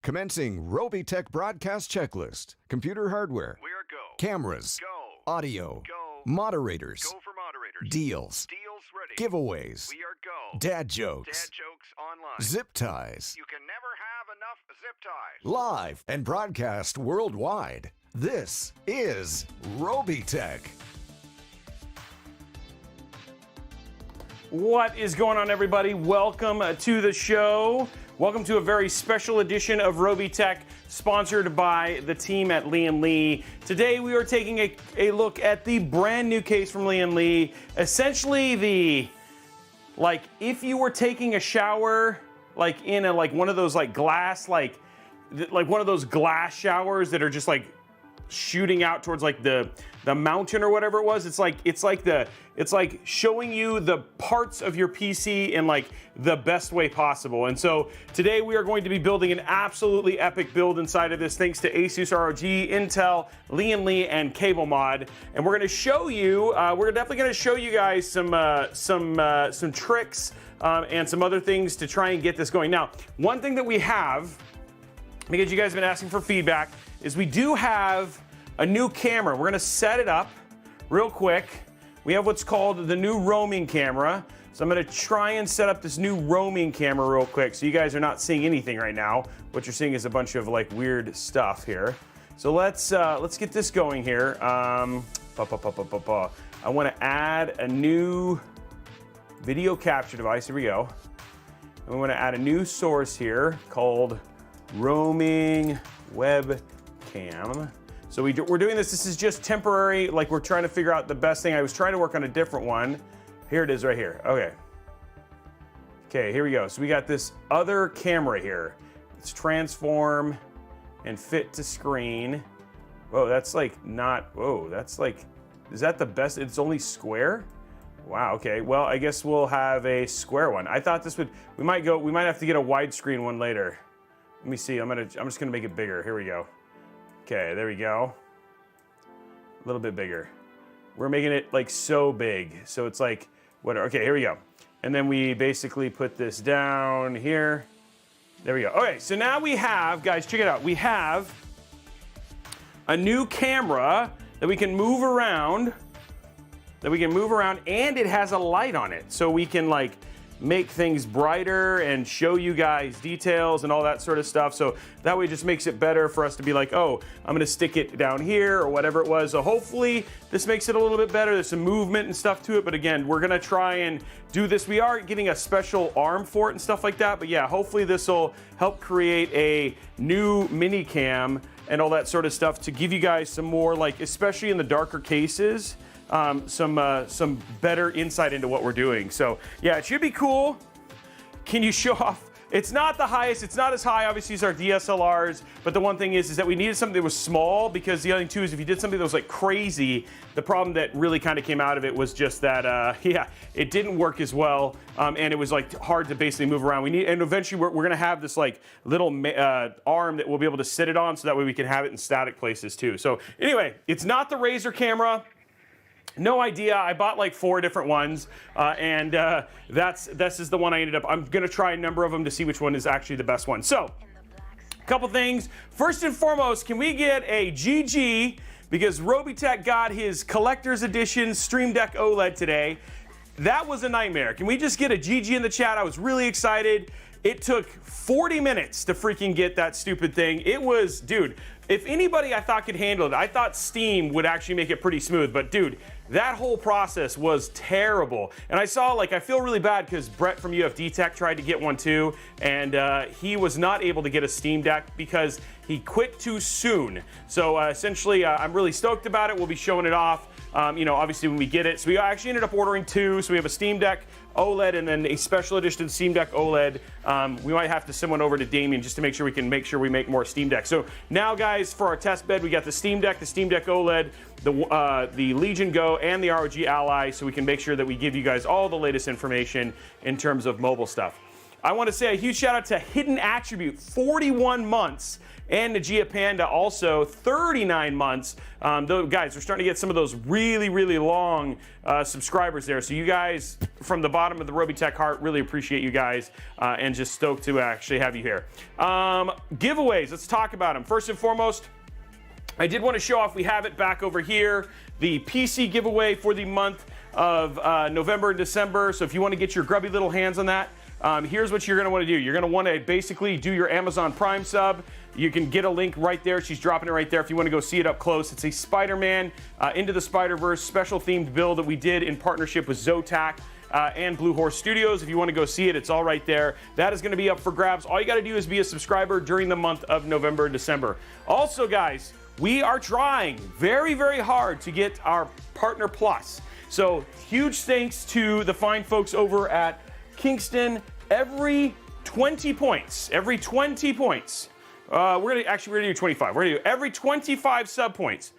Commencing Robeytech broadcast checklist. Computer hardware. We are go. Cameras. Go. Audio. Go. Moderators. Go for moderators. Deals. Deals ready. Giveaways. We are go. Dad jokes. Dad jokes online. Zip ties. You can never have enough zip ties. Live and broadcast worldwide. This is Robeytech. What is going on, everybody? Welcome to the show. Welcome to a very special edition of Robeytech, sponsored by the team at Lian Li. Today we are taking a look at the brand new case from Lian Li. Essentially if you were taking a shower in one of those glass one of those glass showers that are just shooting out towards the mountain or whatever it was. It's like showing you the parts of your PC in the best way possible. And so today we are going to be building an absolutely epic build inside of this, thanks to ASUS ROG, Intel, Lian Li, and Cable Mod. And we're going to show you, we're definitely going to show you guys some tricks and some other things to try and get this going. Now, one thing that we have, because you guys have been asking for feedback, is we do have a new camera. We're gonna set it up real quick. We have what's called the new roaming camera. So I'm gonna try and set up this new roaming camera real quick so you guys are not seeing anything right now. What you're seeing is a bunch of weird stuff here. So let's get this going here. I wanna add a new video capture device. Here we go. And we wanna add a new source here called roaming webcam. So we're doing this. This is just temporary. We're trying to figure out the best thing. I was trying to work on a different one. Here it is right here. Okay. Okay, here we go. So we got this other camera here. It's transform and fit to screen. Whoa, that's not, whoa, that's is that the best? It's only square? Wow, okay. Well, I guess we'll have a square one. I thought this would, we might have to get a widescreen one later. Let me see, I'm just gonna make it bigger. Here we go. Okay, there we go. A little bit bigger. We're making it so big. So it's whatever. Okay, here we go. And then we basically put this down here. There we go. Okay, so now we have, guys, check it out. We have a new camera that we can move around. And it has a light on it. So we can make things brighter and show you guys details and all that sort of stuff. So that way it just makes it better for us to be oh, I'm gonna stick it down here or whatever it was. So hopefully this makes it a little bit better. There's some movement and stuff to it, but again, we're gonna try and do this. We are getting a special arm for it and stuff like that, but yeah, hopefully this will help create a new mini cam and all that sort of stuff to give you guys some more, especially in the darker cases, some better insight into what we're doing. So yeah, it should be cool. Can you show off? It's not the highest, it's not as high obviously as our DSLRs, but the one thing is that we needed something that was small, because the other thing too is if you did something that was crazy, the problem that really kind of came out of it was just that yeah, it didn't work as well, and it was hard to basically move around. And eventually we're gonna have this little arm that we'll be able to sit it on, so that way we can have it in static places too. So anyway, it's not the Razer camera. No idea. I bought 4 different ones, and this is the one I ended up. I'm gonna try a number of them to see which one is actually the best one. So, a couple things. First and foremost, can we get a GG, because Robeytech got his collector's edition Stream Deck OLED today. That was a nightmare. Can we just get a GG in the chat? I was really excited. It took 40 minutes to freaking get that stupid thing. It was, dude, if anybody I thought could handle it, I thought Steam would actually make it pretty smooth, but dude, that whole process was terrible. And I saw, I feel really bad because Brett from UFD Tech tried to get one too, and he was not able to get a Steam Deck because he quit too soon. So essentially, I'm really stoked about it. We'll be showing it off, obviously when we get it. So we actually ended up ordering 2. So we have a Steam Deck OLED and then a special edition Steam Deck OLED. We might have to send one over to Damien just to make sure we make more Steam Decks. So now, guys, for our test bed, we got the Steam Deck OLED, the Legion Go, and the ROG Ally, so we can make sure that we give you guys all the latest information in terms of mobile stuff. I want to say a huge shout out to Hidden Attribute, 41 months. and Najia Panda also 39 months. Though, guys, we're starting to get some of those really, really long subscribers there. So you guys, from the bottom of the Robeytech heart, really appreciate you guys and just stoked to actually have you here. Giveaways, let's talk about them. First and foremost, I did want to show off, we have it back over here, the PC giveaway for the month of November and December. So if you want to get your grubby little hands on that, here's what you're going to want to do. You're going to want to basically do your Amazon Prime sub. You can get a link right there. She's dropping it right there if you want to go see it up close. It's a Spider-Man Into the Spider-Verse special themed build that we did in partnership with Zotac and Blue Horse Studios. If you want to go see it, it's all right there. That is going to be up for grabs. All you got to do is be a subscriber during the month of November and December. Also, guys, we are trying very, very hard to get our Partner Plus. So huge thanks to the fine folks over at Kingston. Every 20 points, we're gonna do 25. We're gonna do every 25 sub points.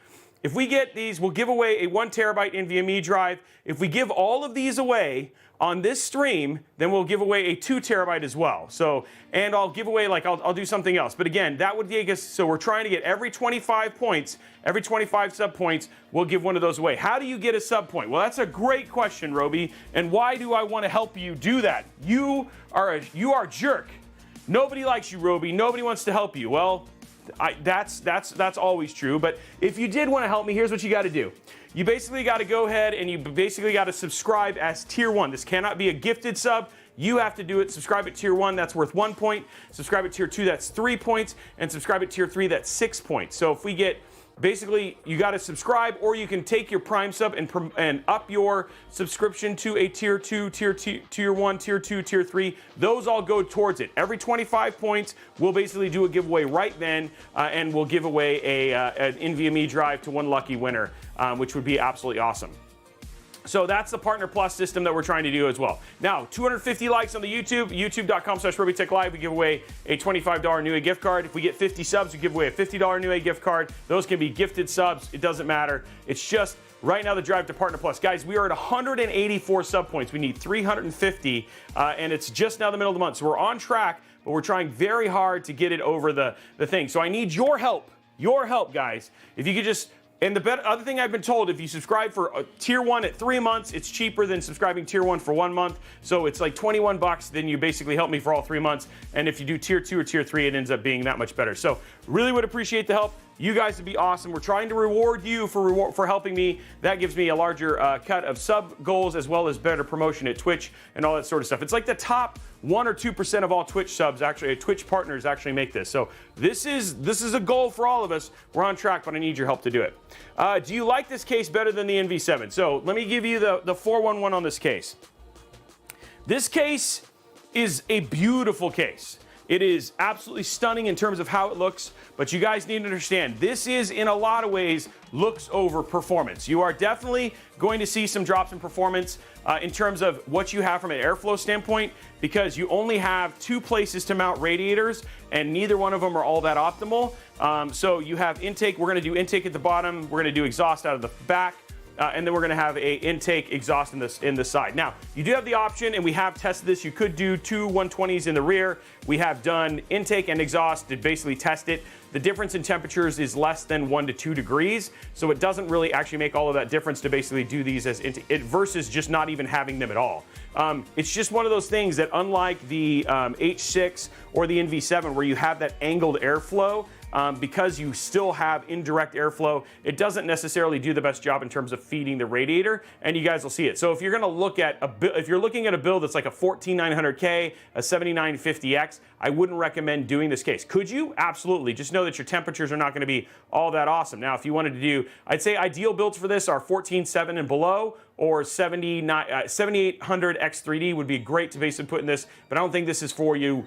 If we get these, we'll give away a 1 terabyte NVMe drive. If we give all of these away on this stream, then we'll give away a 2 terabyte as well. So, and I'll give away, like, I'll do something else. But again, that would take us, so we're trying to get every 25 points, every 25 sub points, we'll give one of those away. How do you get a sub point? Well, that's a great question, Robey. And why do I want to help you do that? You are a jerk. Nobody likes you, Robey. Nobody wants to help you. Well, that's always true. But if you did want to help me, here's what you got to do. You basically got to go ahead and you basically got to subscribe as tier 1. This cannot be a gifted sub. You have to do it. Subscribe at tier 1, that's worth 1 point. Subscribe at tier 2, that's 3 points. And subscribe at tier 3, that's 6 points. So if we get, basically, you got to subscribe, or you can take your Prime sub and up your subscription to a tier 2, tier 1, tier 2, tier 3. Those all go towards it. Every 25 points, we'll basically do a giveaway right then, and we'll give away an NVMe drive to one lucky winner, which would be absolutely awesome. So that's the Partner Plus system that we're trying to do as well. Now, 250 likes on the YouTube, youtube.com/Robeytech Live. We give away a $25 Newegg gift card. If we get 50 subs, we give away a $50 Newegg gift card. Those can be gifted subs. It doesn't matter. It's just right now the drive to Partner Plus. Guys, we are at 184 sub points. We need 350, and it's just now the middle of the month. So we're on track, but we're trying very hard to get it over the thing. So I need your help, guys. If you could just... And the other thing I've been told, if you subscribe for tier 1 at 3 months, it's cheaper than subscribing tier 1 for 1 month. So it's like 21 bucks, then you basically help me for all 3 months. And if you do tier 2 or tier 3, it ends up being that much better. So really would appreciate the help. You guys would be awesome. We're trying to reward you for helping me. That gives me a larger cut of sub goals as well as better promotion at Twitch and all that sort of stuff. It's like the top 1 or 2% of all Twitch subs, actually, Twitch partners actually make this. So this is a goal for all of us. We're on track, but I need your help to do it. Do you like this case better than the NV7? So let me give you the 411 on this case. This case is a beautiful case. It is absolutely stunning in terms of how it looks, but you guys need to understand, this is, in a lot of ways, looks over performance. You are definitely going to see some drops in performance in terms of what you have from an airflow standpoint, because you only have 2 places to mount radiators, and neither one of them are all that optimal. So you have intake. We're going to do intake at the bottom. We're going to do exhaust out of the back. And then we're going to have a intake exhaust in the side. Now, you do have the option, and we have tested this. You could do 2 120s in the rear. We have done intake and exhaust to basically test it. The difference in temperatures is less than 1 to 2 degrees, so it doesn't really actually make all of that difference to basically do these as intake versus just not even having them at all. It's just one of those things that, unlike the H6 or the NV7, where you have that angled airflow, because you still have indirect airflow, it doesn't necessarily do the best job in terms of feeding the radiator, and you guys will see it. So if you're going to look at if you're looking at a build that's like a 14900K, a 7950X, I wouldn't recommend doing this case. Could you? Absolutely. Just know that your temperatures are not going to be all that awesome. Now, if you wanted to do, I'd say ideal builds for this are 14.7 and below, or 7800 X3D would be great to basically put in this, but I don't think this is for you.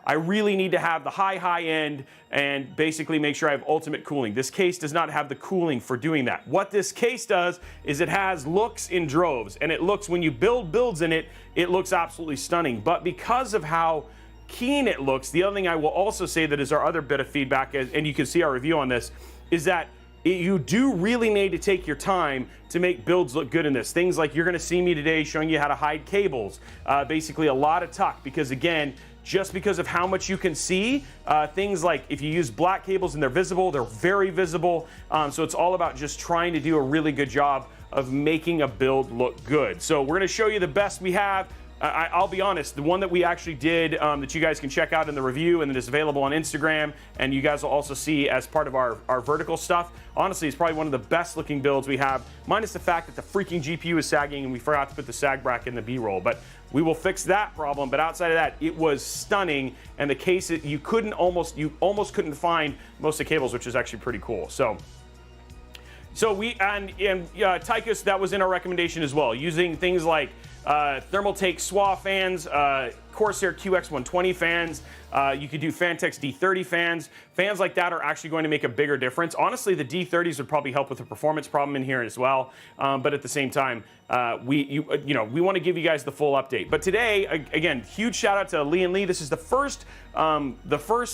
I really need to have the high end and basically make sure I have ultimate cooling. This case does not have the cooling for doing that. What this case does is it has looks in droves, and it looks, when you build builds in it, it looks absolutely stunning. But because of how keen it looks, the other thing I will also say that is our other bit of feedback, and you can see our review on this, is that you do really need to take your time to make builds look good in this. Things like you're going to see me today showing you how to hide cables, basically a lot of tuck, because again, just because of how much you can see. Things like if you use black cables and they're visible, they're very visible. So it's all about just trying to do a really good job of making a build look good. So we're gonna show you the best we have. I'll be honest, the one that we actually did that you guys can check out in the review and that is available on Instagram, and you guys will also see as part of our vertical stuff, honestly, it's probably one of the best looking builds we have, minus the fact that the freaking GPU is sagging and we forgot to put the sag bracket in the B-roll. But we will fix that problem. But outside of that, it was stunning, and the case, you almost couldn't find most of the cables, which is actually pretty cool. So we, and Tychus, that was in our recommendation as well, using things like Thermaltake SWA fans, Corsair QX120 fans. You could do Fantex D30 fans. Fans like that are actually going to make a bigger difference. Honestly, the D30s would probably help with the performance problem in here as well. But at the same time, we want to give you guys the full update. But today, again, huge shout out to Lian Li. This is the first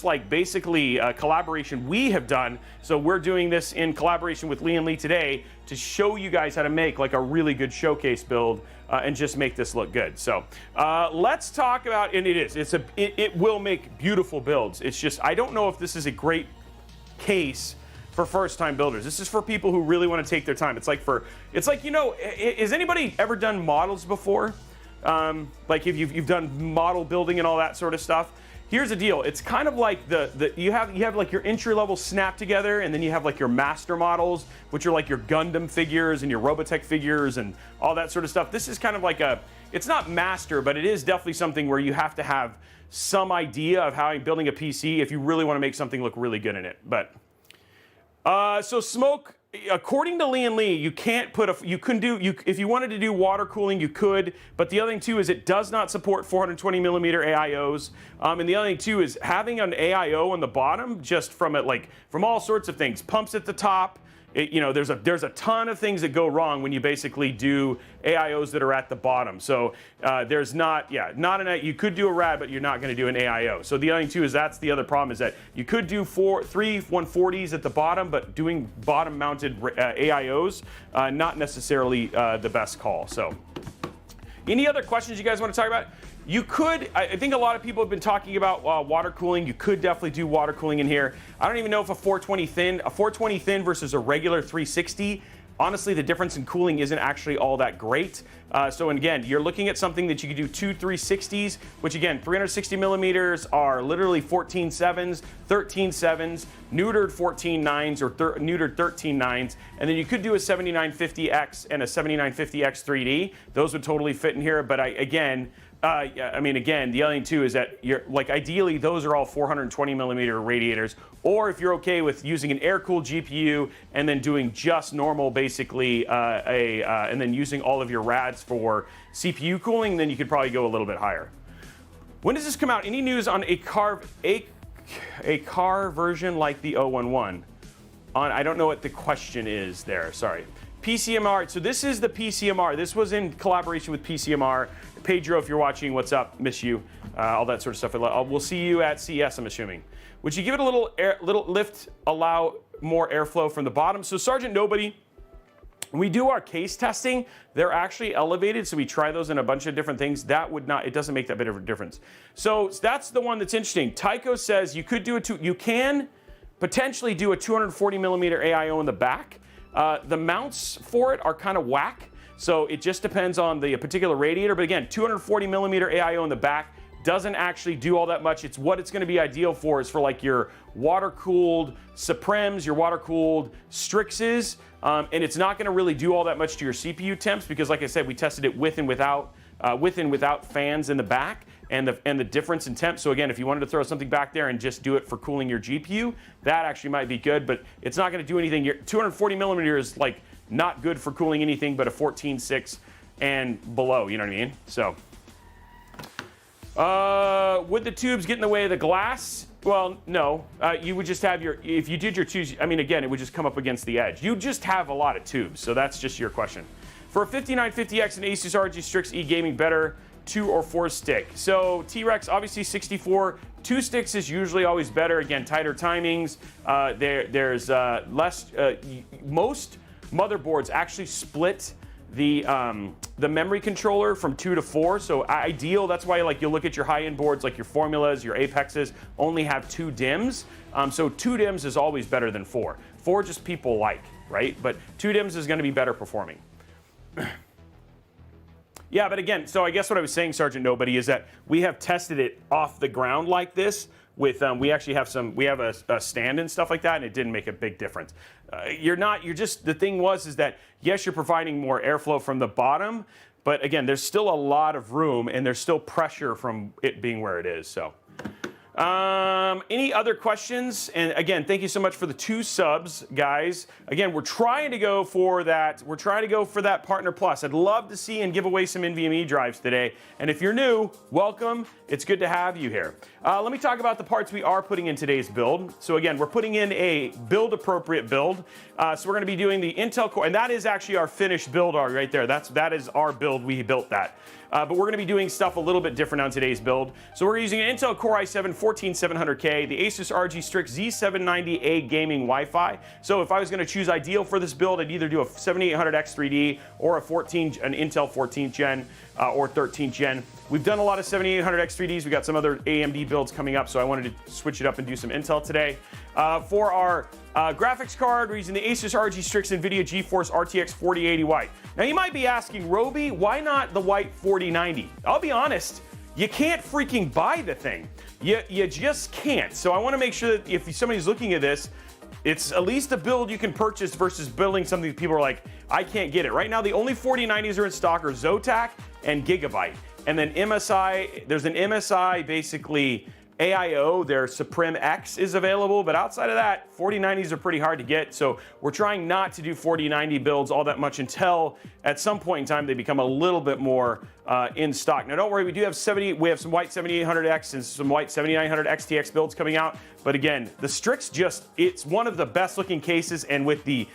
like basically collaboration we have done. So we're doing this in collaboration with Lian Li today to show you guys how to make like a really good showcase build and just make this look good. So let's talk about, and it will make beautiful builds. It's just, I don't know if this is a great case for first-time builders. This is for people who really want to take their time. It's like, has anybody ever done models before? Like if you've done model building and all that sort of stuff. Here's the deal. It's kind of like you have like your entry-level snap together, and then you have like your master models, which are like your Gundam figures and your Robeytech figures and all that sort of stuff. This is kind of like it's not master, but it is definitely something where you have to have some idea of how you're building a PC if you really want to make something look really good in it. But so smoke, according to Lian Li, you can't put if you wanted to do water cooling, you could, but the other thing too is it does not support 420 millimeter AIOs. And the other thing too is having an AIO on the bottom, just from all sorts of things, pumps at the top. There's a ton of things that go wrong when you basically do AIOs that are at the bottom. So you could do a RAD, but you're not going to do an AIO. So the other thing too is that's the other problem, is that you could do three 140s at the bottom, but doing bottom mounted AIOs, not necessarily the best call. So any other questions you guys want to talk about? You could, I think a lot of people have been talking about water cooling. You could definitely do water cooling in here. I don't even know if a 420 thin versus a regular 360, honestly, the difference in cooling isn't actually all that great. So again, you're looking at something that you could do 2 360s, which again, 360 millimeters are literally 14 7s, 13 7s, neutered 14 9s or neutered 13 9s, and then you could do a 7950X and a 7950X 3D. Those would totally fit in here, but again, the other thing too is that ideally those are all 420 millimeter radiators, or if you're okay with using an air-cooled GPU and then doing just normal, basically, and then using all of your RADs for CPU cooling, then you could probably go a little bit higher. When does this come out? Any news on a car version like the o11? I don't know what the question is there. Sorry. PCMR. So this is the PCMR. This was in collaboration with PCMR. Pedro, if you're watching, what's up? Miss you. All that sort of stuff. We'll see you at CES, I'm assuming. Would you give it a little lift, allow more airflow from the bottom? So Sergeant Nobody, when we do our case testing, they're actually elevated. So we try those in a bunch of different things. It doesn't make that bit of a difference. So that's the one that's interesting. Tycho says you can potentially do a 240 millimeter AIO in the back. The mounts for it are kind of whack, so it just depends on the particular radiator. But again, 240 millimeter AIO in the back doesn't actually do all that much. It's what it's going to be ideal for is for like your water-cooled Supremes, your water-cooled STRIXes, and it's not going to really do all that much to your CPU temps because, like I said, we tested it with and without fans in the back. And the difference in temp. So again, if you wanted to throw something back there and just do it for cooling your GPU, that actually might be good, but it's not going to do anything. Your 240 millimeter is like not good for cooling anything but a 14.6 and below. You know what I mean? So, would the tubes get in the way of the glass? Well, no. You would just have if you did your tubes. Again, it would just come up against the edge. You just have a lot of tubes, so that's just your question. For a 5950X and Asus ROG Strix E gaming, better 2 or 4 stick. So T-Rex, obviously 64. 2 sticks is usually always better. Again, tighter timings. There's less. Most motherboards actually split the memory controller from 2 to 4. So ideal, that's why like you'll look at your high-end boards like your Formulas, your Apexes, only have 2 DIMMs. So 2 DIMMs is always better than 4. 4 just people like, right? But 2 DIMMs is gonna be better performing. Yeah, but again, so I guess what I was saying, Sergeant Nobody, is that we have tested it off the ground like this with, we actually have a stand and stuff like that, and it didn't make a big difference. The thing is that, yes, you're providing more airflow from the bottom, but again, there's still a lot of room and there's still pressure from it being where it is, so. Any other questions? And again, thank you so much for the 2 subs, guys. Again, we're trying to go for that. We're trying to go for that Partner Plus. I'd love to see and give away some NVMe drives today. And if you're new, welcome. It's good to have you here. Let me talk about the parts we are putting in today's build. So again, we're putting in a build-appropriate build. So we're going to be doing the Intel Core, and that is actually our finished build right there. That is our build. We built that. But we're going to be doing stuff a little bit different on today's build. So we're using an Intel Core i7 14700K, the Asus RG Strix Z790A gaming Wi-Fi. So if I was going to choose ideal for this build, I'd either do a 7800X 3D or an Intel 14th Gen or 13th Gen. We've done a lot of 7800X 3Ds. We got some other AMD builds coming up, so I wanted to switch it up and do some Intel today. For our graphics card, we're using the Asus RG Strix NVIDIA GeForce RTX 4080 White. Now you might be asking, Robey, why not the White 4090? I'll be honest, you can't freaking buy the thing. You just can't. So I want to make sure that if somebody's looking at this, it's at least a build you can purchase versus building something that people are like, I can't get it. Right now, the only 4090s are in stock are Zotac and Gigabyte. And then MSI, there's an MSI basically AIO, their Supreme X is available, but outside of that, 4090s are pretty hard to get, so we're trying not to do 4090 builds all that much until at some point in time they become a little bit more in stock. Now don't worry, we have some white 7800X and some white 7900 XTX builds coming out, but again, the Strix it's one of the best looking cases, and with the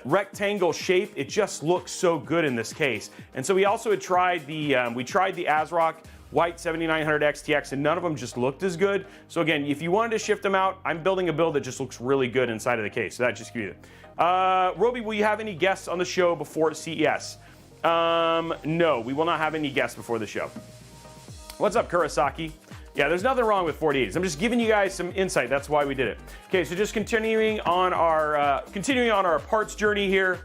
rectangle shape, it just looks so good in this case. And so we also had tried the ASRock White 7900 XTX, and none of them just looked as good. So again, if you wanted to shift them out, I'm building a build that just looks really good inside of the case. So that just gives you it. Robey, will you have any guests on the show before CES? No, we will not have any guests before the show. What's up, Kurosaki? Yeah, there's nothing wrong with 4080s. I'm just giving you guys some insight. That's why we did it. Okay, so just continuing on our parts journey here.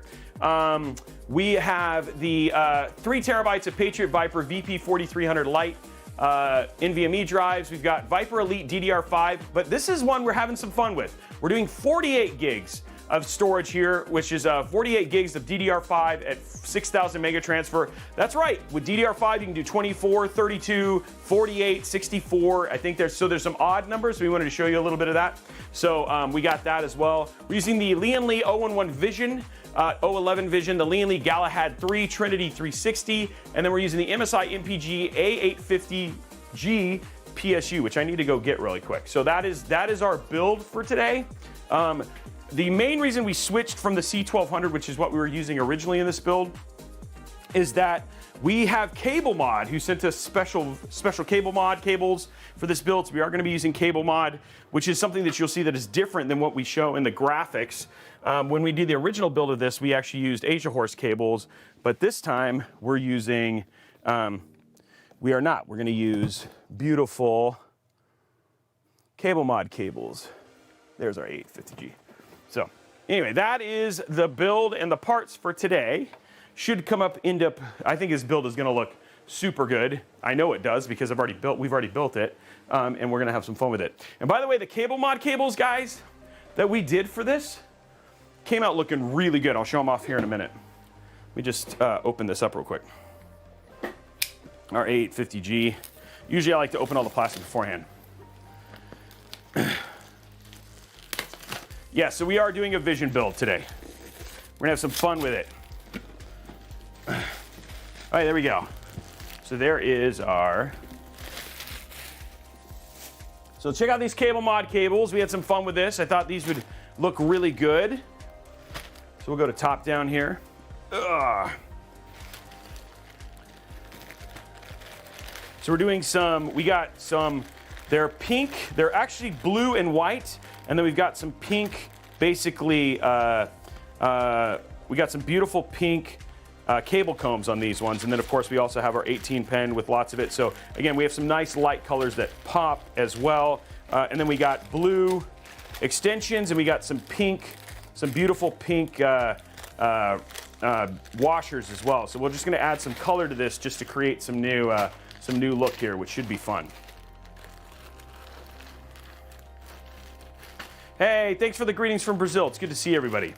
We have the 3 terabytes of Patriot Viper VP4300 Lite NVMe drives. We've got Viper Elite DDR5, but this is one we're having some fun with. We're doing 48 gigs of storage here, which is 48 gigs of DDR5 at 6,000 mega transfer. That's right, with DDR5 you can do 24, 32, 48, 64. I think there's some odd numbers, so we wanted to show you a little bit of that. So we got that as well. We're using the Lian Li o11 Vision, o11 Vision, the Lian Li Galahad 3 Trinity 360, and then we're using the MSI MPG A850G PSU, which I need to go get really quick. So that is our build for today. The main reason we switched from the C1200, which is what we were using originally in this build, is that we have Cable Mod, who sent us special Cable Mod cables for this build. So we are going to be using Cable Mod, which is something that you'll see that is different than what we show in the graphics. When we did the original build of this, we actually used Asia Horse cables, but this time we're using, we are not. We're going to use beautiful Cable Mod cables. There's our 850G. So anyway, that is the build and the parts for today. Should come up I think his build is going to look super good. I know it does because we've already built it, and we're going to have some fun with it. And by the way, the Cable Mod cables, guys, that we did for this came out looking really good. I'll show them off here in a minute. Let me just open this up real quick. Our 850G. Usually I like to open all the plastic beforehand. Yeah, so we are doing a Vision build today. We're gonna have some fun with it. All right, there we go. So there is our... So check out these Cable Mod cables. We had some fun with this. I thought these would look really good. So we'll go to top down here. Ugh. So we're doing they're pink, they're actually blue and white, and then we've got some pink, basically We got some beautiful pink cable combs on these ones, and then of course we also have our 18 pen with lots of it. So again, we have some nice light colors that pop as well, and then we got blue extensions, and we got some pink, some beautiful pink washers as well. So we're just going to add some color to this just to create some new look here, which should be fun. Hey, thanks for the greetings from Brazil. It's good to see everybody.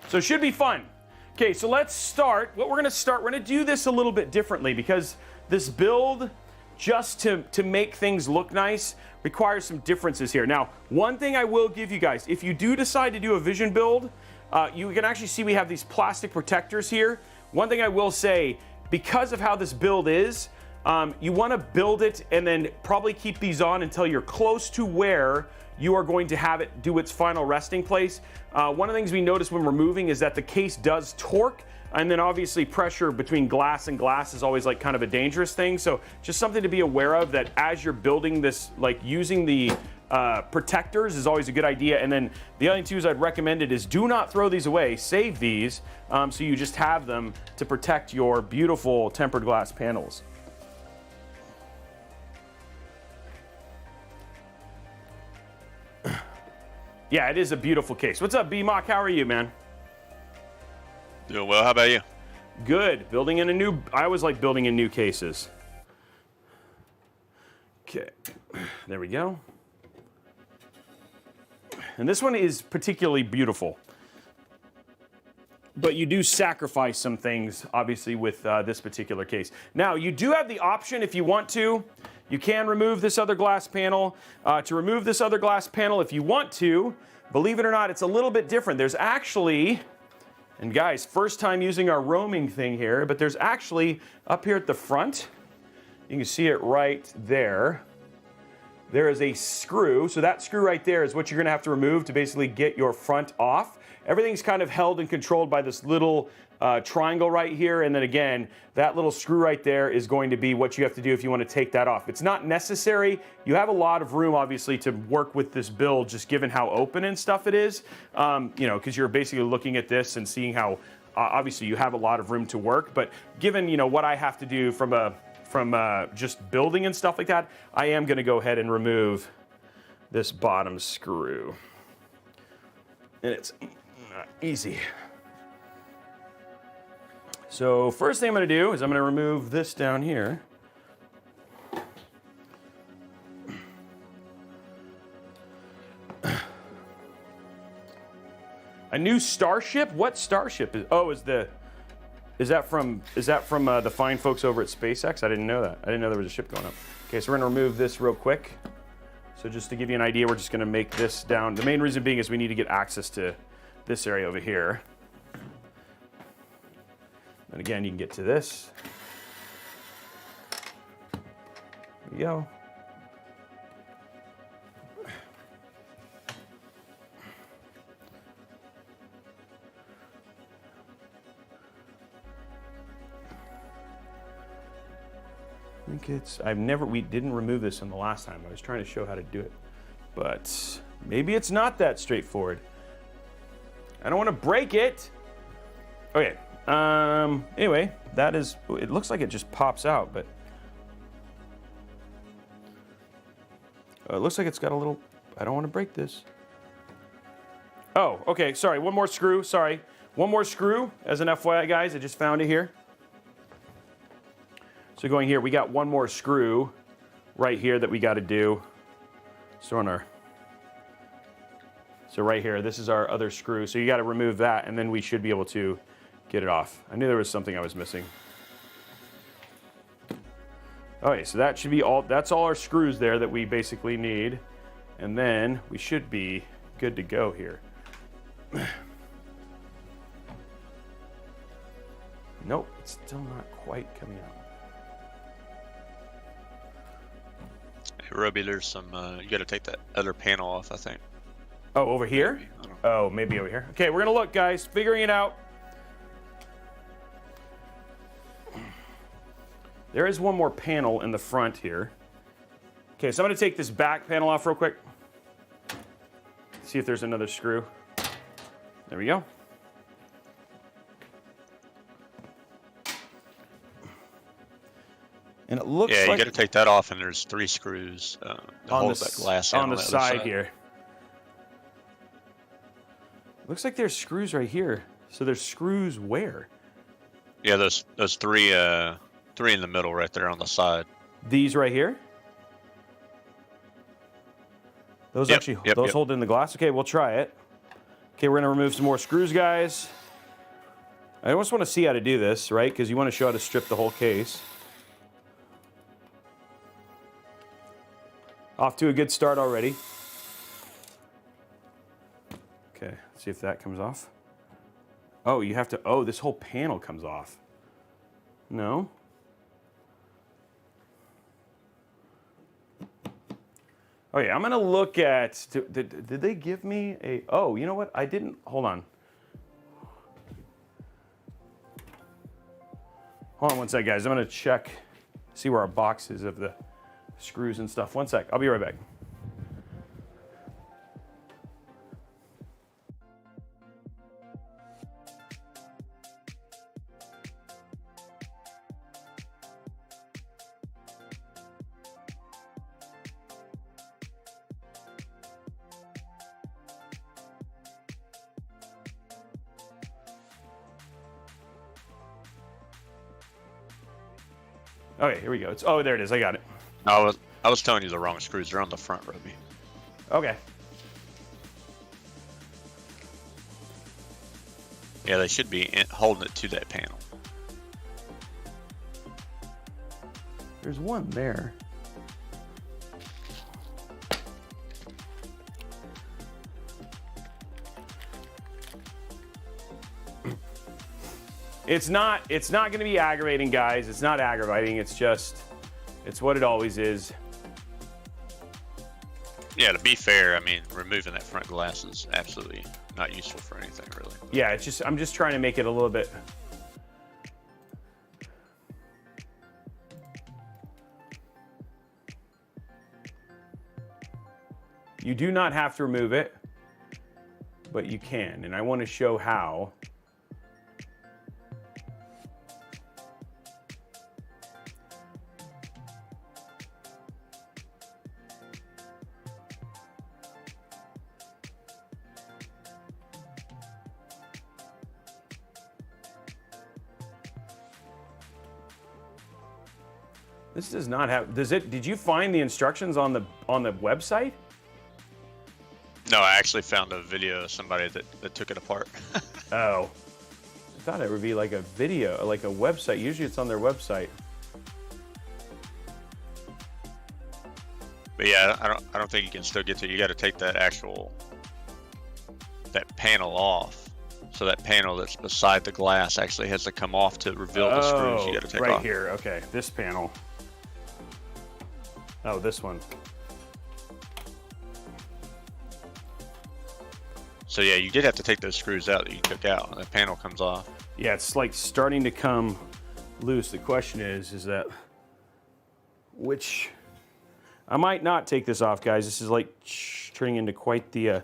So it should be fun. Okay, so let's start. What we're going to start, we're going to do this a little bit differently because this build, just to make things look nice, requires some differences here. Now, one thing I will give you guys, if you do decide to do a vision build, you can actually see we have these plastic protectors here. One thing I will say, because of how this build is, you want to build it and then probably keep these on until you're close to where you are going to have it do its final resting place. One of the things we notice when we're moving is that the case does torque, and then obviously pressure between glass and glass is always like kind of a dangerous thing. So just something to be aware of, that as you're building this, like using the protectors is always a good idea. And then the other thing too I'd recommend it is do not throw these away, save these, so you just have them to protect your beautiful tempered glass panels. Yeah, it is a beautiful case. What's up, B-Mock? How are you, man? Doing well. How about you? Good. Building in a new... I always like building in new cases. Okay. There we go. And this one is particularly beautiful. But you do sacrifice some things, obviously, with this particular case. Now, you do have the option, if you want to, you can remove this other glass panel. To remove this other glass panel, if you want to, believe it or not, it's a little bit different. There's actually, and guys, first time using our roaming thing here, but there's actually, up here at the front, you can see it right there. There is a screw. So that screw right there is what you're going to have to remove to basically get your front off. Everything's kind of held and controlled by this little triangle right here, and then again, that little screw right there is going to be what you have to do if you want to take that off. It's not necessary. You have a lot of room, obviously, to work with this build, just given how open and stuff it is. You know, because you're basically looking at this and seeing how, obviously, you have a lot of room to work. But given, you know, what I have to do from just building and stuff like that, I am going to go ahead and remove this bottom screw. And it's not easy. So first thing I'm going to do is I'm going to remove this down here. A new starship? What starship is? Oh, is that from the fine folks over at SpaceX? I didn't know that. I didn't know there was a ship going up. Okay, so we're going to remove this real quick. So just to give you an idea, we're just going to make this down. The main reason being is we need to get access to this area over here. And again, you can get to this. There we go. I think it's, we didn't remove this in the last time. I was trying to show how to do it. But maybe it's not that straightforward. I don't want to break it. Okay. Anyway, that is, it looks like it just pops out, but it looks like it's got a little, I don't want to break this. Oh, okay, sorry, one more screw, sorry. One more screw, as an FYI, guys, I just found it here. So going here, we got one more screw right here that we got to do. So right here, this is our other screw. So you got to remove that, and then we should be able to get it off. I knew there was something I was missing. Okay, so that should be all, that's all our screws there that we basically need. And then we should be good to go here. Nope, it's still not quite coming out. Hey, Robey, there's some, you gotta take that other panel off, I think. Oh, over here? Oh, maybe over here. Okay, we're gonna look, guys, figuring it out. There is one more panel in the front here. Okay, so I'm gonna take this back panel off real quick. See if there's another screw. There we go. And it looks Yeah, like you got to take that off, and there's 3 screws to hold that glass in on the other side here. Looks like there's screws right here. So there's screws where? Yeah, those 3 in the middle right there on the side. These right here? Those Yep. hold in the glass? Okay, we'll try it. Okay, we're gonna remove some more screws, guys. I just want to see how to do this, right? Because you want to show how to strip the whole case. Off to a good start already. Okay, let's see if that comes off. Oh, you have to, oh, this whole panel comes off. No? Oh yeah, I'm gonna look at, did they give me a, oh, you know what? I didn't, hold on. Hold on one sec, guys. I'm gonna check, see where our box is of the screws and stuff. One sec, I'll be right back. Okay, here we go. Oh, there it is. I got it. I was telling you the wrong screws. They're on the front, Robey. Okay. Yeah, they should be holding it to that panel. There's one there. It's not going to be aggravating, guys. It's not aggravating. It's what it always is. Yeah, to be fair, I mean, removing that front glass is absolutely not useful for anything, really. Yeah, I'm just trying to make it a little bit. You do not have to remove it, but you can, and I want to show how. This does not have, did you find the instructions on the website? No, I actually found a video of somebody that took it apart. Oh. I thought it would be like a video, like a website. Usually it's on their website. But yeah, I don't think you can still get to it. You got to take that panel off. So that panel that's beside the glass actually has to come off to reveal the screws you got to take off. Right here. Okay, this panel. Oh, this one. So yeah, you did have to take those screws out that you took out, and the panel comes off. Yeah, it's like starting to come loose. The question is that which, I might not take this off, guys. This is like turning into quite the,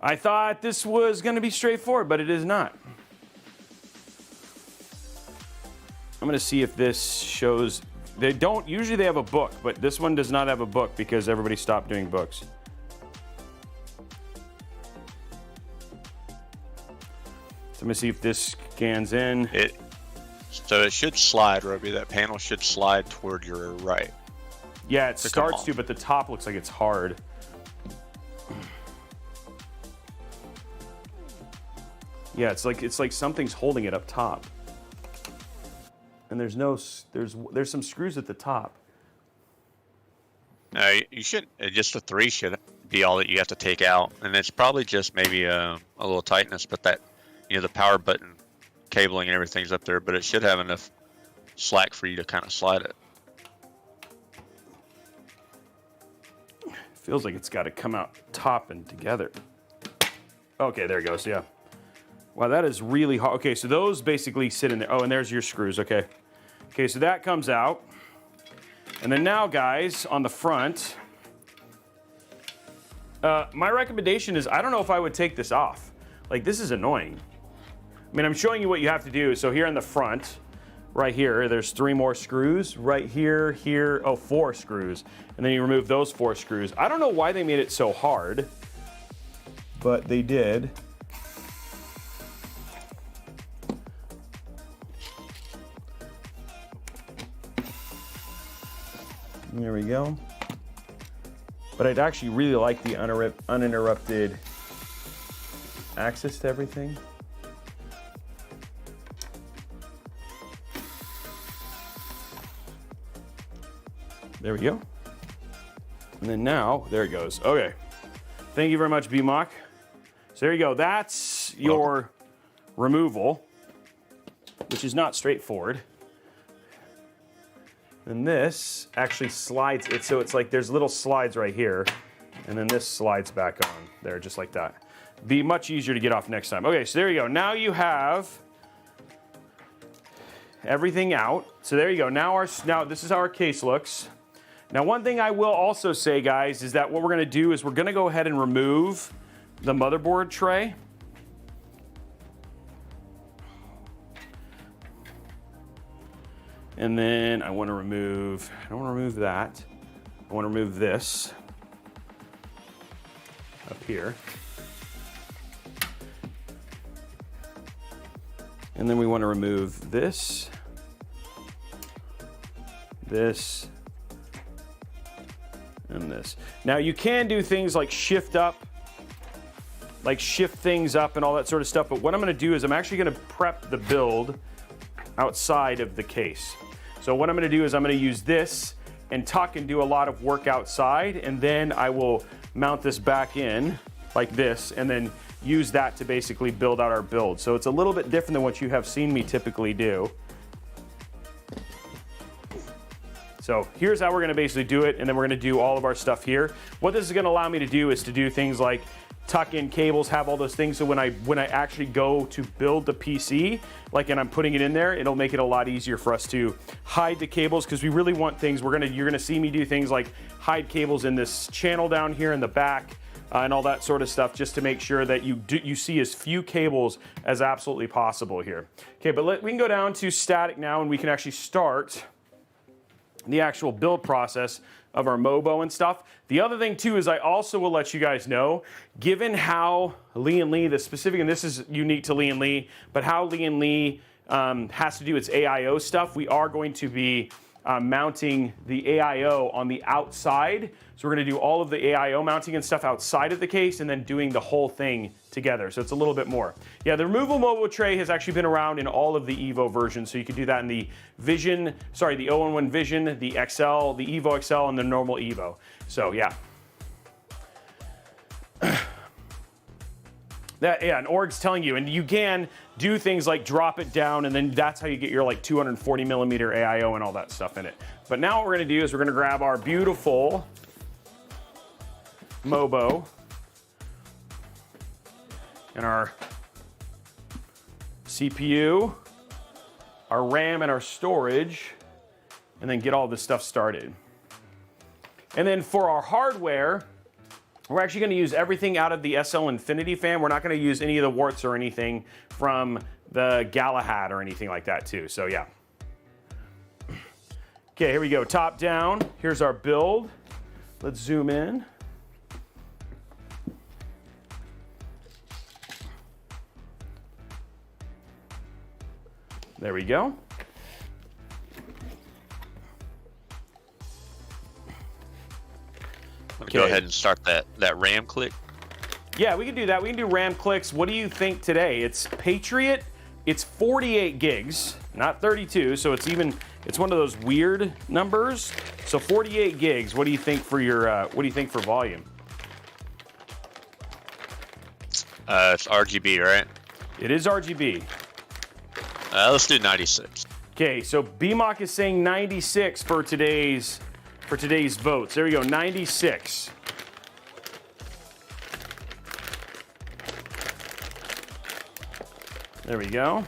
I thought this was going to be straightforward, but it is not. I'm going to see if this shows. Usually they have a book, but this one does not have a book because everybody stopped doing books. So I'm going to see if this scans in. So it should slide, Robey. That panel should slide toward your right. Yeah, it starts to, but the top looks like it's hard. Yeah, it's like something's holding it up top. And there's some screws at the top. No, you should. Just the 3 should be all that you have to take out, and it's probably just maybe a little tightness, but that, the power button cabling and everything's up there, but it should have enough slack for you to kind of slide it. Feels like it's got to come out top and together. Okay, there it goes. Yeah. Wow, that is really hard. Okay, so those basically sit in there. Oh, and there's your screws. Okay. Okay, so that comes out. And then now, guys, on the front, my recommendation is, I don't know if I would take this off. Like, this is annoying. I mean, I'm showing you what you have to do. So here in the front, right here, there's 3 more screws. Right here, here, oh, 4 screws. And then you remove those 4 screws. I don't know why they made it so hard, but they did. There we go. But I'd actually really like the uninterrupted access to everything. There we go. And then now, there it goes. Okay. Thank you very much, BMOC. So there you go. That's your removal, which is not straightforward. And this actually slides it, so it's like there's little slides right here, and then this slides back on there, just like that. Be much easier to get off next time. Okay, so there you go. Now you have everything out. So there you go. Now this is how our case looks. Now, one thing I will also say, guys, is that what we're gonna do is we're gonna go ahead and remove the motherboard tray. And then I want to remove, I don't want to remove that. I want to remove this up here. And then we want to remove this, this, and this. Now you can do things like shift things up and all that sort of stuff, but what I'm going to do is I'm actually going to prep the build outside of the case. So what I'm going to do is I'm going to use this and tuck and do a lot of work outside, and then I will mount this back in like this and then use that to basically build out our build. So it's a little bit different than what you have seen me typically do. So here's how we're going to basically do it, and then we're going to do all of our stuff here. What this is going to allow me to do is to do things like tuck in cables, have all those things, so when I actually go to build the PC, like, and I'm putting it in there, it'll make it a lot easier for us to hide the cables, because we really want things, you're gonna see me do things like hide cables in this channel down here in the back, and all that sort of stuff, just to make sure that you see as few cables as absolutely possible here. Okay, but we can go down to static now, and we can actually start the actual build process of our Mobo and stuff. The other thing too is I also will let you guys know, given how Lian Li, the specific, and this is unique to Lian Li, but how Lian Li has to do its AIO stuff, we are going to be mounting the AIO on the outside. So we're gonna do all of the AIO mounting and stuff outside of the case, and then doing the whole thing together. So it's a little bit more. Yeah, the removable Mobo tray has actually been around in all of the Evo versions. So you can do that in the Vision, sorry, the o11 Vision, the XL, the Evo XL, and the normal Evo. So yeah. Yeah, and Org's telling you, and you can do things like drop it down, and then that's how you get your like 240 millimeter AIO and all that stuff in it. But now what we're gonna do is we're gonna grab our beautiful Mobo and our CPU, our RAM, and our storage, and then get all this stuff started. And then for our hardware, we're actually going to use everything out of the SL Infinity fan. We're not going to use any of the warts or anything from the Galahad or anything like that too. So yeah. Okay, here we go. Top down. Here's our build. Let's zoom in. There we go. Okay. Go ahead and start that RAM click. Yeah, we can do that. We can do RAM clicks. What do you think today? It's Patriot. It's 48 gigs, not 32. So it's one of those weird numbers. So 48 gigs. What do you think for your? What do you think for volume? It's RGB, right? It is RGB. Let's do 96. Okay, so BMOC is saying 96 for today's votes. There we go, 96. There we go.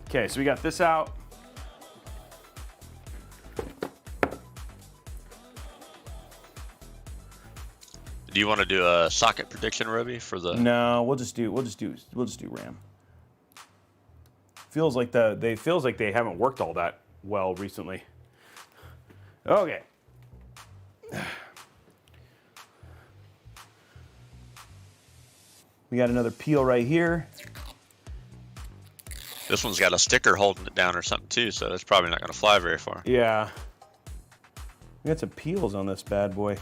Okay, so we got this out. Do you want to do a socket prediction, Robey, for the? No, we'll just do RAM. Feels like they haven't worked all that well recently. Okay. We got another peel right here. This one's got a sticker holding it down or something too, so it's probably not going to fly very far. Yeah. We got some peels on this bad boy.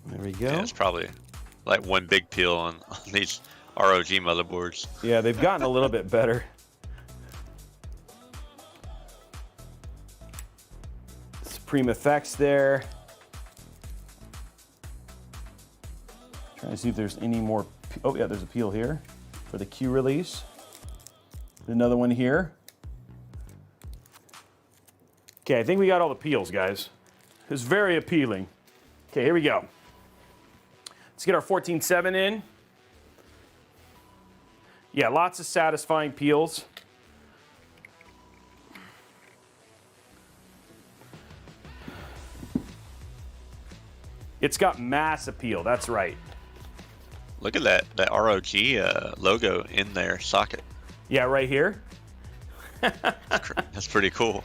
There we go. Yeah, it's probably like one big peel on these ROG motherboards. Yeah, they've gotten a little bit better. Supreme Effects there. Trying to see if there's any more. Oh yeah, there's a peel here for the Q release. Another one here. Okay, I think we got all the peels, guys. It's very appealing. Okay, here we go. Let's get our 14.7 in. Yeah, lots of satisfying peels. It's got mass appeal, that's right. Look at that ROG logo in their socket. Yeah, right here. That's pretty cool.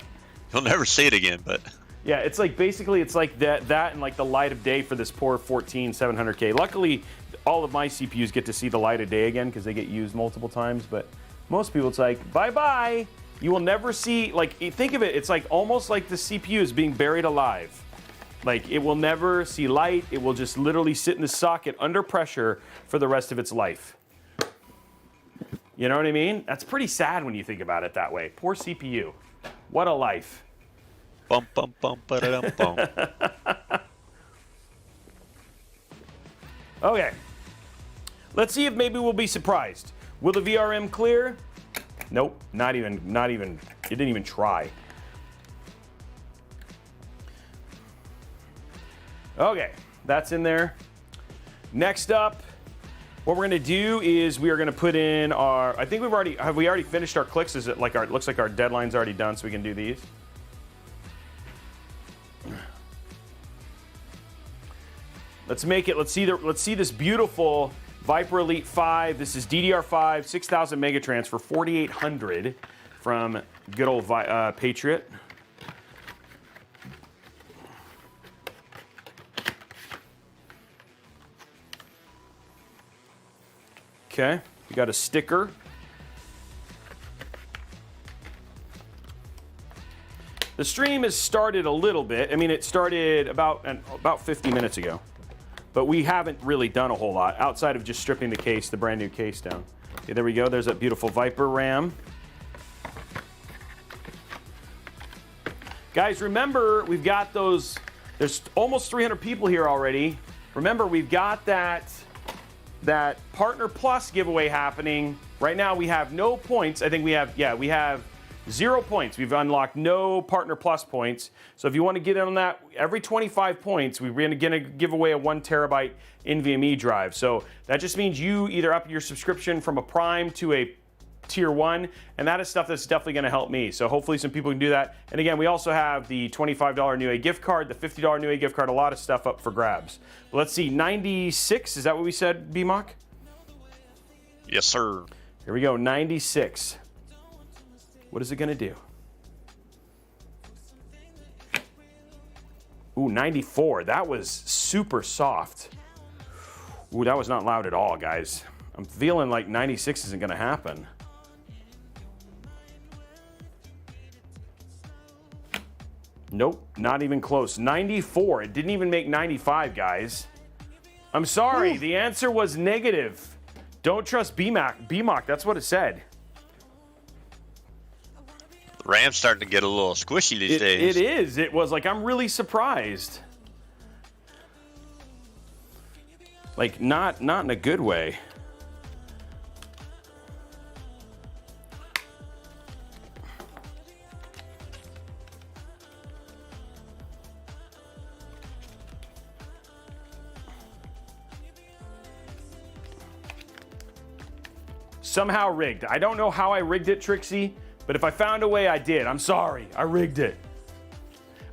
You'll never see it again, but yeah, it's like basically it's like that and like the light of day for this poor 14700K. Luckily, all of my CPUs get to see the light of day again because they get used multiple times, but most people it's like bye-bye. You will never see, like, think of it, it's like almost like the CPU is being buried alive. Like, it will never see light. It will just literally sit in the socket under pressure for the rest of its life. You know what I mean? That's pretty sad when you think about it that way. Poor CPU. What a life. Bum bum bum ba-da-dum bum. Okay. Let's see if maybe we'll be surprised. Will the VRM clear? Nope, not even, it didn't even try. Okay, that's in there. Next up, what we're gonna do is we are gonna put in our, I think have we already finished our clicks? Is it like it looks like our deadline's already done so we can do these? Let's see this beautiful Viper Elite 5. This is DDR5, 6,000 megatrans for 4,800 from good old Patriot. Okay, we got a sticker. The stream has started a little bit. I mean, it started about 50 minutes ago. But we haven't really done a whole lot outside of just stripping the case, the brand new case down. Okay, there we go. There's that beautiful Viper RAM. Guys, remember, we've got those, there's almost 300 people here already. Remember, we've got that Partner Plus giveaway happening. Right now, we have no points. I think we have 0 points. We've unlocked no Partner Plus points. So if you want to get in on that, every 25 points, we're going to give away a 1 terabyte NVMe drive. So that just means you either up your subscription from a Prime to a Tier 1, and that is stuff that's definitely going to help me. So hopefully some people can do that. And again, we also have the $25 Newegg gift card, the $50 Newegg gift card, a lot of stuff up for grabs. But let's see, 96, is that what we said, BMOC? Yes, sir. Here we go, 96. What is it gonna do? Ooh, 94. That was super soft. Ooh, that was not loud at all, guys. I'm feeling like 96 isn't gonna happen. Nope, not even close. 94. It didn't even make 95, guys. I'm sorry, the answer was negative. Don't trust BMOC, that's what it said. The RAM's starting to get a little squishy these days. It is. It was like, I'm really surprised. Like, not in a good way. Somehow rigged. I don't know how I rigged it, Trixie, but if I found a way, I did. I'm sorry. I rigged it.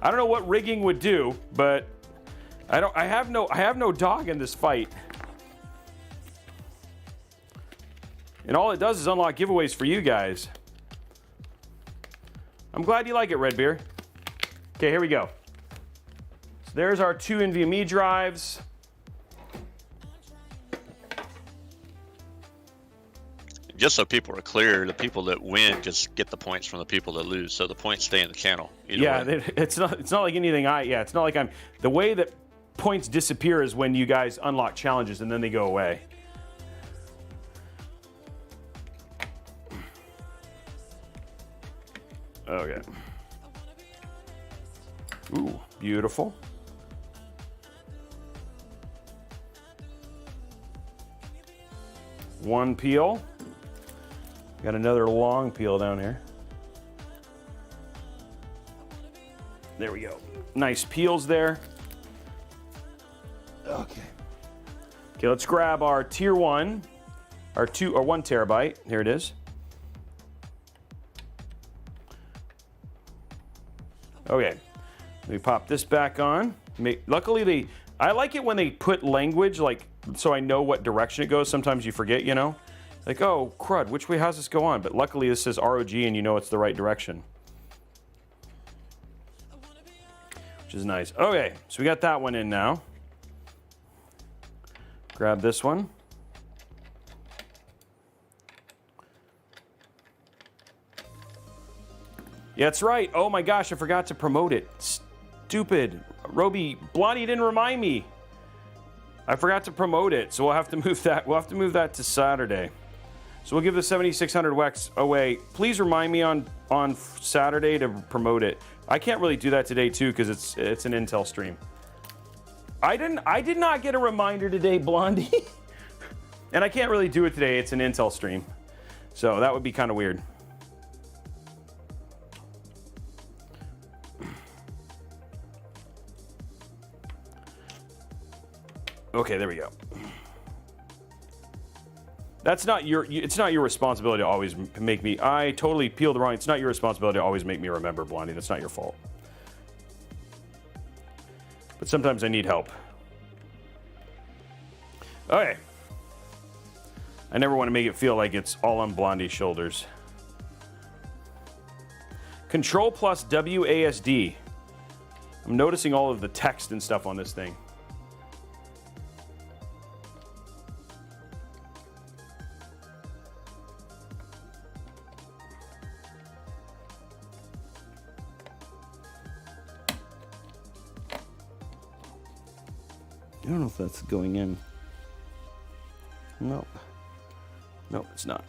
I don't know what rigging would do, but I have no dog in this fight. And all it does is unlock giveaways for you guys. I'm glad you like it, Redbeard. Okay, here we go. So there's our 2 NVMe drives. Just so people are clear, the people that win just get the points from the people that lose, so the points stay in the channel. Yeah, it's not like anything. It's not like I'm. The way that points disappear is when you guys unlock challenges and then they go away. Okay. Ooh, beautiful. One peel. Got another long peel down here. There we go. Nice peels there. Okay. Okay, let's grab our tier 1, our 1 terabyte. Here it is. Okay. Let me pop this back on. Luckily, I like it when they put language, like, so I know what direction it goes. Sometimes you forget, you know? Like, oh, crud, which way, how's this go on? But luckily this says ROG and you know it's the right direction. Which is nice. Okay, so we got that one in now. Grab this one. Yeah, that's right. Oh my gosh, I forgot to promote it. Stupid. Robey, Blondie didn't remind me. I forgot to promote it, so we'll have to move that. We'll have to move that to Saturday. So we'll give the 7600 WEX away. Please remind me on Saturday to promote it. I can't really do that today too because it's an Intel stream. I did not get a reminder today, Blondie. And I can't really do it today. It's an Intel stream. So that would be kind of weird. Okay, there we go. That's not it's not your responsibility to always make me, I totally peeled the wrong, it's not your responsibility to always make me remember, Blondie, that's not your fault. But sometimes I need help. Okay. I never want to make it feel like it's all on Blondie's shoulders. Control plus WASD. I'm noticing all of the text and stuff on this thing. I don't know if that's going in. Nope. Nope, it's not.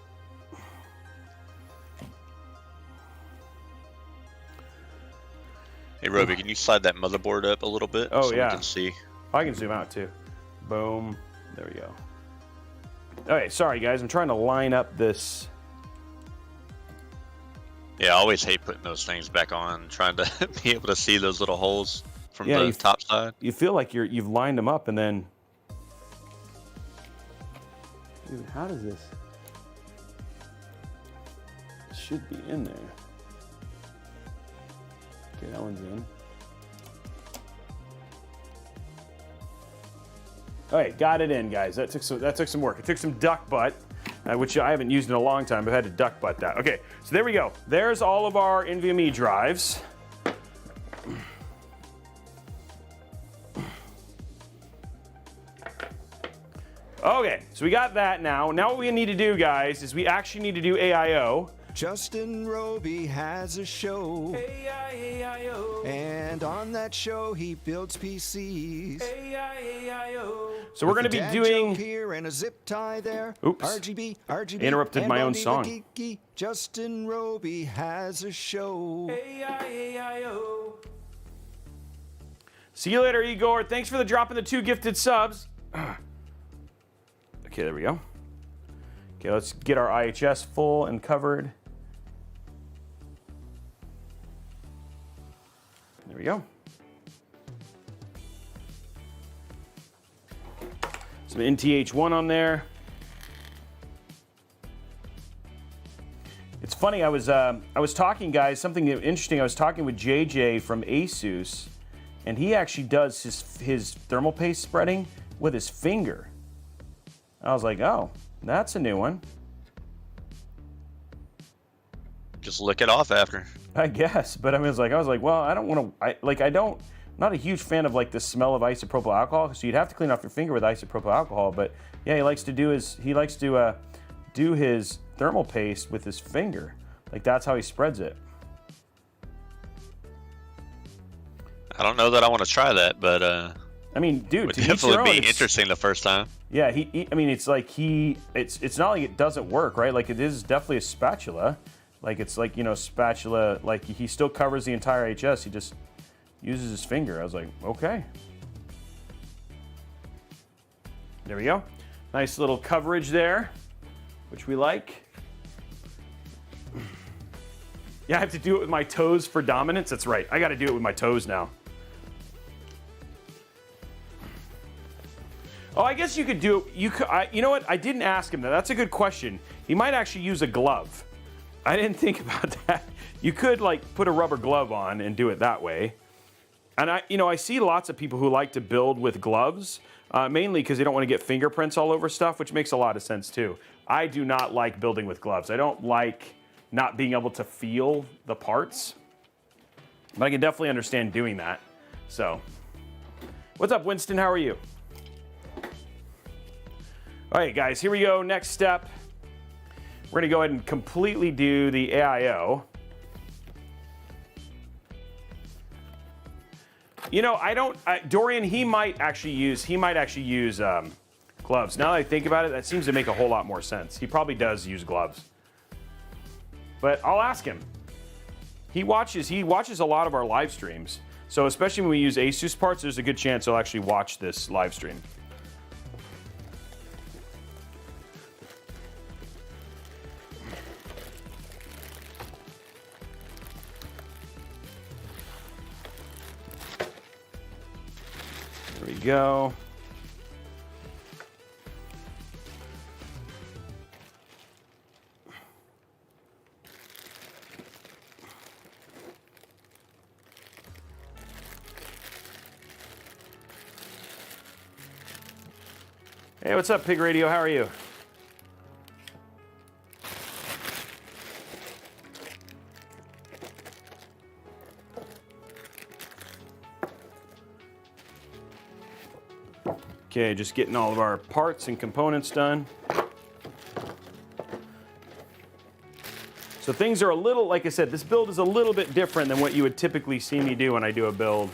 Hey, Robey, can you slide that motherboard up a little bit so we can see? I can zoom out too. Boom. There we go. Okay, sorry guys, I'm trying to line up this. Yeah, I always hate putting those things back on, trying to be able to see those little holes from the top side. You feel like you've lined them up and then... Dude, how does this... It should be in there. Okay, that one's in. Okay, got it in, guys. That took some work. It took some duck butt, which I haven't used in a long time, but I had to duck butt that. Okay, so there we go. There's all of our NVMe drives. Okay, so we got that now. Now what we need to do, guys, is we actually need to do AIO. Justin Robey has a show, AIO. and on that show he builds PCs. AIO. So we're going to be Dad doing... joke here and a zip tie there. Oops. RGB. Interrupted and my own Blondie song. the Geeky. Justin Robey has a show. AIO. See you later, Igor. Thanks for the drop in the 2 gifted subs. Okay, there we go. Okay, let's get our IHS full and covered. There we go. Some NTH1 on there. It's funny, I was talking, guys, something interesting. I was talking with JJ from ASUS, and he actually does his thermal paste spreading with his finger. I was like, oh, that's a new one. Just lick it off after. I guess, but I mean, I was like, well, I don't want to, I'm not a huge fan of like the smell of isopropyl alcohol, so you'd have to clean off your finger with isopropyl alcohol, but yeah, he likes to do his thermal paste with his finger. Like, that's how he spreads it. I don't know that I want to try that, but I mean, dude, would to each their definitely own, be interesting the first time. Yeah, I mean, it's like it's not like it doesn't work, right? Like, it is definitely a spatula. Like, it's like, you know, spatula, like he still covers the entire HS, he just uses his finger. I was like, okay. There we go. Nice little coverage there, which we like. Yeah, I have to do it with my toes for dominance. That's right. I got to do it with my toes now. Oh, I guess you could do it. You know what? I didn't ask him that. That's a good question. He might actually use a glove. I didn't think about that. You could like put a rubber glove on and do it that way. And I see lots of people who like to build with gloves, mainly because they don't want to get fingerprints all over stuff, which makes a lot of sense too. I do not like building with gloves. I don't like not being able to feel the parts, but I can definitely understand doing that. So, what's up, Winston? How are you? All right, guys, here we go. Next step. We're gonna go ahead and completely do the AIO. You know, Dorian, he might actually use gloves. Now that I think about it, that seems to make a whole lot more sense. He probably does use gloves. But I'll ask him. He watches a lot of our live streams. So especially when we use ASUS parts, there's a good chance he'll actually watch this live stream. There we go. Hey, what's up, Pig Radio? How are you? Okay, just getting all of our parts and components done. So things are a little, like I said, this build is a little bit different than what you would typically see me do when I do a build.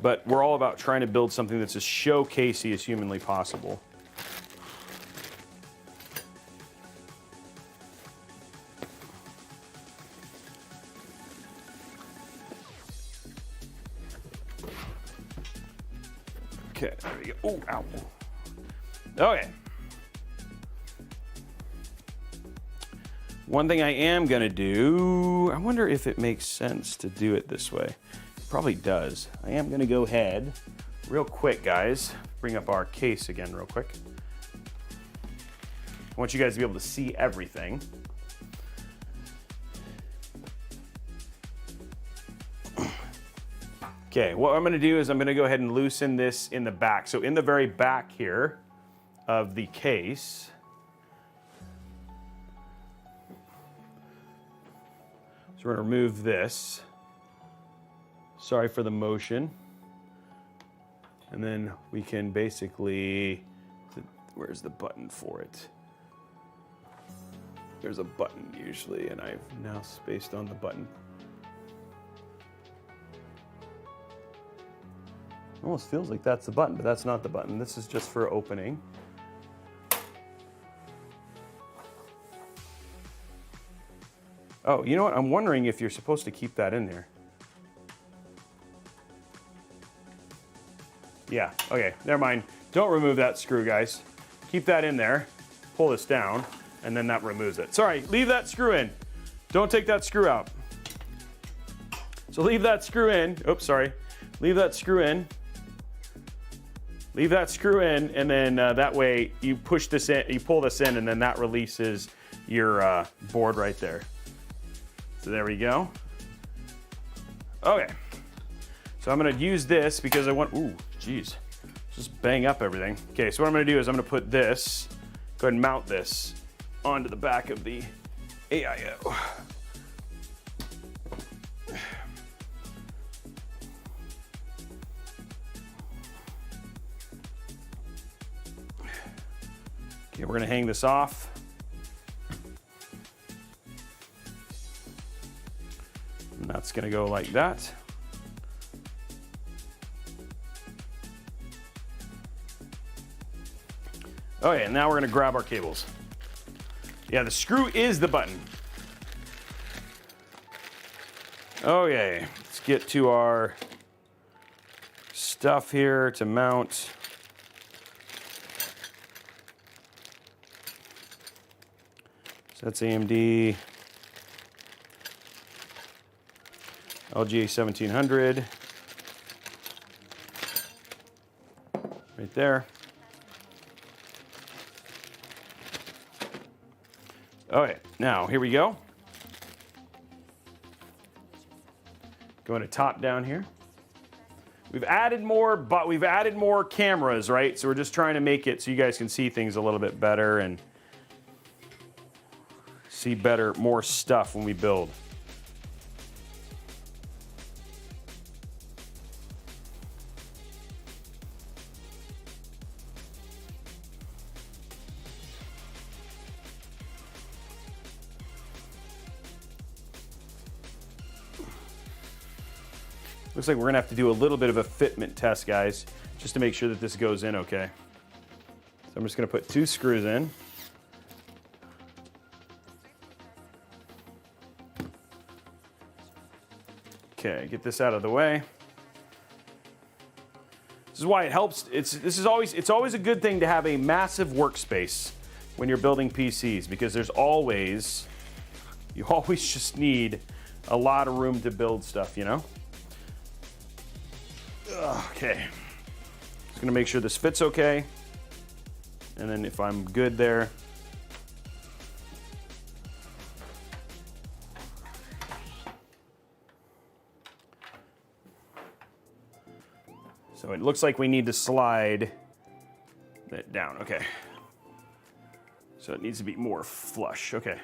But we're all about trying to build something that's as showcasey as humanly possible. Okay, there we go. Oh, ow. Okay. One thing I am gonna do, I wonder if it makes sense to do it this way. It probably does. I am gonna go ahead, real quick, guys, bring up our case again real quick. I want you guys to be able to see everything. Okay, what I'm gonna do is I'm gonna go ahead and loosen this in the back. So in the very back here of the case, so we're gonna remove this. Sorry for the motion. And then we can basically, where's the button for it? There's a button usually, and I've now spaced on the button. Almost feels like that's the button, but that's not the button. This is just for opening. Oh, you know what? I'm wondering if you're supposed to keep that in there. Yeah, okay, never mind. Don't remove that screw, guys. Keep that in there, pull this down, and then that removes it. Sorry, leave that screw in. Don't take that screw out. So leave that screw in. Oops, sorry. Leave that screw in. Leave that screw in, and then that way you push this in, you pull this in, and then that releases your board right there. So there we go. Okay. So I'm gonna use this because I want, ooh, geez. Just bang up everything. Okay, so what I'm gonna do is I'm gonna put this, go ahead and mount this onto the back of the AIO. Okay, we're gonna hang this off. And that's gonna go like that. Okay, and now we're gonna grab our cables. Yeah, the screw is the button. Okay, let's get to our stuff here to mount. So that's AMD LGA 1700 right there. Okay, now here we go. Going to top down here. We've added more, but we've added more cameras, right? So we're just trying to make it so you guys can see things a little bit better and see better, more stuff when we build. Looks like we're gonna have to do a little bit of a fitment test, guys, just to make sure that this goes in okay. So I'm just gonna put 2 screws in. Okay, get this out of the way. This is why it helps. It's always a good thing to have a massive workspace when you're building PCs, because you always just need a lot of room to build stuff, you know? Okay, just gonna make sure this fits okay, and then if I'm good there, so it looks like we need to slide that down. Okay, so it needs to be more flush. Okay.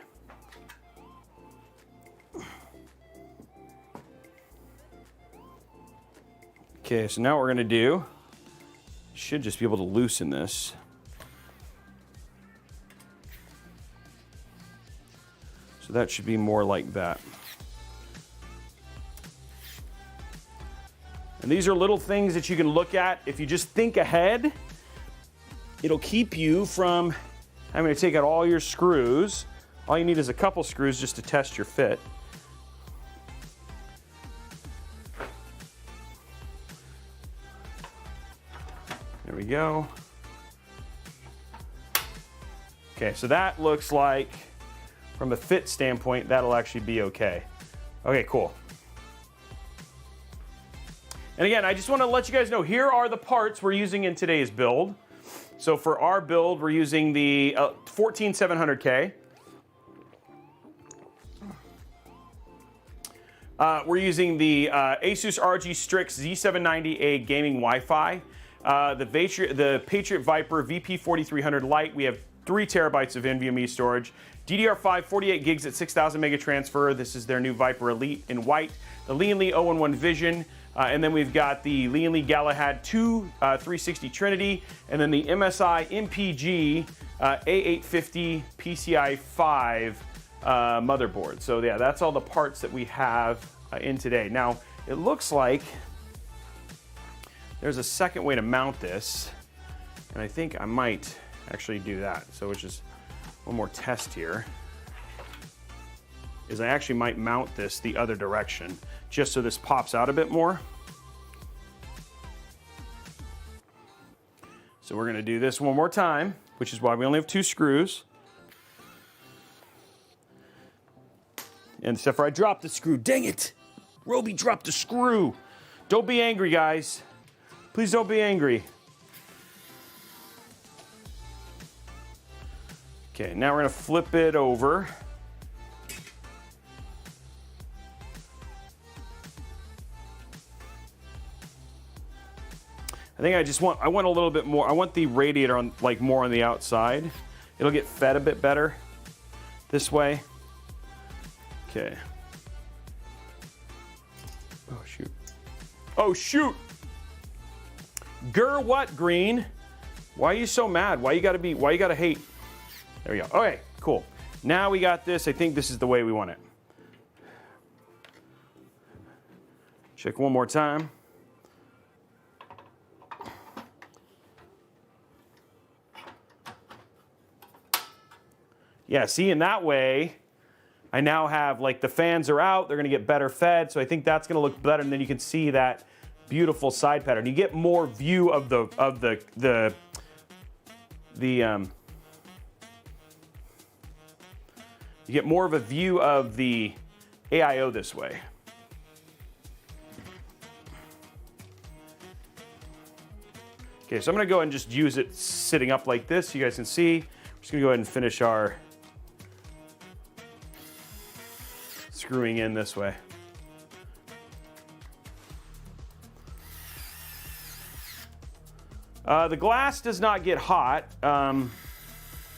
Okay, so now what we're gonna do, should just be able to loosen this. So that should be more like that. And these are little things that you can look at. If you just think ahead, it'll keep you from having to take out all your screws. All you need is a couple screws just to test your fit. There we go. Okay, so that looks like, from a fit standpoint, that'll actually be okay. Okay, cool. And again, I just want to let you guys know, here are the parts we're using in today's build. So for our build, we're using the 14700K. We're using the Asus ROG Strix Z790A gaming Wi-Fi. The Patriot Viper VP4300 Lite. We have 3 terabytes of NVMe storage. DDR5 48 gigs at 6,000 mega transfer. This is their new Viper Elite in white. The Lian Li o11 Vision. And then we've got the Lian Li Galahad 2 360 Trinity. And then the MSI MPG A850 PCI 5 motherboard. So yeah, that's all the parts that we have in today. Now, it looks like there's a second way to mount this, and I think I might actually do that. So which is one more test here, is I actually might mount this the other direction, just so this pops out a bit more. So we're gonna do this one more time, which is why we only have 2 screws. And except for I dropped the screw, dang it! Robey dropped the screw. Don't be angry, guys. Please don't be angry. Okay, now we're gonna flip it over. think I want a little bit more. I want the radiator on, like, more on the outside. It'll get fed a bit better this way. Okay. Oh, shoot. Oh, shoot! Gur what, Green? Why are you so mad? Why you gotta hate? There we go. Okay, cool. Now we got this. I think this is the way we want it. Check one more time. Yeah, see, in that way, I now have, like, the fans are out, they're gonna get better fed, so I think that's gonna look better, and then you can see that beautiful side pattern. You get more view of you get more of a view of the AIO this way. Okay, so I'm gonna go ahead and just use it sitting up like this so you guys can see. I'm just gonna go ahead and finish our screwing in this way. The glass does not get hot.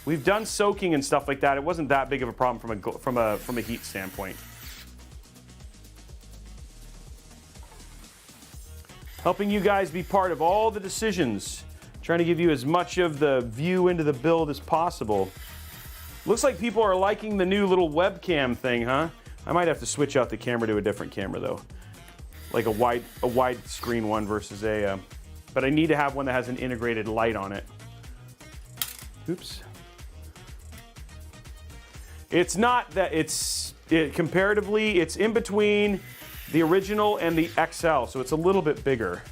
We've done soaking and stuff like that. It wasn't that big of a problem from a heat standpoint. Helping you guys be part of all the decisions. Trying to give you as much of the view into the build as possible. Looks like people are liking the new little webcam thing, huh? I might have to switch out the camera to a different camera though. Like a wide screen one versus a, but I need to have one that has an integrated light on it. Oops. It's not that comparatively, it's in between the original and the XL, so it's a little bit bigger.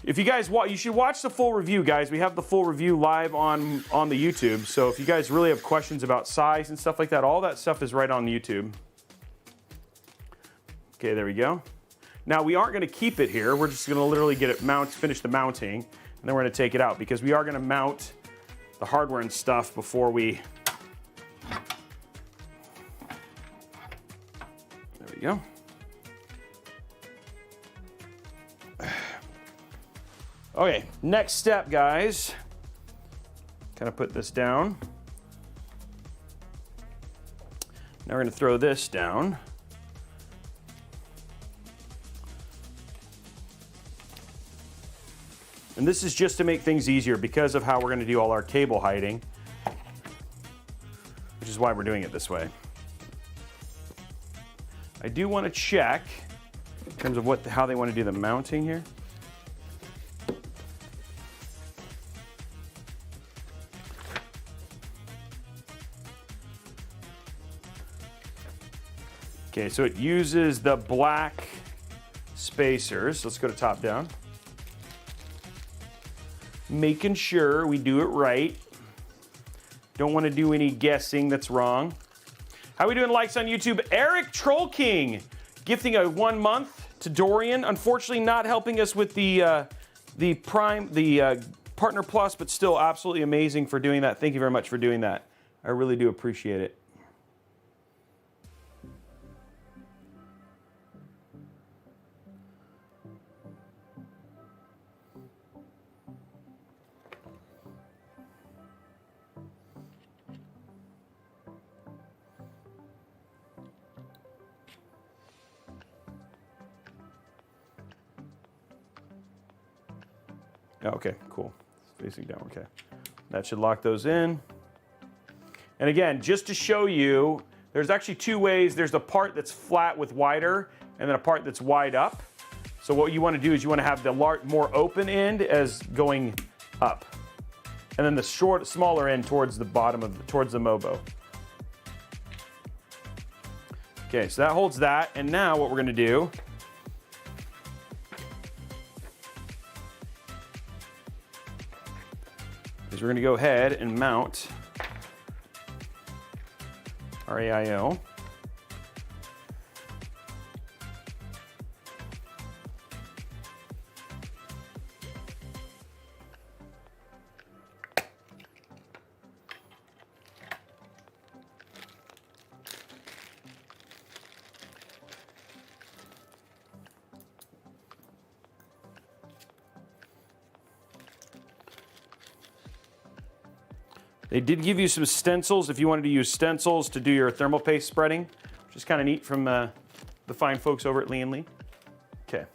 If you guys want, you should watch the full review, guys. We have the full review live on the YouTube, so if you guys really have questions about size and stuff like that, all that stuff is right on YouTube. Okay, there we go. Now we aren't gonna keep it here. We're just gonna literally get it finish the mounting, and then we're gonna take it out because we are gonna mount the hardware and stuff before we. There we go. Okay, next step, guys. Kind of put this down. Now we're gonna throw this down. And this is just to make things easier because of how we're gonna do all our cable hiding, which is why we're doing it this way. I do want to check in terms of how they want to do the mounting here. Okay, so it uses the black spacers. Let's go to top down. Making sure we do it right. Don't want to do any guessing that's wrong. How are we doing likes on YouTube? Eric Troll King gifting a 1 month to Dorian. Unfortunately not helping us with the Partner Plus, but still absolutely amazing for doing that. Thank you very much for doing that. I really do appreciate it. Okay, cool. It's facing down, okay. That should lock those in. And again, just to show you, there's actually two ways. There's the part that's flat with wider, and then a part that's wide up. So what you want to do is you want to have the more open end as going up. And then the smaller end towards the bottom towards the Mobo. Okay, so that holds that. And now what we're gonna do is we're gonna go ahead and mount our AIO. They did give you some stencils if you wanted to use stencils to do your thermal paste spreading, which is kind of neat from the fine folks over at Lian. Okay.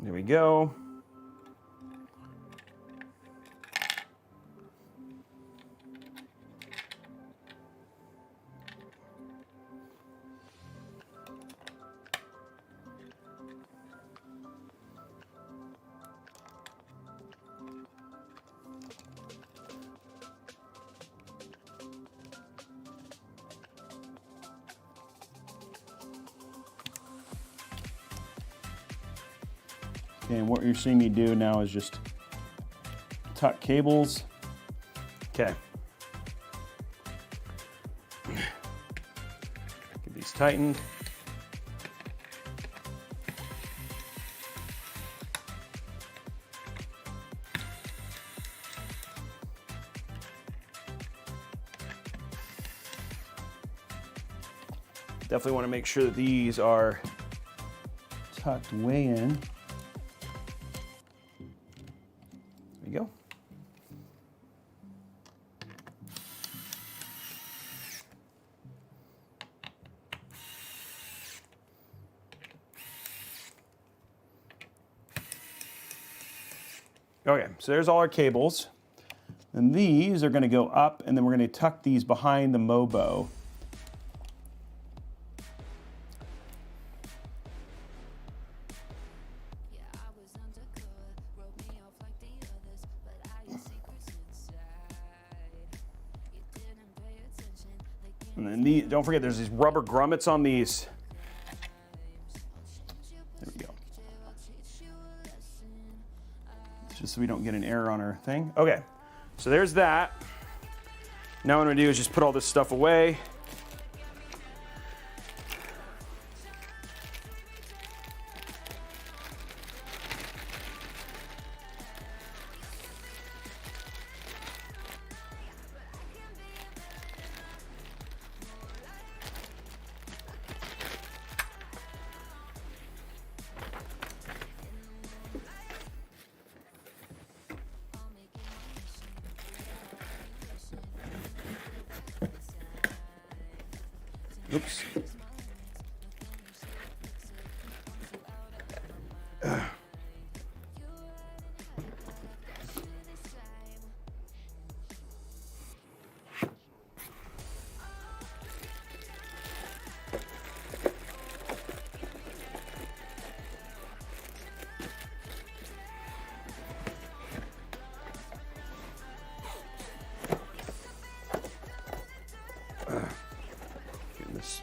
There we go. Okay, and what you're seeing me do now is just tuck cables. Okay. Get these tightened. Definitely want to make sure that these are tucked way in. There you go. Okay, so there's all our cables. And these are going to go up, and then we're going to tuck these behind the MOBO. And then don't forget, there's these rubber grommets on these. There we go. It's just so we don't get an error on our thing. Okay, so there's that. Now what I'm gonna do is just put all this stuff away. Oops.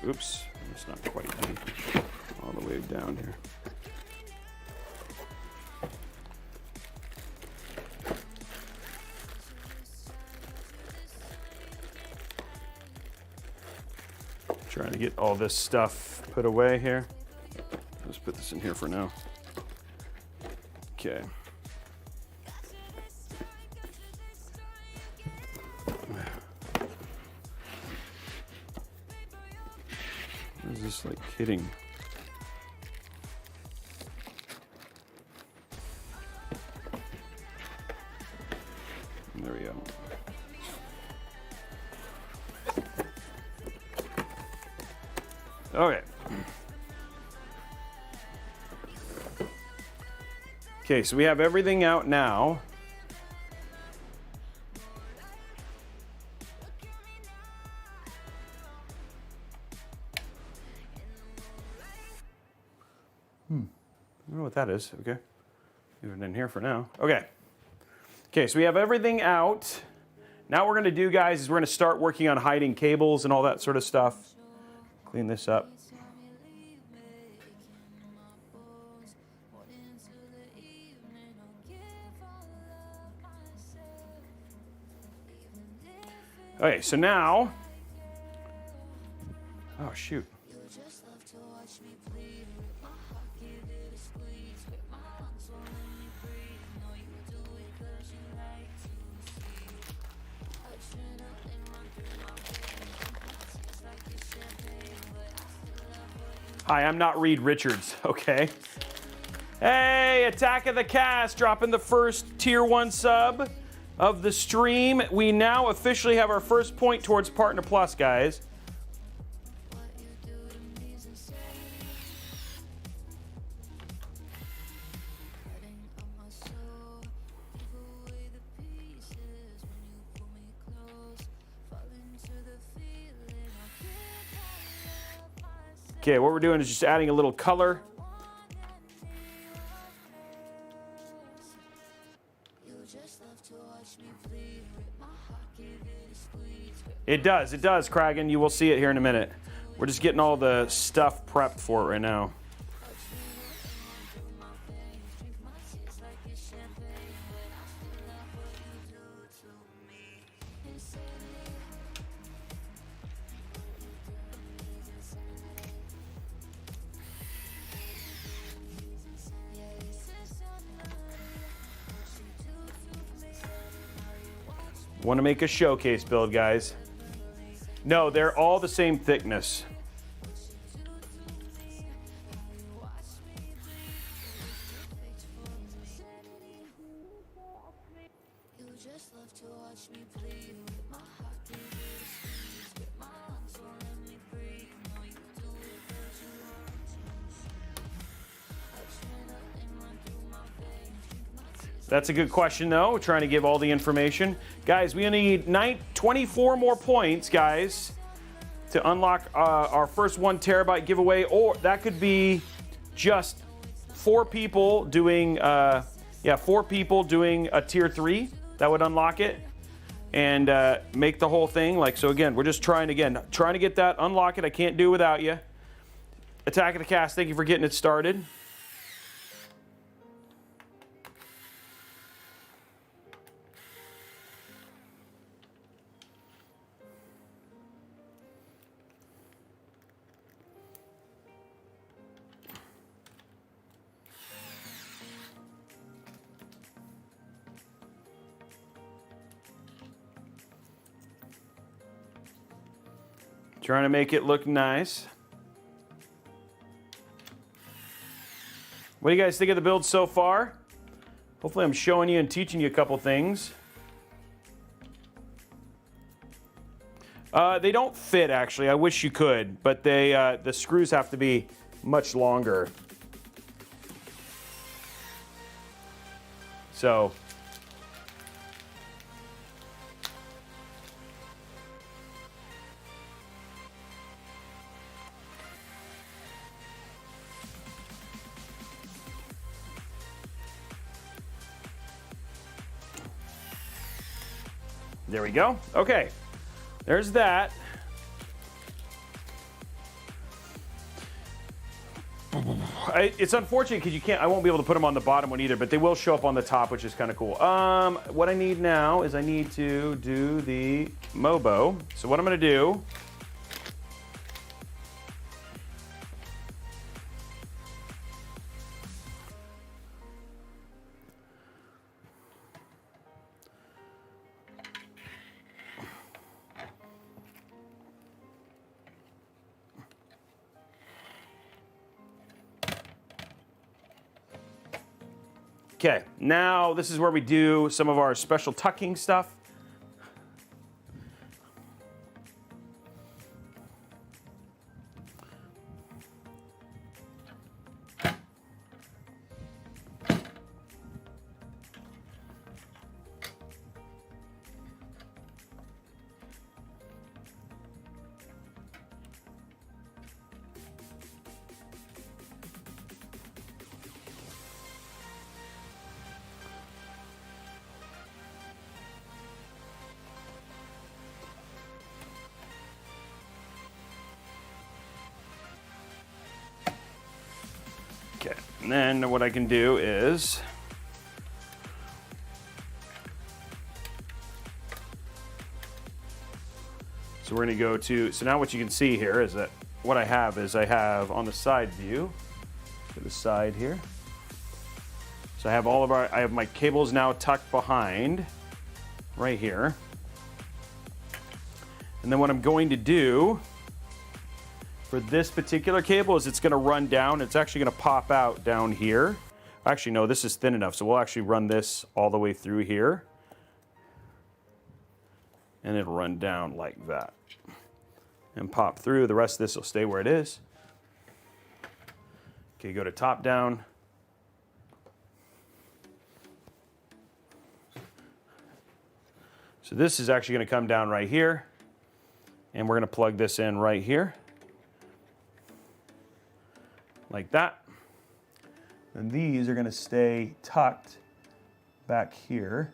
Oops, it's not quite all the way down here. Trying to get all this stuff put away here. Let's put this in here for now. Okay. Is this like kidding? There we go. Okay. Okay, so we have everything out now. I don't know what that is. Okay. Leave it in here for now. Okay. Okay, so we have everything out. Now what we're gonna do, guys, is we're gonna start working on hiding cables and all that sort of stuff. Clean this up. Okay, so now, oh shoot. Hi, I'm not Reed Richards, okay? Hey, Attack of the Cast, dropping the first tier 1 sub of the stream. We now officially have our first point towards Partner Plus, guys. Okay, what we're doing is just adding a little color. It does, Kragan. You will see it here in a minute. We're just getting all the stuff prepped for it right now. Want to make a showcase build, guys. No, they're all the same thickness. That's a good question, though. We're trying to give all the information. Guys, we need 24 more points, guys, to unlock our first 1 terabyte giveaway, or that could be just 4 people doing, 4 people doing a tier 3. That would unlock it and make the whole thing. Like, so again, we're just trying to get that, unlock it. I can't do without you. Attack of the Cast, thank you for getting it started. Trying to make it look nice. What do you guys think of the build so far? Hopefully I'm showing you and teaching you a couple things. They don't fit, actually. I wish you could, but the screws have to be much longer. So there we go. Okay, there's that. It's unfortunate because I won't be able to put them on the bottom one either, but they will show up on the top, which is kind of cool. What I need now is I need to do the Mobo. So what I'm gonna do, okay, now this is where we do some of our special tucking stuff. Okay, and then what I can do is so we're going to go to, so now what you can see here is that what I have is I have on the side view, to the side here. So I have all of I have my cables now tucked behind right here. And then what I'm going to do for this particular cable is it's going to run down. It's actually going to pop out down here. Actually, no, this is thin enough, so we'll actually run this all the way through here. And it'll run down like that. And pop through. The rest of this will stay where it is. Okay, go to top down. So this is actually going to come down right here. And we're going to plug this in right here. Like that. And these are going to stay tucked back here.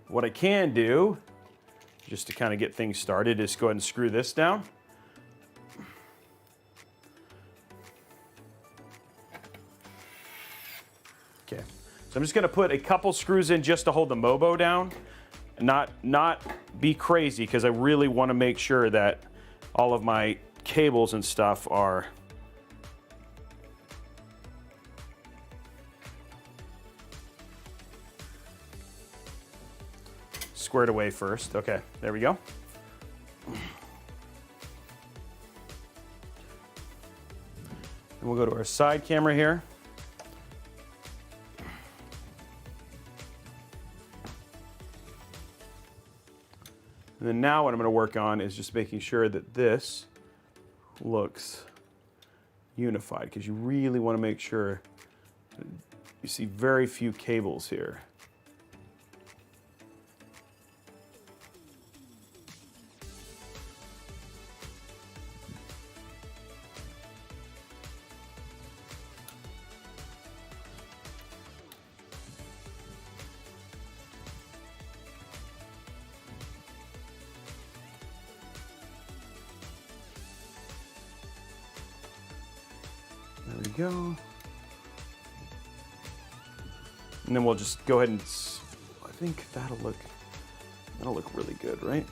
What I can do, just to kind of get things started, is go ahead and screw this down. Okay, so I'm just going to put a couple screws in just to hold the Mobo down. Not be crazy, because I really want to make sure that all of my cables and stuff are squared away first. Okay, there we go. And we'll go to our side camera here. And then now what I'm going to work on is just making sure that this looks unified, because you really want to make sure you see very few cables here. There we go. And then we'll just go ahead and, I think that'll look really good, right?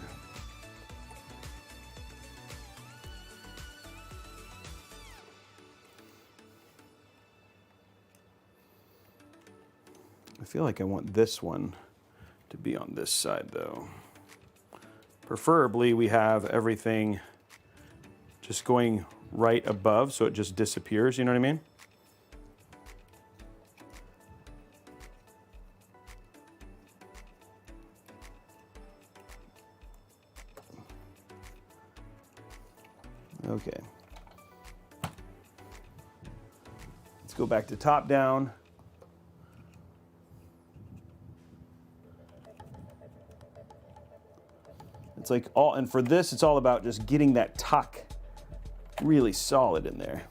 I feel like I want this one to be on this side though. Preferably we have everything just going right above, so it just disappears, you know what I mean? Okay. Let's go back to top down. It's like all, and for this, it's all about just getting that tuck really solid in there.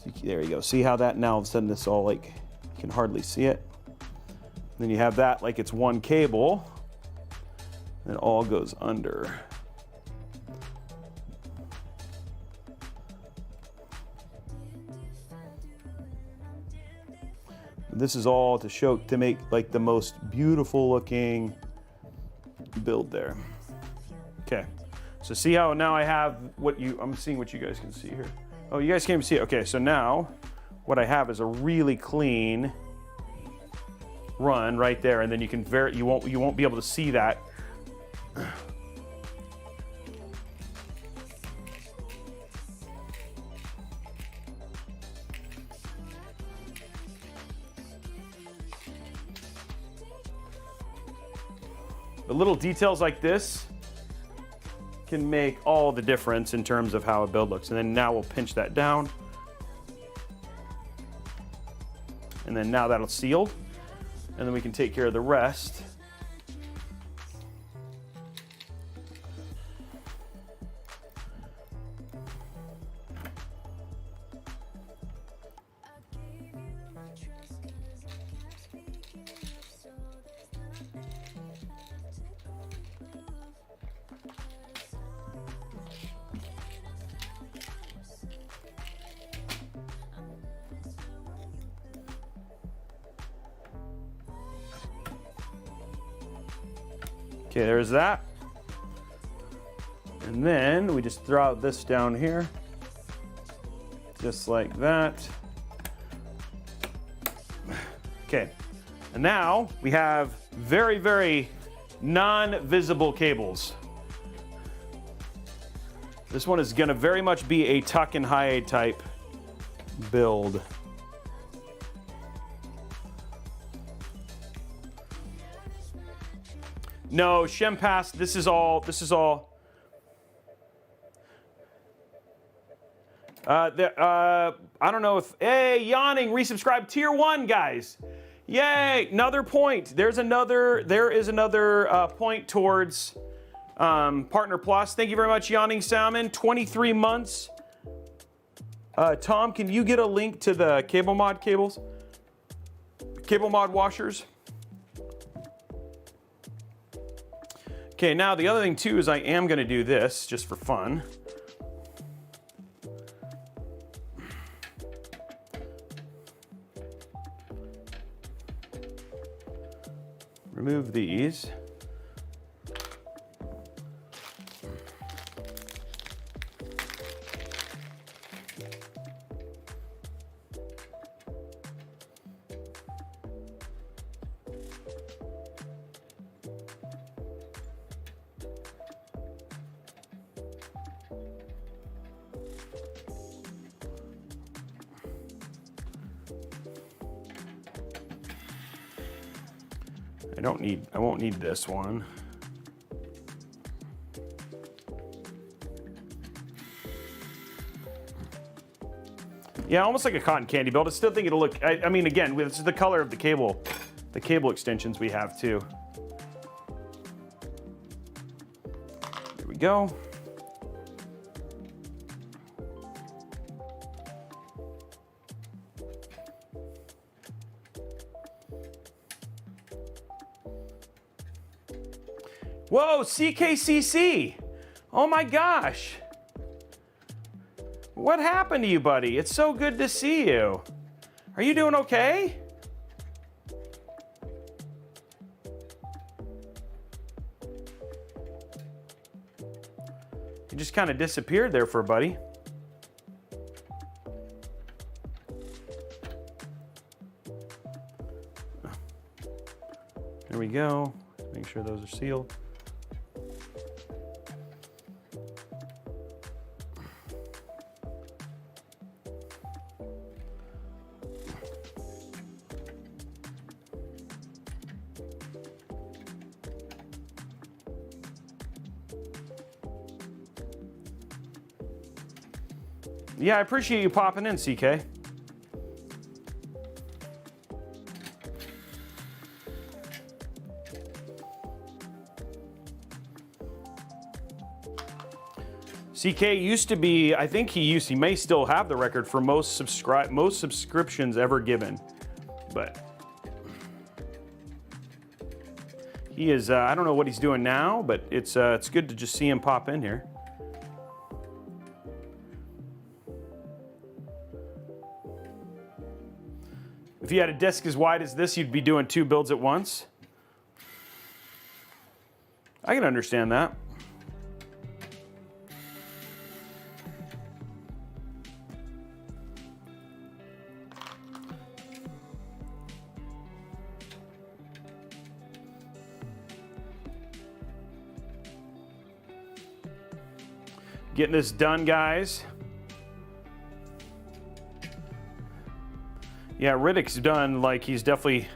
So there you go. See how that now all of a sudden this all like, you can hardly see it. Then you have that like it's one cable, and it all goes under. This is all to show, to make like the most beautiful looking build there. Okay, so see how now I have what you, I'm seeing what you guys can see here. Oh, you guys can't even see it. Okay, so now what I have is a really clean run right there, and then you can you won't be able to see that. But little details like this can make all the difference in terms of how a build looks. And then now we'll pinch that down. And then now that'll sealed. And then we can take care of the rest. Okay, there's that. And then we just throw out this down here. Just like that. Okay, and now we have very, very non-visible cables. This one is gonna very much be a tuck and hide type build. No, Shempass, this is all. I don't know if, hey, Yawning, resubscribe, tier 1, guys. Yay, another point. There is another point towards Partner Plus. Thank you very much, Yawning Salmon, 23 months. Tom, can you get a link to the cable mod cables? Cable mod washers? Okay, now the other thing too is I am gonna do this just for fun. Remove these. I won't need this one. Yeah, almost like a cotton candy belt. I still think it'll look, I mean, again, this is the color of the cable extensions we have too. There we go. Whoa, CKCC! Oh my gosh! What happened to you, buddy? It's so good to see you. Are you doing okay? You just kind of disappeared there for a buddy. There we go. Make sure those are sealed. Yeah, I appreciate you popping in, CK. CK used to be, I think he may still have the record for most subscriptions ever given, but he is, I don't know what he's doing now, but it's good to just see him pop in here. If you had a desk as wide as this, you'd be doing 2 builds at once. I can understand that. Getting this done, guys. Yeah, Riddick's done, like he's definitely...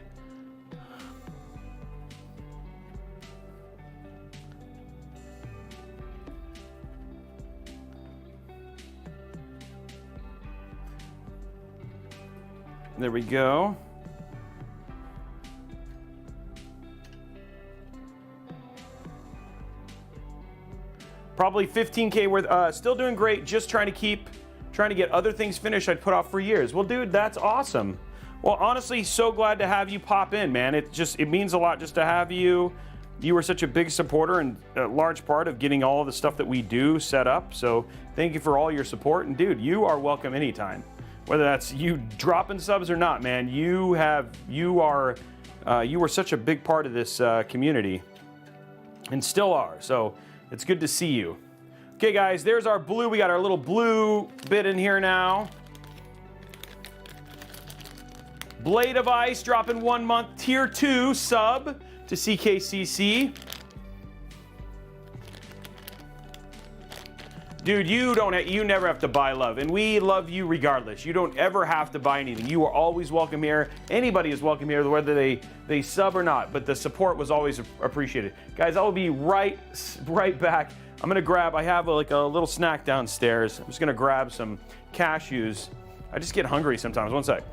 There we go. Probably 15K worth, still doing great, just trying to get other things finished I'd put off for years. Well, dude, that's awesome. Well, honestly, so glad to have you pop in, man. It means a lot just to have you. You were such a big supporter and a large part of getting all of the stuff that we do set up. So thank you for all your support. And dude, you are welcome anytime. Whether that's you dropping subs or not, man, you were such a big part of this community. and still are. So it's good to see you. Okay, guys, there's our blue. We got our little blue bit in here now. Blade of Ice dropping 1 month tier 2 sub to CKCC. Dude, you never have to buy love, and we love you regardless. You don't ever have to buy anything. You are always welcome here. Anybody is welcome here, whether they sub or not, but the support was always appreciated. Guys, I will be right back. I'm gonna grab, I have like a little snack downstairs. I'm just gonna grab some cashews. I just get hungry sometimes. One sec.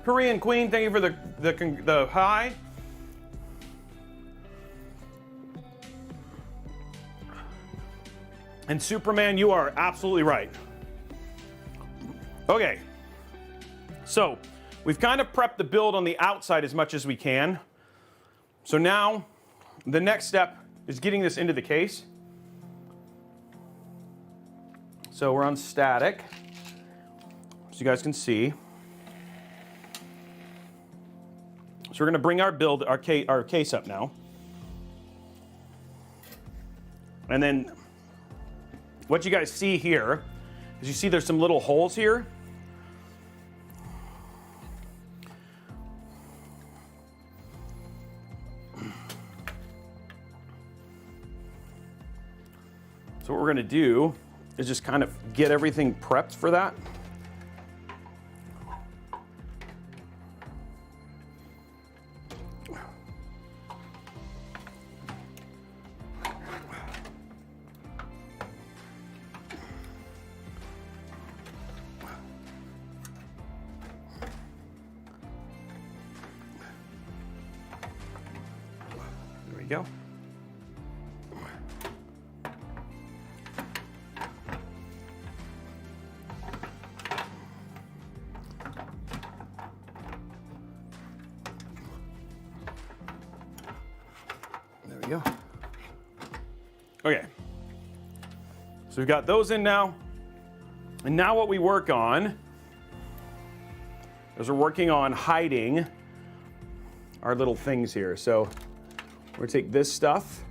Korean Queen, thank you for the hi. And Superman, you are absolutely right. Okay, so we've kind of prepped the build on the outside as much as we can. So now the next step is getting this into the case. So we're on static, so you guys can see. So we're going to bring our case up now. And then what you guys see here is you see there's some little holes here. So what we're going to do is just kind of get everything prepped for that. Go. There we go. Okay. So we've got those in now. And now what we work on is we're working on hiding our little things here. So we're gonna take this stuff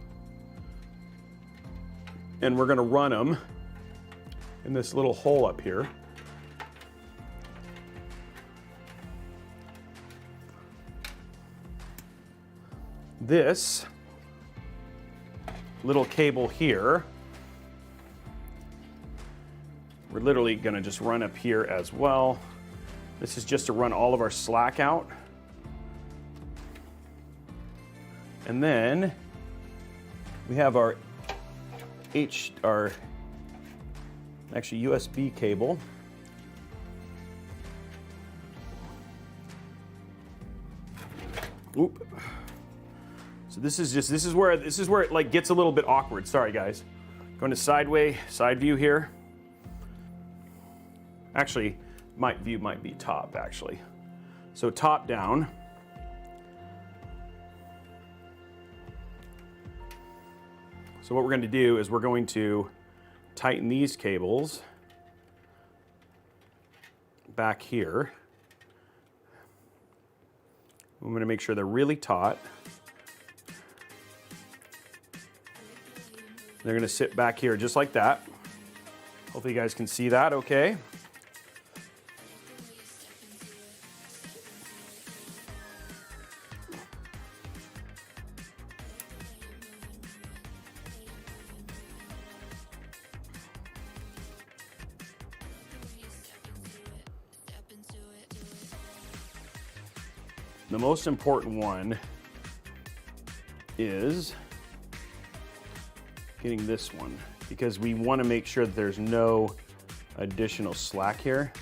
and we're gonna run them in this little hole up here. This little cable here, we're literally gonna just run up here as well. This is just to run all of our slack out. And then we have our actually USB cable. Oop. So this is where it like gets a little bit awkward. Sorry guys. Going to side view here. Actually, view might be top actually. So top down. So what we're going to do is we're going to tighten these cables back here. I'm going to make sure they're really taut. They're gonna sit back here just like that. Hopefully you guys can see that okay. The most important one is getting this one, because we want to make sure that there's no additional slack here.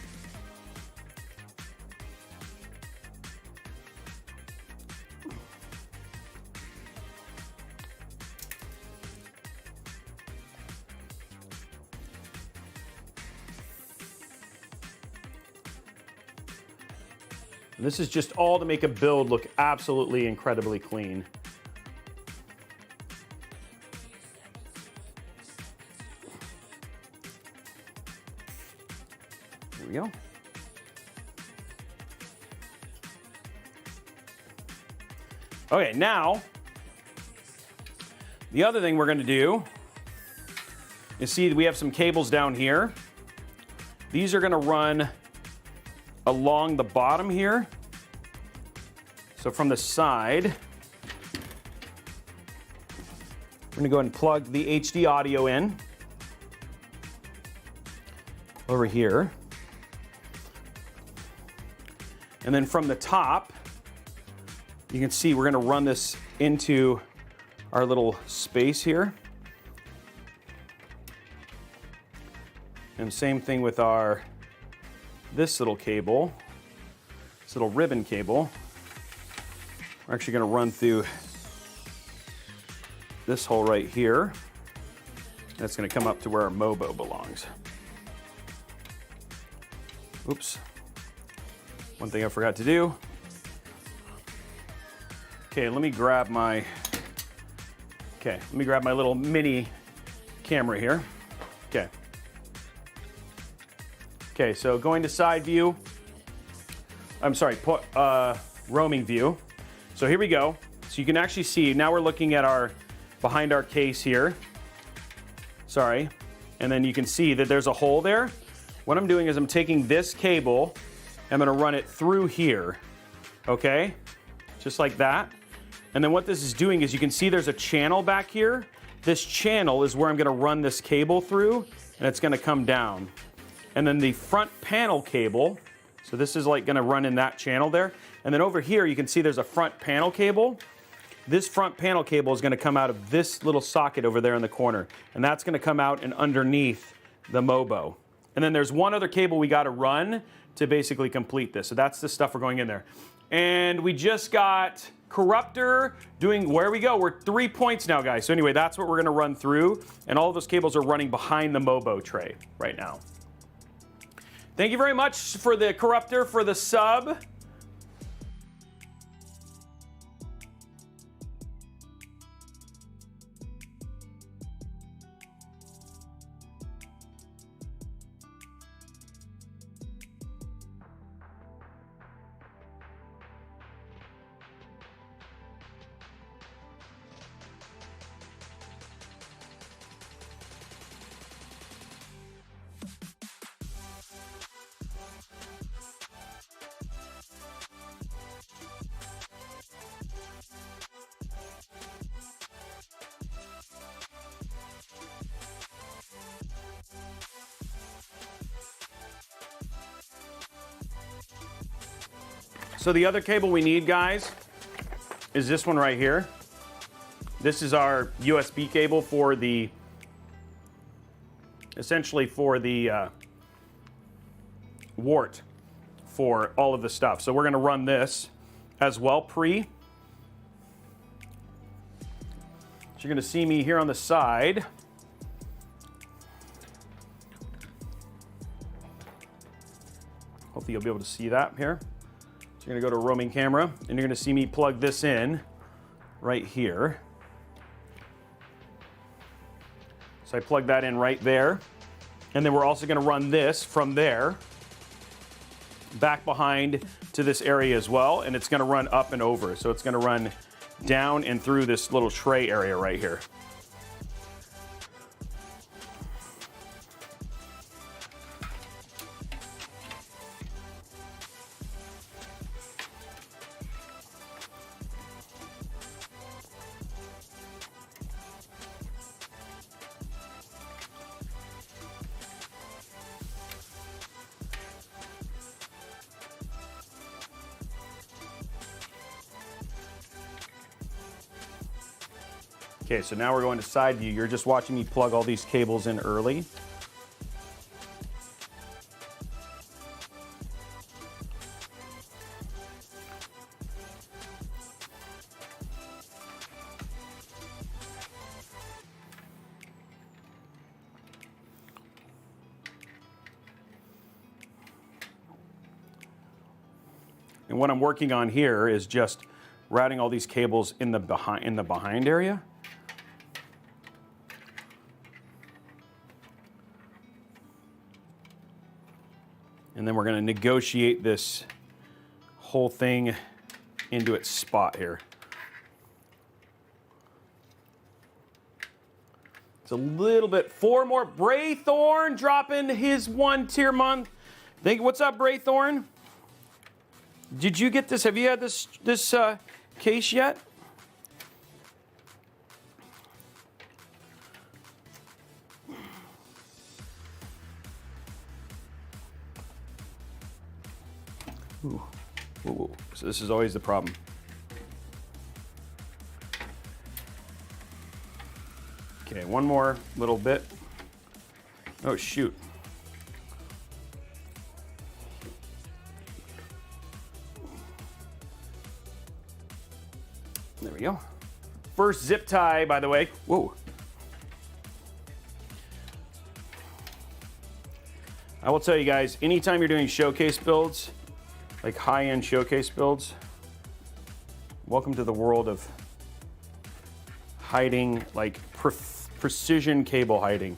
This is just all to make a build look absolutely incredibly clean. There we go. Okay, now, the other thing we're gonna do is see we have some cables down here. These are gonna run along the bottom here. So from the side, we're gonna go ahead and plug the HD audio in over here. And then from the top, you can see we're gonna run this into our little space here. And same thing with this little cable, this little ribbon cable. We're actually gonna run through this hole right here. That's gonna come up to where our Mobo belongs. Oops. One thing I forgot to do. Okay, let me grab my little mini camera here. Okay, so going to side view. I'm sorry, roaming view. So here we go. So you can actually see, now we're looking at behind our case here. Sorry. And then you can see that there's a hole there. What I'm doing is I'm taking this cable, I'm gonna run it through here, okay? Just like that. And then what this is doing is you can see there's a channel back here. This channel is where I'm gonna run this cable through, and it's gonna come down. And then the front panel cable, so this is like gonna run in that channel there. And then over here, you can see there's a front panel cable. This front panel cable is gonna come out of this little socket over there in the corner. And that's gonna come out and underneath the Mobo. And then there's one other cable we gotta run to basically complete this. So that's the stuff we're going in there. And we just got Corruptor doing, where we go, we're 3 points now, guys. So anyway, that's what we're gonna run through. And all of those cables are running behind the Mobo tray right now. Thank you very much for the Corruptor, for the sub. So the other cable we need, guys, is this one right here. This is our USB cable for essentially for the wart for all of the stuff. So we're gonna run this as well So you're gonna see me here on the side. Hopefully you'll be able to see that here. So you're gonna go to roaming camera, and you're gonna see me plug this in right here. So I plug that in right there. And then we're also gonna run this from there back behind to this area as well, and it's gonna run up and over. So it's gonna run down and through this little tray area right here. Okay, so now we're going to side view. You're just watching me plug all these cables in early. And what I'm working on here is just routing all these cables in the behind area. And then we're going to negotiate this whole thing into its spot here. It's a little bit, 4 more. Braythorn dropping his 1-tier month. What's up, Braythorn? Did you get this? Have you had this case yet? Ooh. Ooh. So this is always the problem. Okay, one more little bit. Oh, shoot. There we go. First zip tie, by the way. Whoa. I will tell you guys, anytime you're doing showcase builds, like high-end showcase builds, welcome to the world of hiding, like precision cable hiding.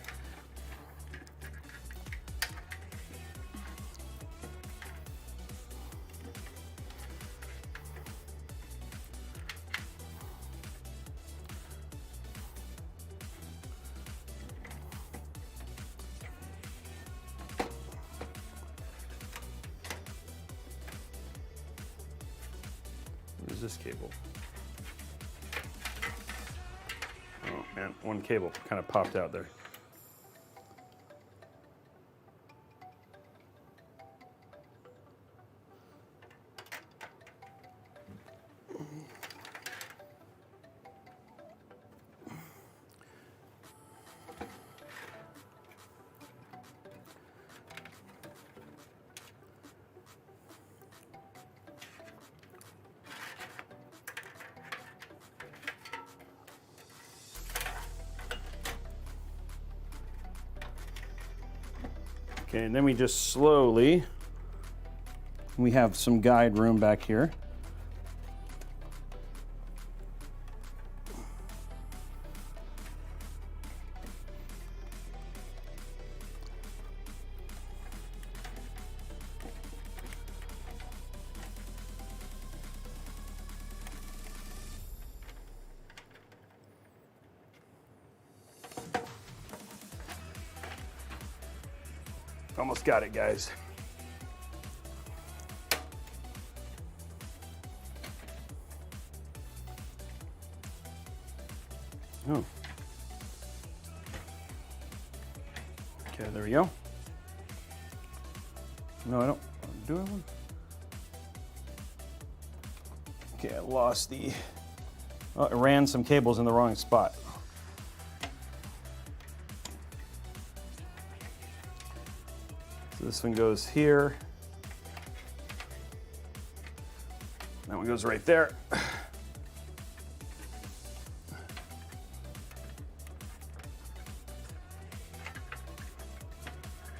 What is this cable? Oh man, one cable kind of popped out there. Okay, and then we just slowly, we have some guide room back here. Almost got it, guys. Oh. Okay, there we go. No, I don't do it. Okay, I lost the, oh, it ran some cables in the wrong spot. This one goes here. That one goes right there.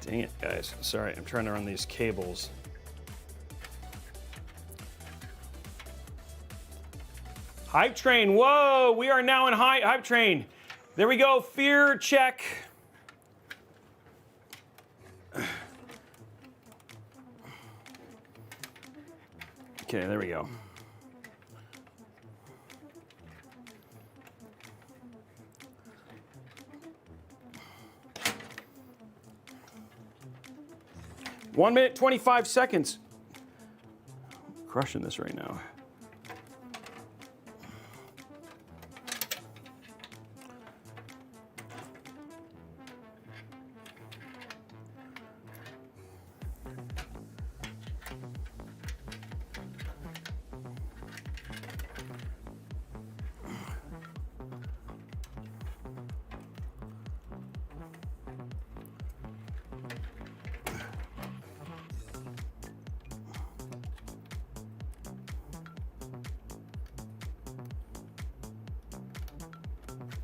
Dang it, guys. Sorry, I'm trying to run these cables. Hype train, whoa, we are now in hype train. There we go, fear check. Okay, there we go. One minute, 25 seconds. Crushing this right now.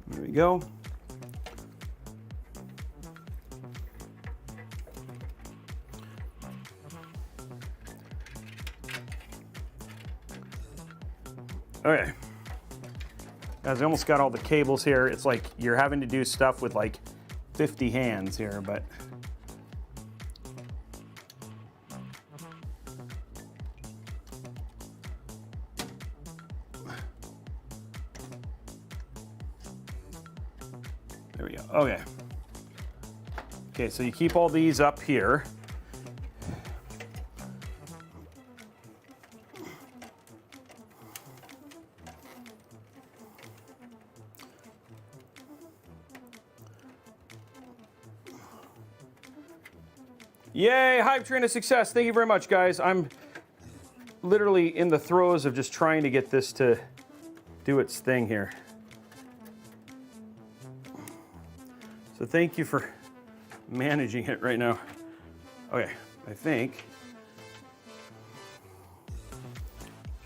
There we go. Okay. Guys, I almost got all the cables here. It's like you're having to do stuff with like 50 hands here, but there we go. Okay. Okay, so you keep all these up here. Yay, hype train of success. Thank you very much, guys. I'm literally in the throes of just trying to get this to do its thing here. So thank you for managing it right now. Okay, I think.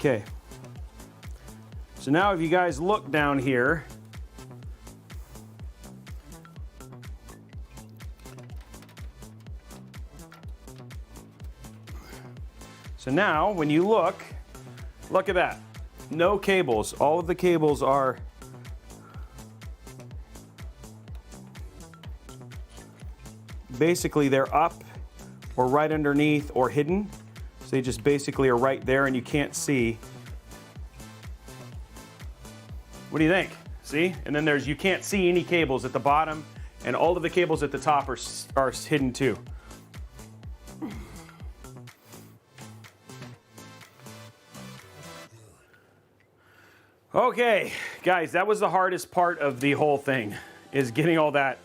Okay. So now if you guys look down here, so now, when you look at that. No cables. All of the cables are basically they're up or right underneath or hidden. So they just basically are right there and you can't see. What do you think? See? And then you can't see any cables at the bottom, and all of the cables at the top are hidden too. Okay, guys, that was the hardest part of the whole thing, is getting all that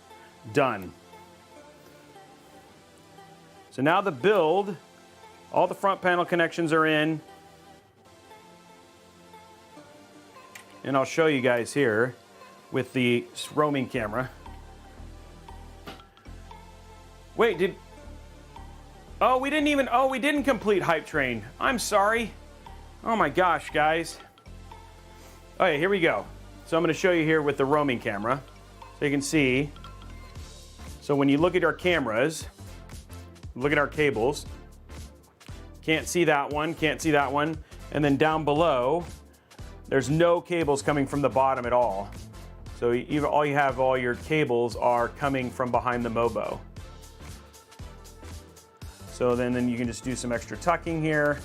done. So now the build, all the front panel connections are in. And I'll show you guys here with the roaming camera. Wait, we didn't complete Hype Train. I'm sorry. Oh my gosh, guys. Okay, here we go. So I'm going to show you here with the roaming camera, so you can see. So when you look at our cameras, look at our cables. Can't see that one, can't see that one. And then down below, there's no cables coming from the bottom at all. So all your cables are coming from behind the Mobo. So then you can just do some extra tucking here.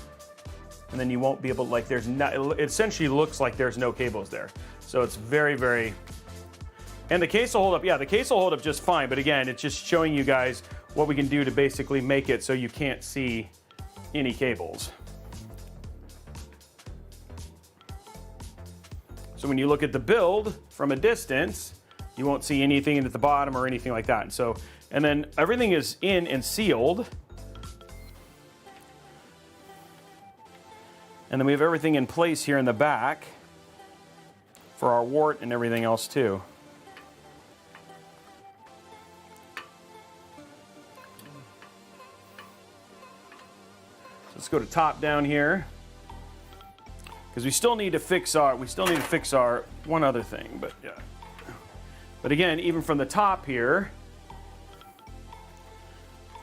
And then you won't be able to, like, it essentially looks like there's no cables there. So it's very, very, and the case will hold up. Yeah, the case will hold up just fine. But again, it's just showing you guys what we can do to basically make it so you can't see any cables. So when you look at the build from a distance, you won't see anything at the bottom or anything like that. So, and then everything is in and sealed. And then we have everything in place here in the back for our wart and everything else too. Let's go to top down here, because we still need to fix our one other thing, but yeah. But again, even from the top here,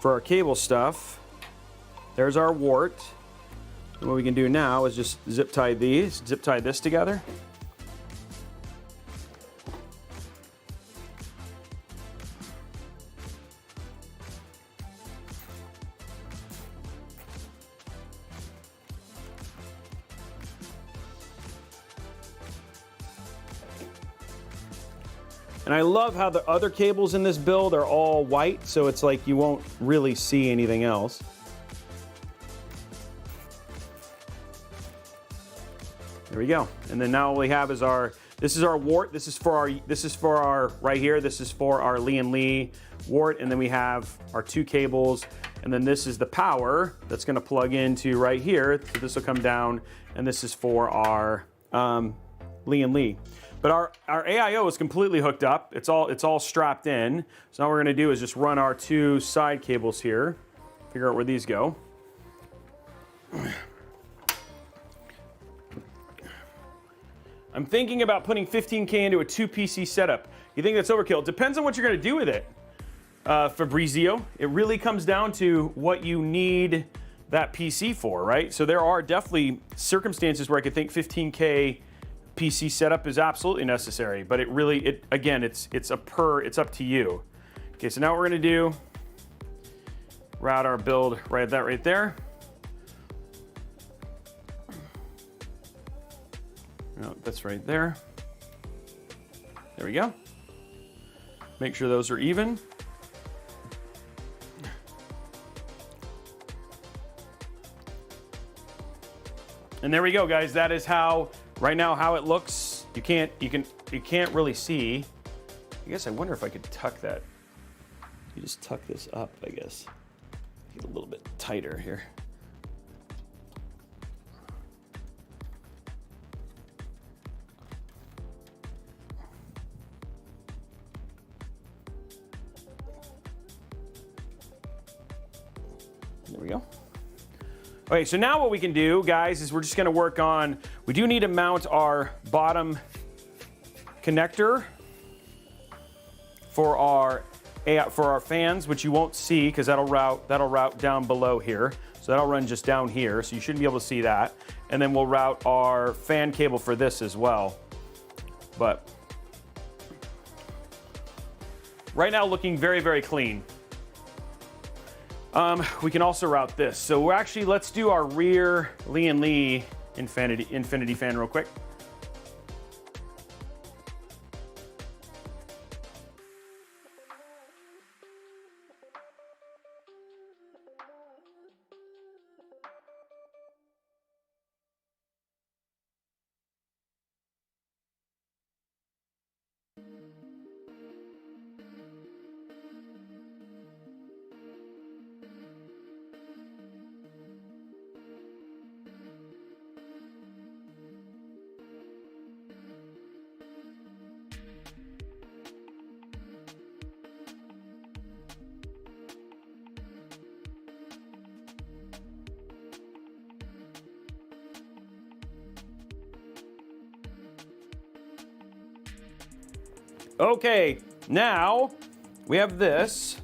for our cable stuff, there's our wart. And what we can do now is just zip tie this together. And I love how the other cables in this build are all white, so it's like you won't really see anything else. There we go. And then now all we have is this is our wart, this is for our right here, this is for our Lian Li wart, and then we have our two cables, and then this is the power that's gonna plug into right here, so this will come down, and this is for our Lian Li. But our AIO is completely hooked up. It's all strapped in. So now what we're gonna do is just run our two side cables here, figure out where these go. I'm thinking about putting 15K into a 2 PC setup. You think that's overkill? It depends on what you're gonna do with it, Fabrizio. It really comes down to what you need that PC for, right? So there are definitely circumstances where I could think 15K PC setup is absolutely necessary, but again, it's up to you. Okay, so now what we're gonna do, route our build right there. No, that's right there. There we go. Make sure those are even. And there we go, guys. That is how right now how it looks. You can't really see. I guess I wonder if I could tuck that. You just tuck this up, I guess. Get a little bit tighter here. There we go. Okay, so now what we can do, guys, is we're just gonna work on, we do need to mount our bottom connector for our fans, which you won't see because that'll route down below here. So that'll run just down here, so you shouldn't be able to see that. And then we'll route our fan cable for this as well. But right now looking very, very clean. We can also route this. So let's do our rear Lian Li Infinity fan real quick. Okay, now we have this.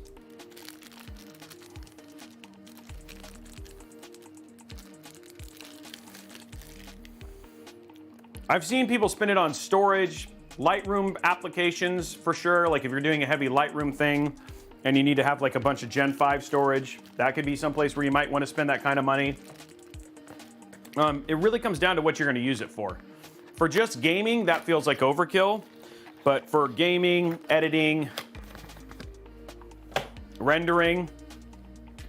I've seen people spin it on storage, Lightroom applications for sure. Like if you're doing a heavy Lightroom thing and you need to have like a bunch of Gen 5 storage, that could be someplace where you might want to spend that kind of money. It really comes down to what you're going to use it for. For just gaming, that feels like overkill. But for gaming, editing, rendering,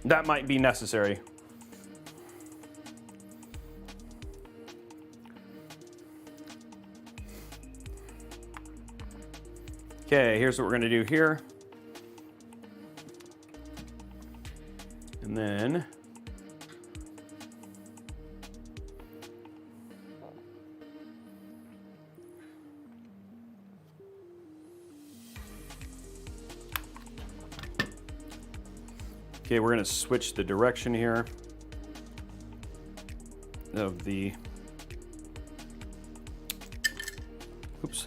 that might be necessary. Okay, here's what we're gonna do here. And then okay, we're gonna switch the direction here of the, oops.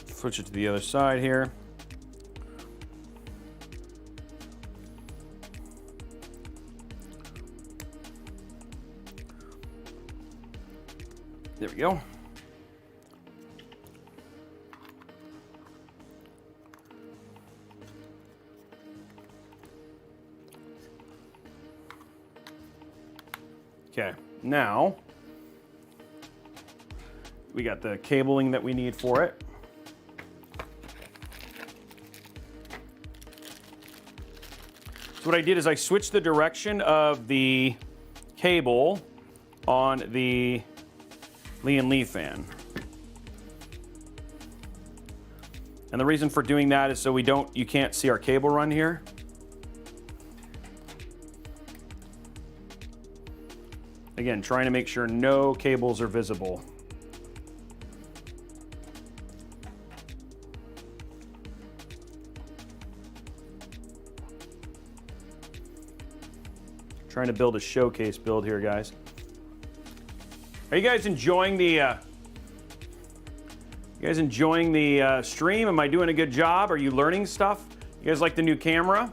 Switch it to the other side here. There we go. Okay, now we got the cabling that we need for it. So what I did is I switched the direction of the cable on the Lian Li fan. And the reason for doing that is so you can't see our cable run here. Again, trying to make sure no cables are visible. Trying to build a showcase build here, guys. Are you guys enjoying the stream? Am I doing a good job? Are you learning stuff? You guys like the new camera?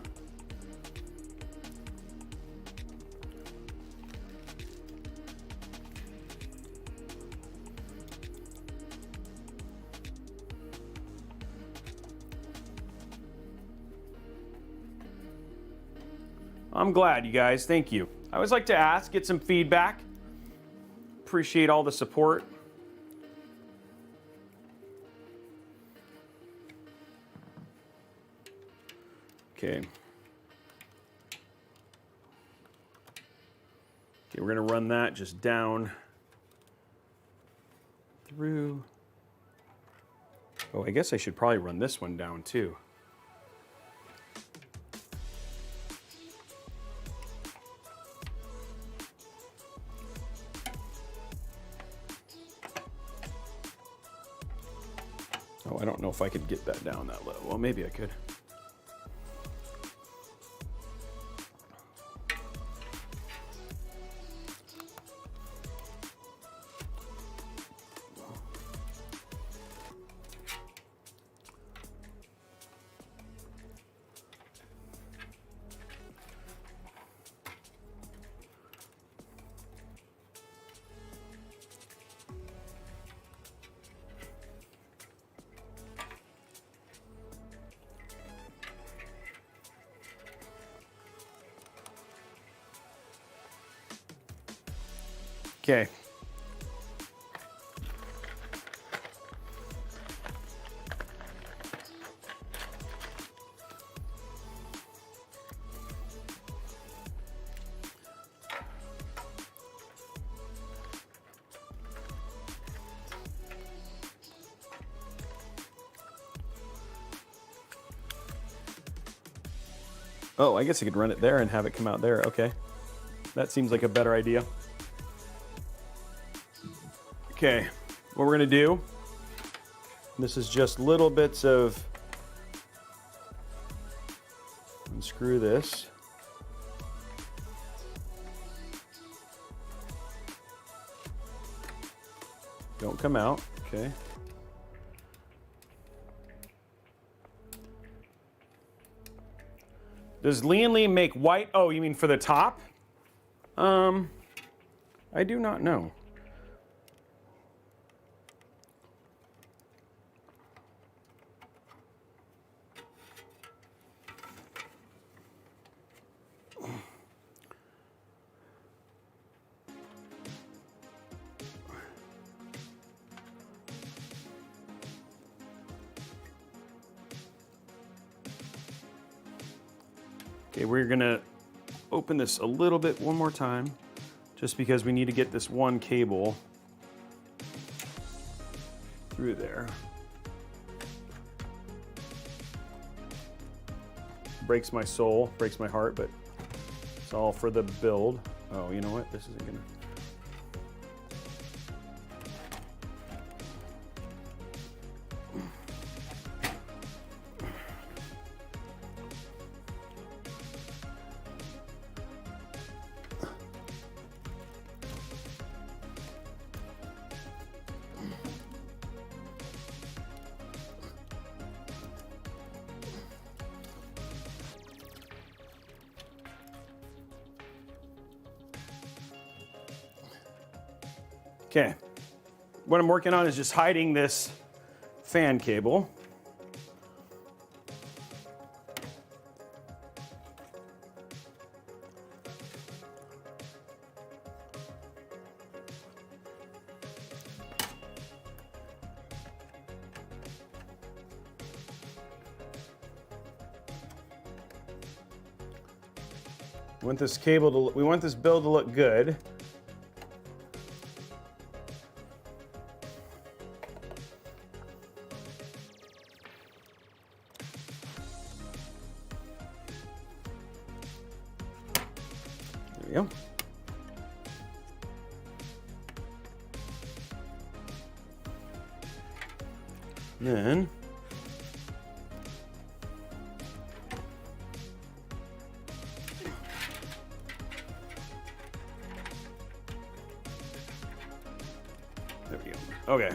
I'm glad, you guys. Thank you. I always like to ask, get some feedback. Appreciate all the support. Okay. Okay, we're gonna run that just down through. Oh, I guess I should probably run this one down too. Oh, I don't know if I could get that down that low. Well, maybe I could. Okay. Oh, I guess I could run it there and have it come out there. Okay. That seems like a better idea. Okay, what we're gonna do, this is just little bits of, unscrew this. Don't come out, okay. Does Lian Li make white? Oh, you mean for the top? I do not know. Okay, we're gonna open this a little bit one more time, just because we need to get this one cable through there. Breaks my soul, breaks my heart, but it's all for the build. Oh, you know what? This isn't gonna. Okay, what I'm working on is just hiding this fan cable. We want this cable to, we want this build to look good. There we go. Then Okay.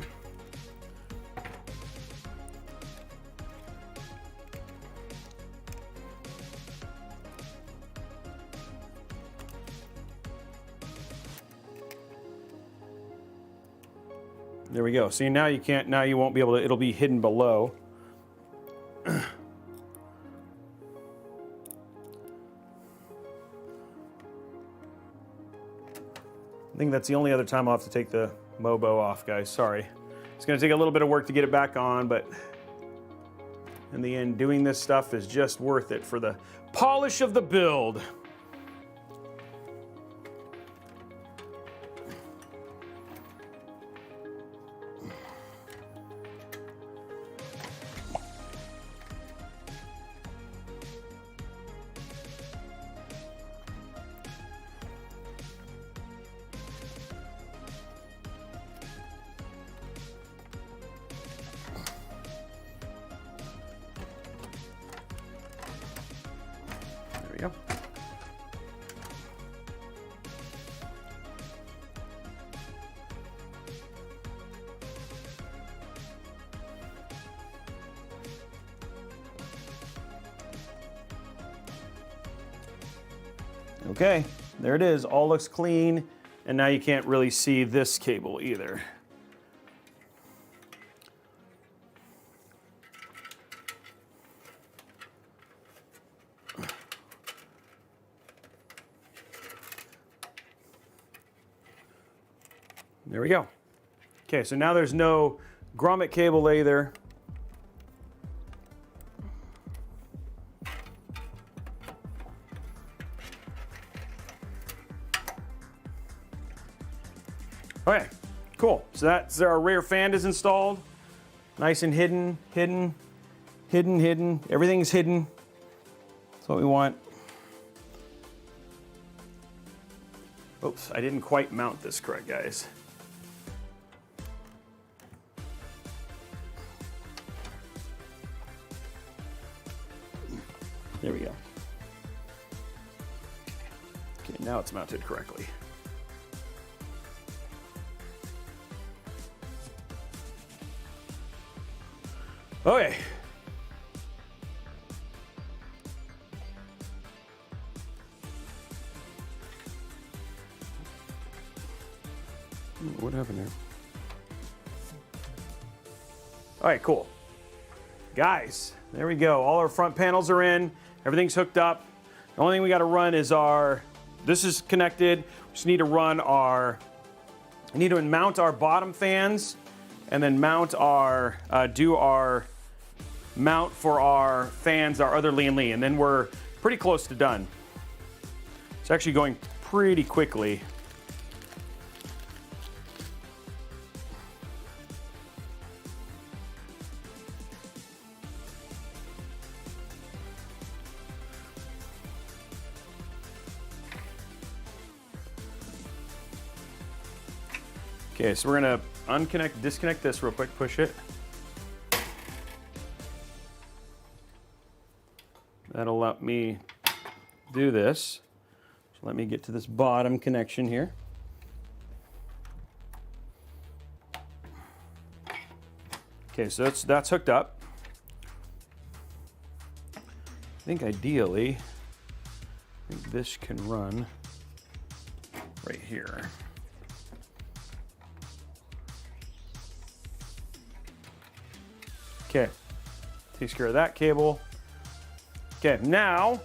There we go. See, now you can't, now you won't be able to, it'll be hidden below. I think that's the only other time I'll have to take the Mobo off, guys. Sorry. It's going to take a little bit of work to get it back on, but in the end, doing this stuff is just worth it for the polish of the build. There we go. Okay, there it is. All looks clean, and now you can't really see this cable either. There we go. Okay, so now there's no grommet cable either. Okay, cool. So that's our rear fan is installed. Nice and hidden, hidden, hidden, hidden. Everything's hidden. That's what we want. Oops, I didn't quite mount this correct, guys. There we go. Okay, now it's mounted correctly. Okay. What happened there? All right, cool. Guys, there we go. All our front panels are in. Everything's hooked up. The only thing we got to run is this is connected. We just need to run mount our bottom fans and then mount do our mount for our fans, our other Lian Li, and then we're pretty close to done. It's actually going pretty quickly. Okay, so we're gonna disconnect this real quick, push it. That'll let me do this. So let me get to this bottom connection here. Okay, so that's hooked up. I think ideally, this can run right here. Okay, takes care of that cable. Okay, now,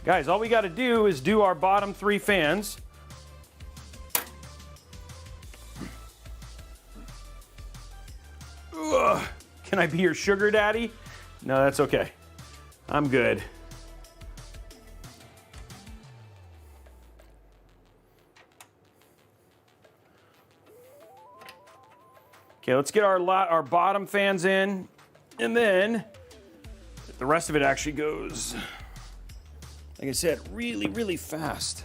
guys, all we got to do is do our bottom 3 fans. Ugh. Can I be your sugar daddy? No, that's okay. I'm good. Okay, let's get our bottom fans in, and then the rest of it actually goes, like I said, really, really fast.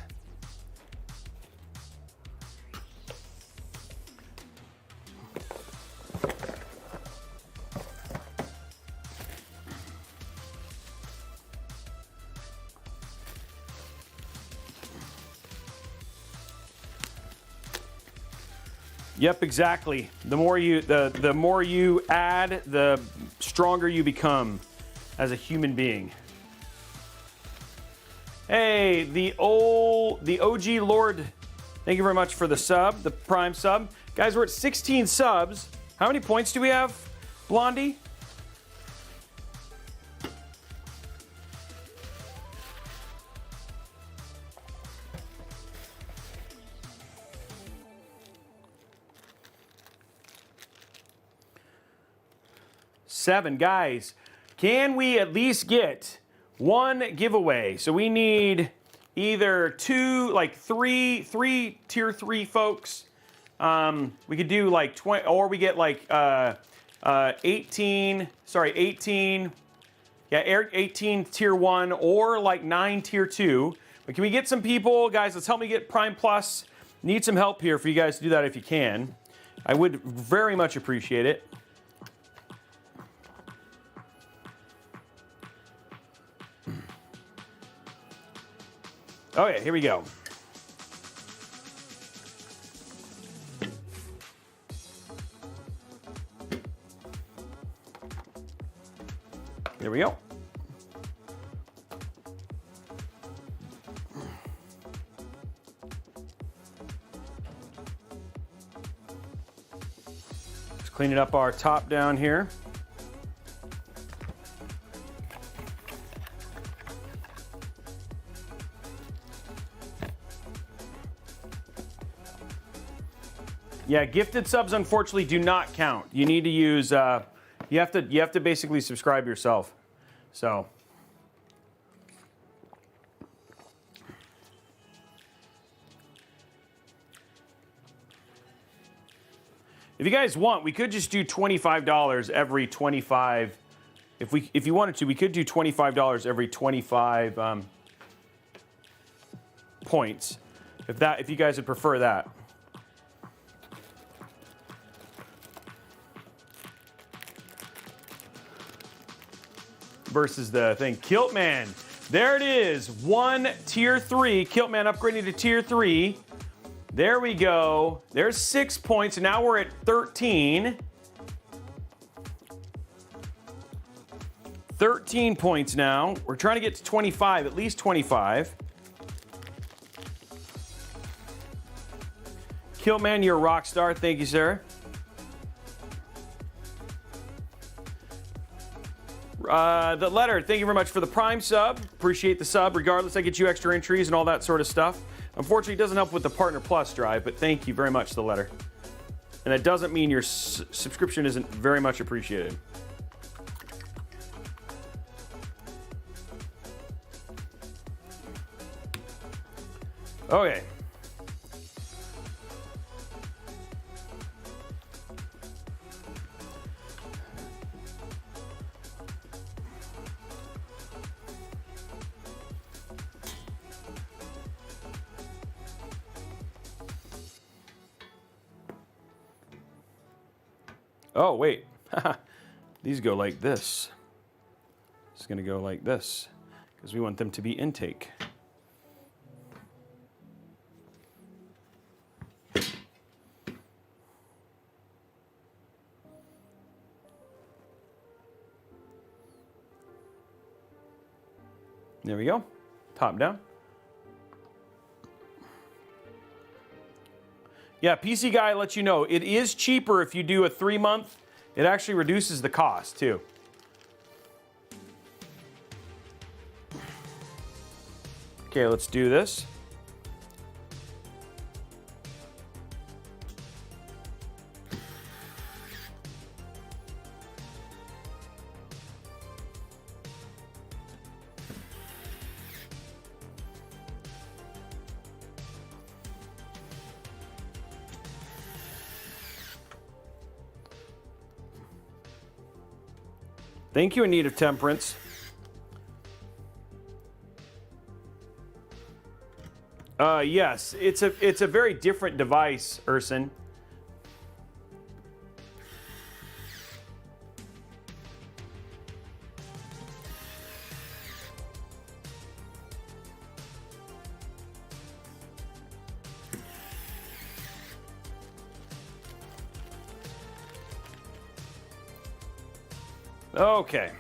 Yep, exactly. The more you add, the stronger you become as a human being. Hey, the OG Lord, thank you very much for the sub, the Prime sub. Guys, we're at 16 subs. How many points do we have, Blondie? Seven. Guys, can we at least get one giveaway? So we need either three tier 3 folks. We could do like 20, or we get like 18 tier 1 or like 9 tier 2. But can we get some people? Guys, let's help me get Prime Plus. Need some help here for you guys to do that if you can. I would very much appreciate it. Okay, here we go. There we go. Just cleaning up our top down here. Yeah, gifted subs unfortunately do not count. You need to use you have to basically subscribe yourself. So if you guys want, we could just do $25 every 25. If you wanted to, we could do $25 every 25 points. If you guys would prefer that. Versus the thing. Kiltman. There it is. One tier 3. Kiltman upgrading to tier 3. There we go. There's 6 points. And now we're at 13. 13 points now. We're trying to get to 25, at least 25. Kiltman, you're a rock star. Thank you, sir. The letter, thank you very much for the Prime sub. Appreciate the sub. Regardless, I get you extra entries and all that sort of stuff. Unfortunately, it doesn't help with the Partner Plus drive, but thank you very much, the letter. And that doesn't mean your subscription isn't very much appreciated. Okay. Oh, wait. These go like this. It's going to go like this because we want them to be intake. There we go. Top down. Yeah, PC Guy lets you know it is cheaper if you do a 3-month. It actually reduces the cost too. Okay, let's do this. Thank you, In Need of Temperance. Yes, it's a very different device, Urson. Okay.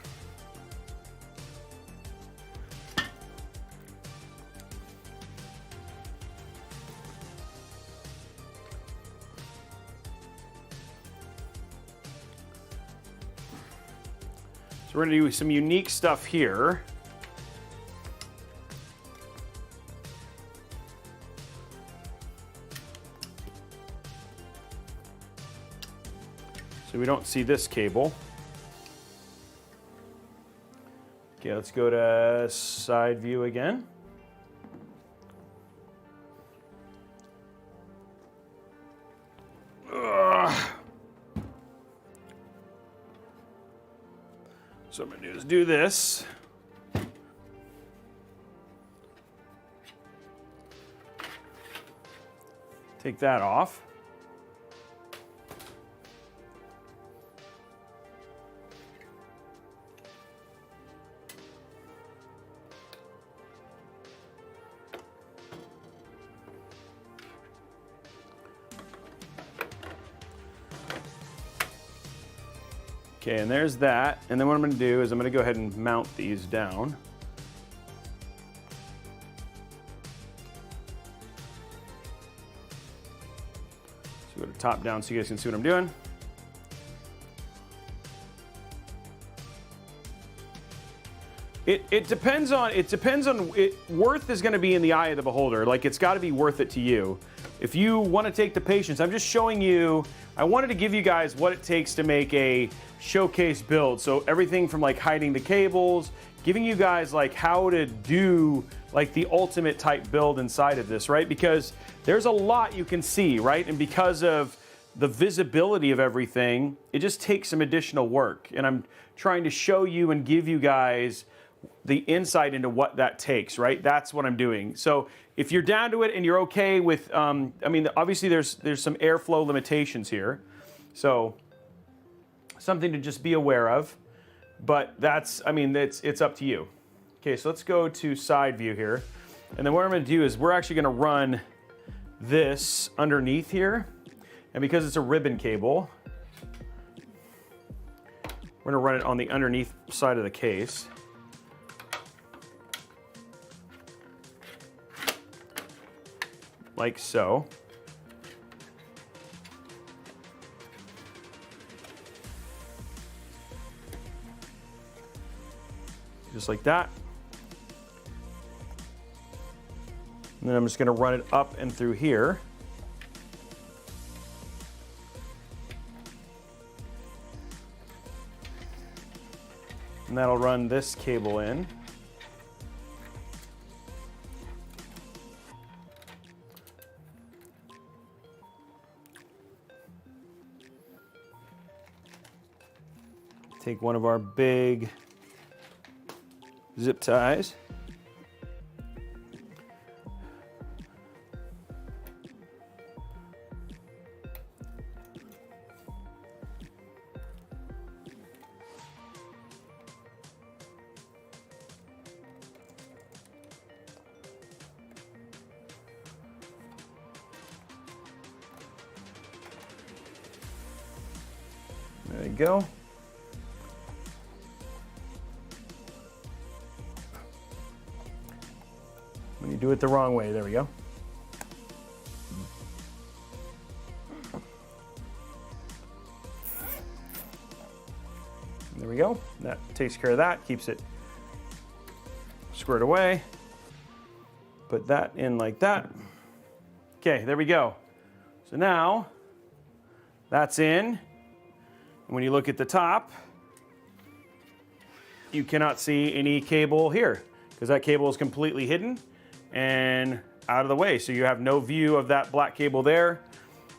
So we're going to do some unique stuff here. So we don't see this cable. Okay, let's go to side view again. Ugh. So what I'm gonna do is do this. Take that off. Okay, and there's that. And then what I'm going to do is I'm going to go ahead and mount these down. So go to top down so you guys can see what I'm doing. It depends on worth is going to be in the eye of the beholder. Like, it's got to be worth it to you. If you want to take the patience, I'm just showing you. I wanted to give you guys what it takes to make a showcase build. So everything from like hiding the cables, giving you guys like how to do like the ultimate type build inside of this, right? Because there's a lot you can see, right? And because of the visibility of everything, it just takes some additional work. And I'm trying to show you and give you guys the insight into what that takes, right? That's what I'm doing. So if you're down to it and you're okay with, I mean, obviously there's some airflow limitations here. So something to just be aware of, but that's, I mean, it's up to you. Okay, so let's go to side view here. And then what I'm gonna do is we're actually gonna run this underneath here. And because it's a ribbon cable, we're gonna run it on the underneath side of the case. Like so. Just like that. And then I'm just going to run it up and through here. And that'll run this cable in. Take one of our big zip ties. There you go. When you do it the wrong way, there we go. There we go. That takes care of that, keeps it squared away. Put that in like that. Okay, there we go. So now that's in. And when you look at the top, you cannot see any cable here because that cable is completely hidden and out of the way. So you have no view of that black cable there.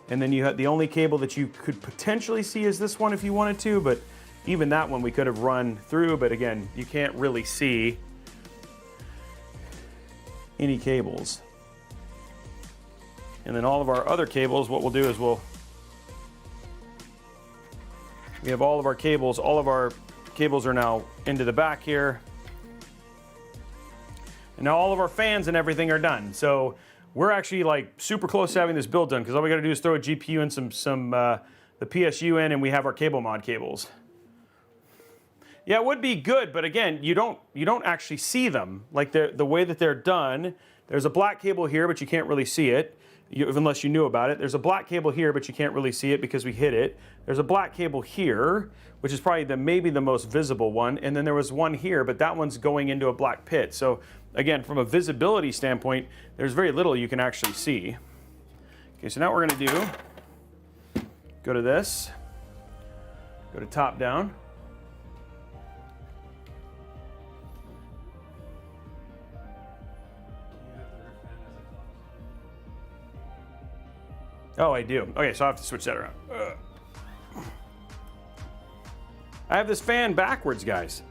And then you have the only cable that you could potentially see is this one if you wanted to, but even that one we could have run through, but again, you can't really see any cables. And then all of our other cables, what we'll do is we have all of our cables are now into the back here. And now all of our fans and everything are done. So we're actually like super close to having this build done because all we gotta do is throw a GPU and the PSU in and we have our cable mod cables. Yeah, it would be good, but again, you don't actually see them. Like the way that they're done, there's a black cable here, but you can't really see it, unless you knew about it. There's a black cable here, but you can't really see it because we hid it. There's a black cable here, which is probably maybe the most visible one, and then there was one here, but that one's going into a black pit. So again, from a visibility standpoint, there's very little you can actually see. Okay, so now what we're gonna do, go to this, go to top down. Oh, I do. Okay, so I have to switch that around. I have this fan backwards, guys.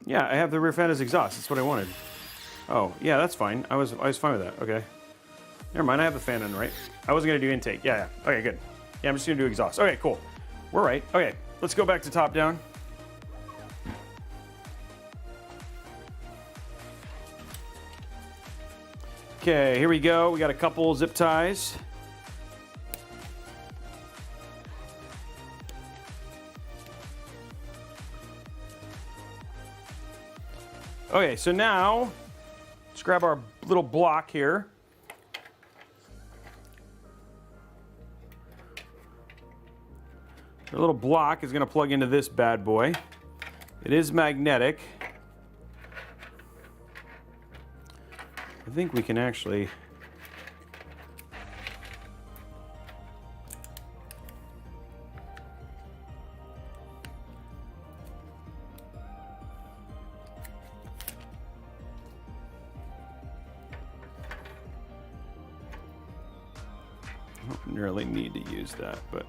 Yeah, I have the rear fan as exhaust. That's what I wanted. Oh, yeah, that's fine. I was fine with that. Okay. Never mind, I have the fan on right. I wasn't gonna do intake. Yeah. Okay, good. Yeah, I'm just gonna do exhaust. Okay, cool. We're right. Okay, let's go back to top down. Okay, here we go. We got a couple zip ties. Okay, so now let's grab our little block here. The little block is going to plug into this bad boy. It is magnetic. I think we can actually... I don't really need to use that, but...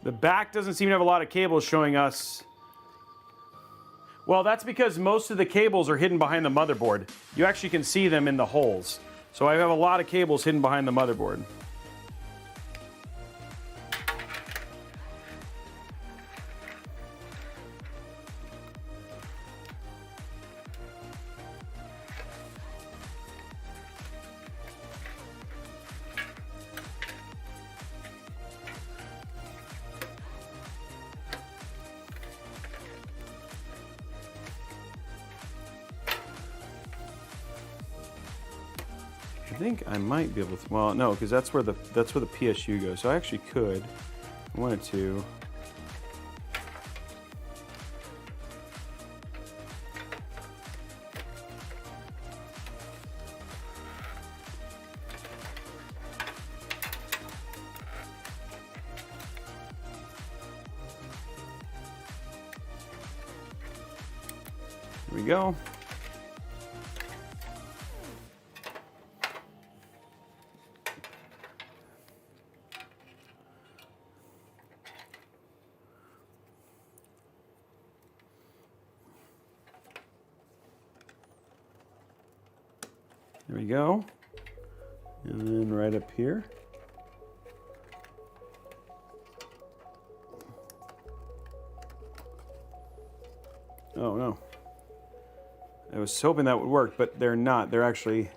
The back doesn't seem to have a lot of cables showing us. Well, that's because most of the cables are hidden behind the motherboard. You actually can see them in the holes. So I have a lot of cables hidden behind the motherboard. I think I might be able to, well, no, because that's where the PSU goes. So I actually could, I wanted to. Here we go. There we go. And then right up here. Oh no. I was hoping that would work, but they're not. They're actually...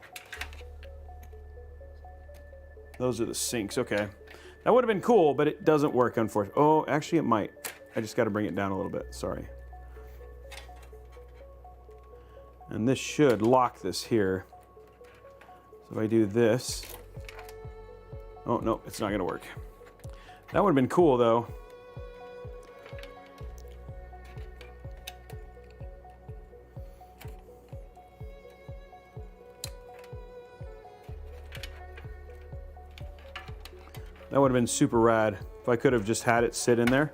Those are the sinks, okay. That would have been cool, but it doesn't work, unfortunately. Oh, actually it might. I just got to bring it down a little bit, sorry. And this should lock this here. So if I do this, oh no, it's not gonna work. That would have been cool though. That would have been super rad if I could have just had it sit in there.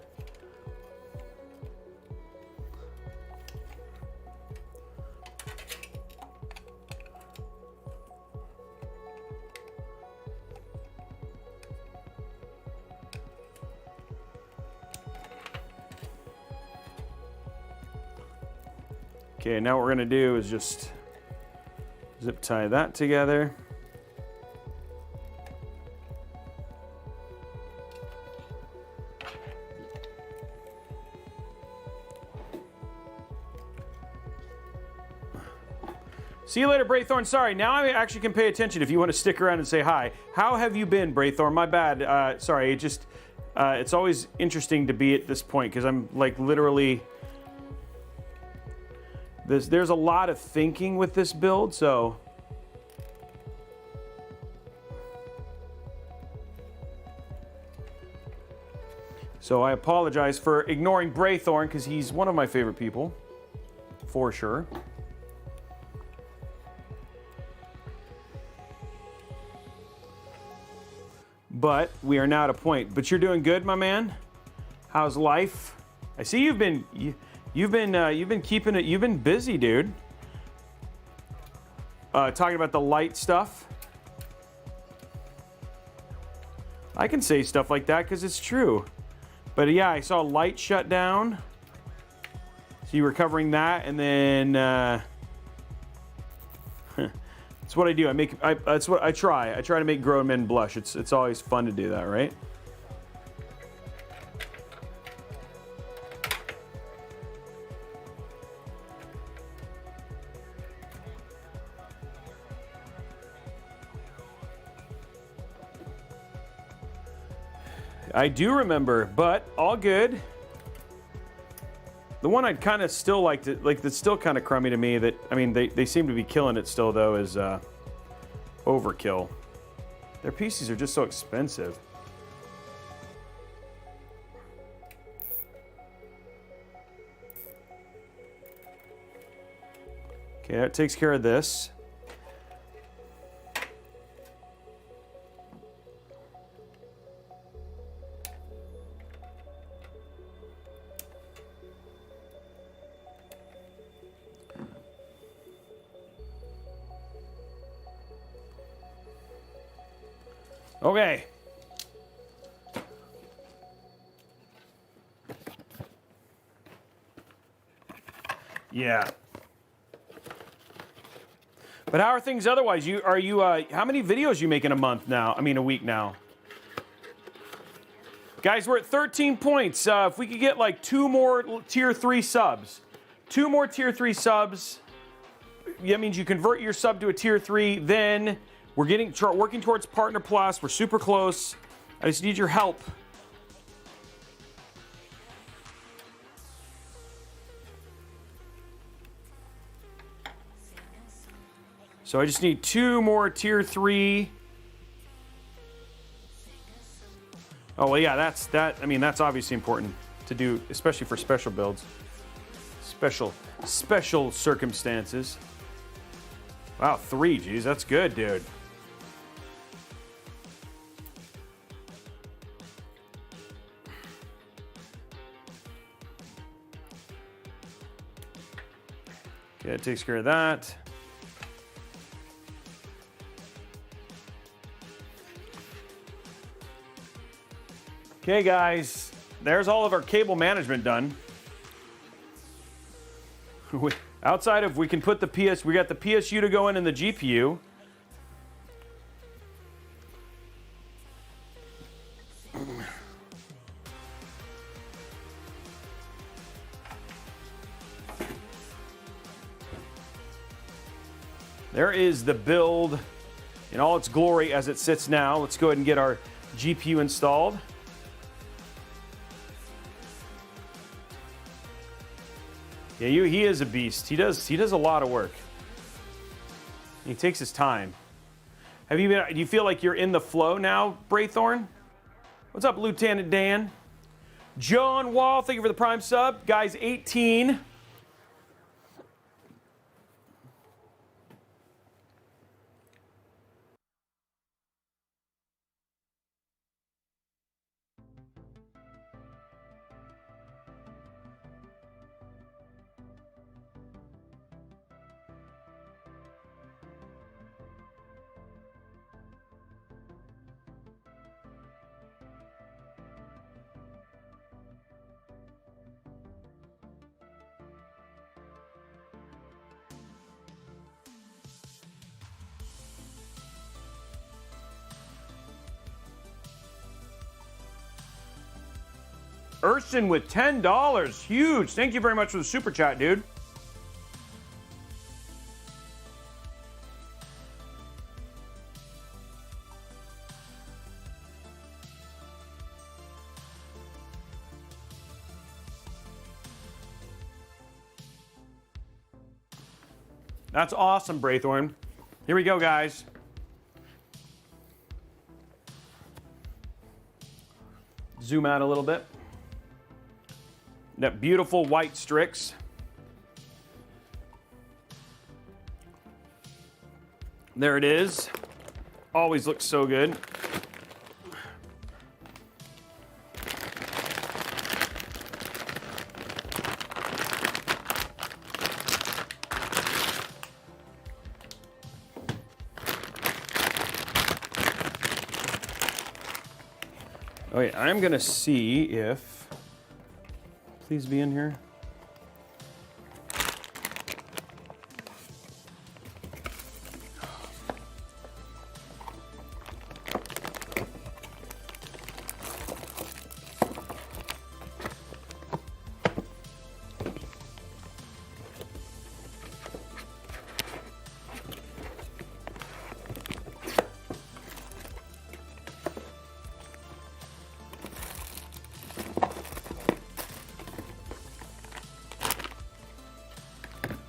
Okay, now what we're gonna do is just zip tie that together. See you later, Braythorn. Sorry, now I actually can pay attention if you want to stick around and say hi. How have you been, Braythorn? My bad. Sorry, it's always interesting to be at this point because I'm like literally... There's a lot of thinking with this build, so... So I apologize for ignoring Braythorn because he's one of my favorite people, for sure. But we are now at a point. But you're doing good, my man. How's life? I see you've been keeping it. You've been busy, dude. Talking about the light stuff. I can say stuff like that because it's true. But yeah, I saw light shut down. So you were covering that, and then that's what I do. That's what I try. I try to make grown men blush. It's always fun to do that, right? I do remember, but all good. The one I'd kind of still like to, that's still kind of crummy to me that, I mean, they seem to be killing it still though, is Overkill. Their PCs are just so expensive. Okay, that takes care of this. Okay. Yeah. But how are things otherwise? How many videos you make in a month now? I mean, a week now. Guys, we're at 13 points. If we could get like 2 more tier 3 subs. 2 more tier 3 subs. That means you convert your sub to a tier 3, then we're working towards Partner Plus. We're super close. I just need your help. So I just need 2 more tier 3. Oh, well, yeah, I mean, that's obviously important to do, especially for special builds. Special circumstances. Wow, 3, geez, that's good, dude. Okay, that takes care of that. Okay, guys, there's all of our cable management done. Outside of, we can put we got the PSU to go in the GPU. There is the build in all its glory as it sits now. Let's go ahead and get our GPU installed. Yeah, he is a beast. He does a lot of work. He takes his time. Do you feel like you're in the flow now, Braythorn? What's up, Lieutenant Dan? John Wall, thank you for the Prime sub. Guys, 18. Urson with $10. Huge. Thank you very much for the super chat, dude. That's awesome, Braithorn. Here we go, guys. Zoom out a little bit. That beautiful white STRIX. There it is. Always looks so good. Okay, I'm gonna see if, please be in here.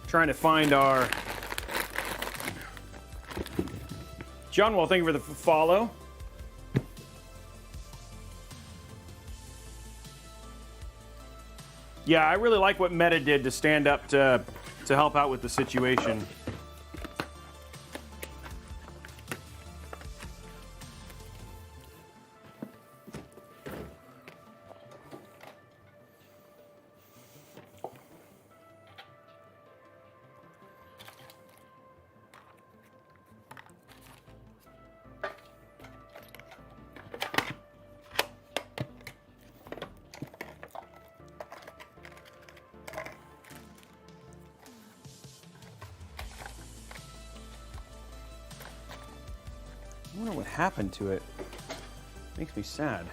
Trying to find our John. Well, thank you for the follow. Yeah, I really like what Meta did to stand up to help out with the situation. I wonder what happened to it. Makes me sad.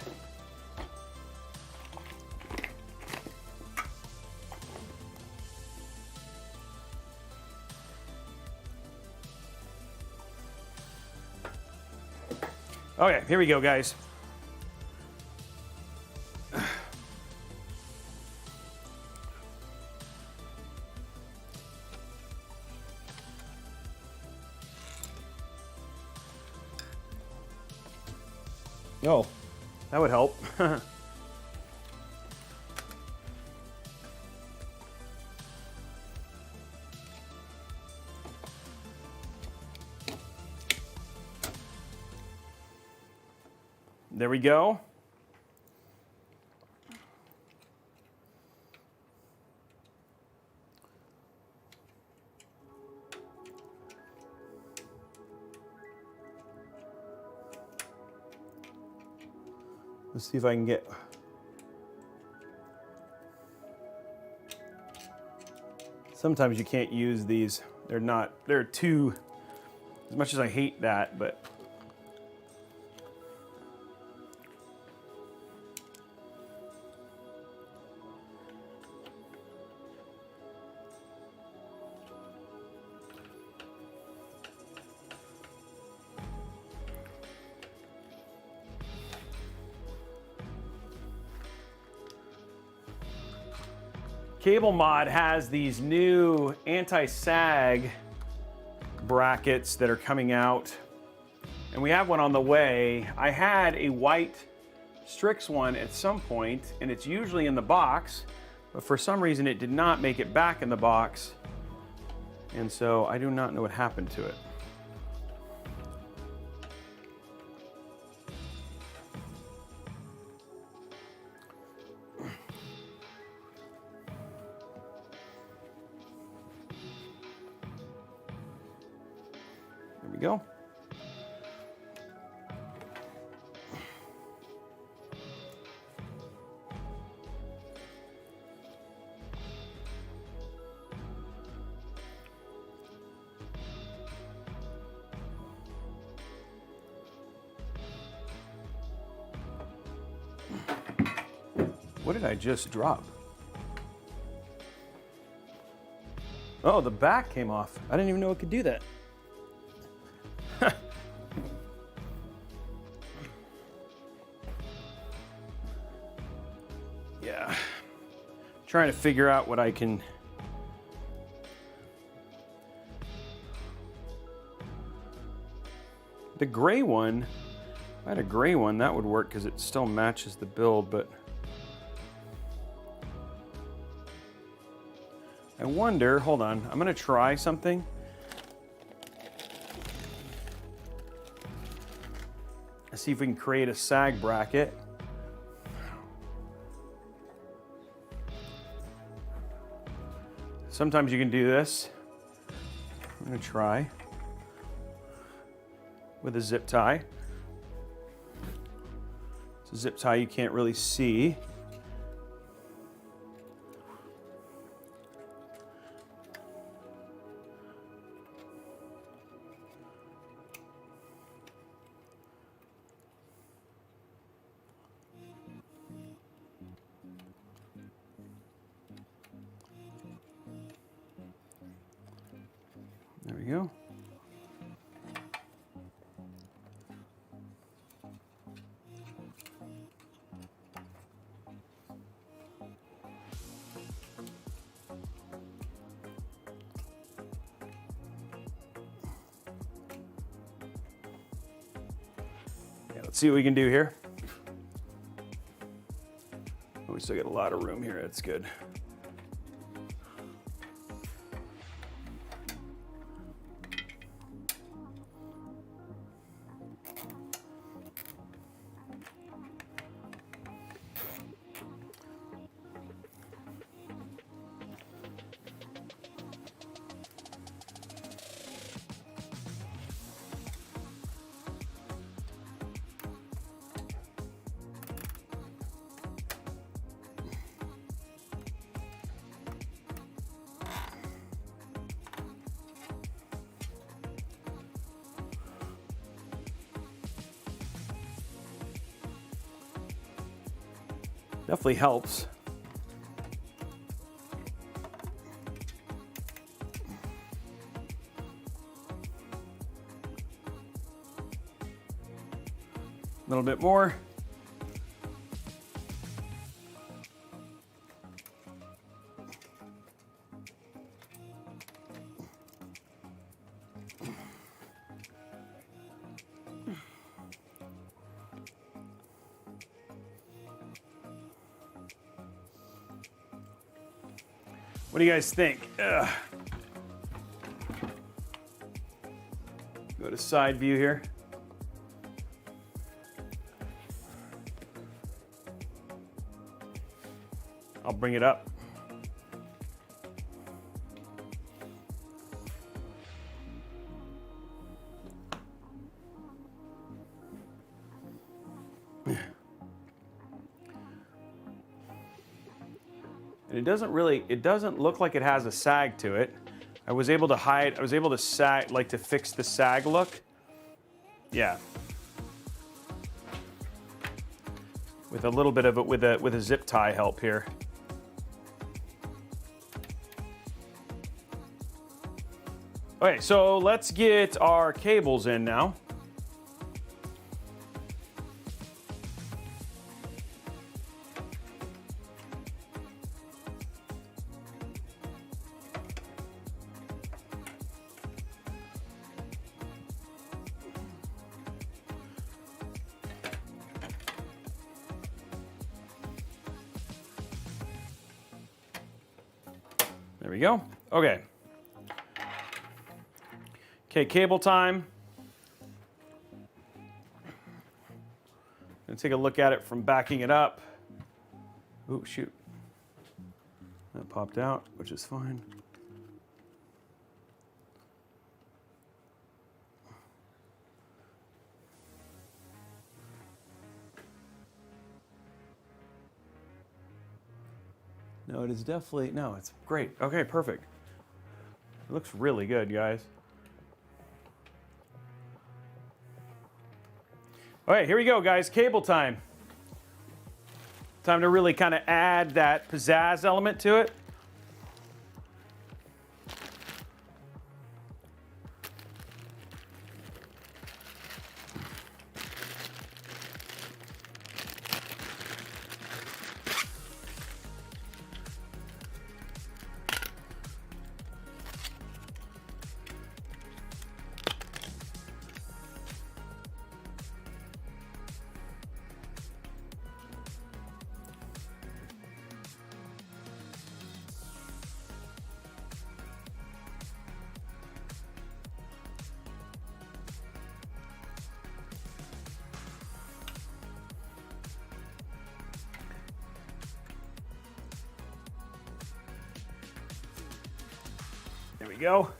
Okay, here we go, guys. Oh, that would help. There we go. Let's see if I can get. Sometimes you can't use these. They're too, as much as I hate that, but. Cable Mod has these new anti-sag brackets that are coming out, and we have one on the way. I had a white STRIX one at some point, and it's usually in the box, but for some reason it did not make it back in the box, and so I do not know what happened to it. Go. What did I just drop? Oh, the back came off. I didn't even know it could do that. Yeah. Trying to figure out what I can. The gray one, if I had a gray one, that would work because it still matches the build, but I wonder, hold on, I'm gonna try something. Let's see if we can create a sag bracket. Sometimes you can do this. I'm gonna try with a zip tie. It's a zip tie you can't really see. There we go. Yeah, let's see what we can do here. Oh, we still got a lot of room here. That's good. Definitely helps. A little bit more. What do you guys think? Ugh. Go to side view here. I'll bring it up. And it doesn't look like it has a sag to it. I was able to sag, like to fix the sag look. Yeah. With a little bit of it, with a zip tie help here. Okay, so let's get our cables in now. There we go. Okay. Okay, cable time. Gonna take a look at it from backing it up. Oh, shoot. That popped out, which is fine. No, it is definitely, no, it's great. Okay, perfect. It looks really good, guys. All right, here we go, guys. Cable time. Time to really kind of add that pizzazz element to it. There we go.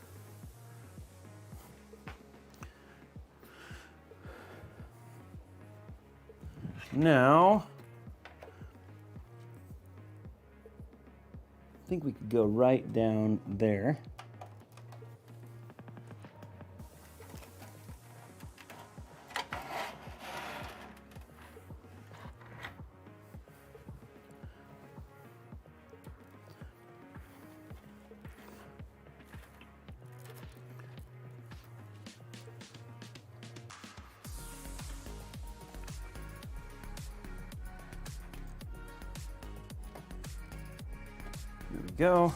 Now, I think we could go right down there. There we go.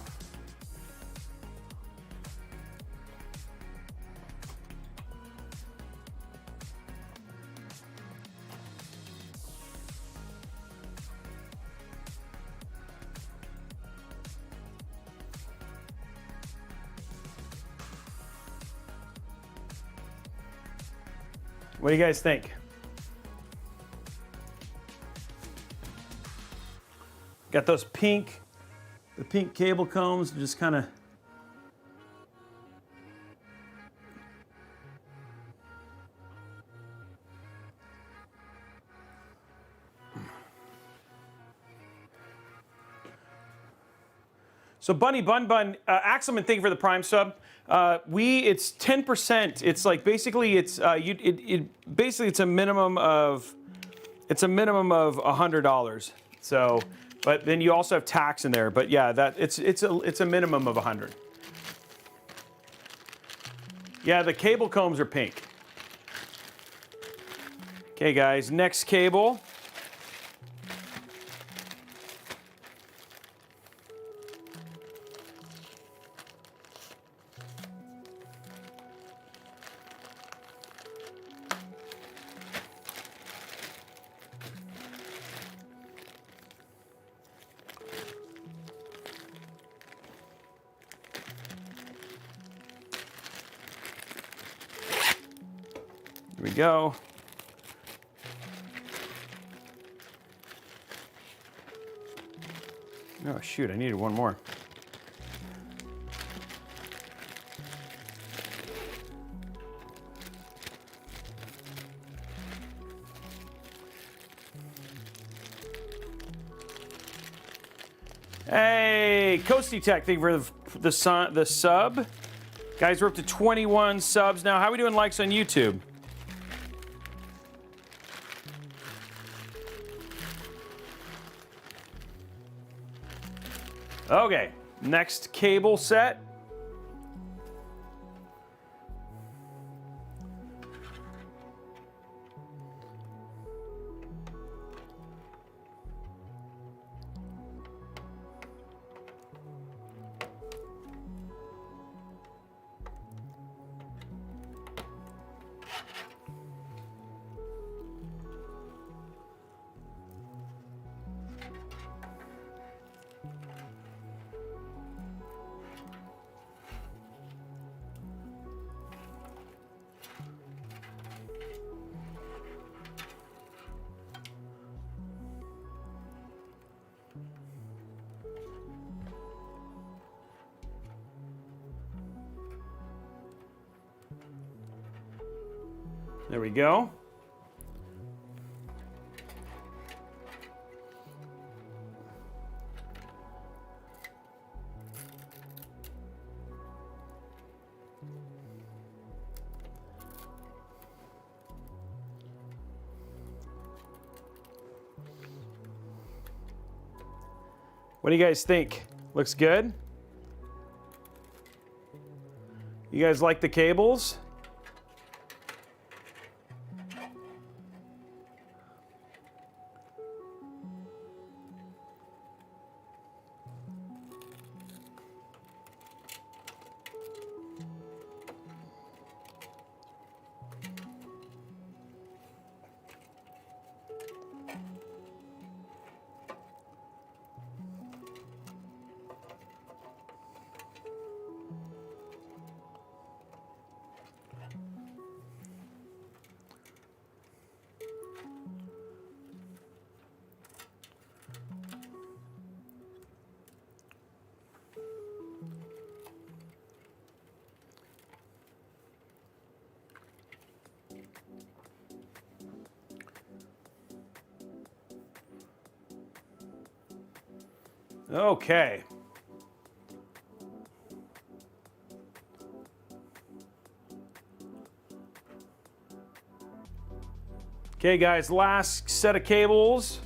What do you guys think? Got those pink, the pink cable combs, just kind of. So Bunny Bun Bun, Axelman, thank you for the Prime sub. It's 10%. It's like basically it's basically it's a minimum of $100. So, but then you also have tax in there. But yeah, that it's a minimum of 100. Yeah, the cable combs are pink. Okay, guys, next cable. Here we go. Oh shoot, I needed one more. Hey, Coasty Tech, thank you for the sub. Guys, we're up to 21 subs now. How are we doing likes on YouTube? Okay, next cable set. There we go. What do you guys think? Looks good? You guys like the cables? Okay. Okay, guys, last set of cables.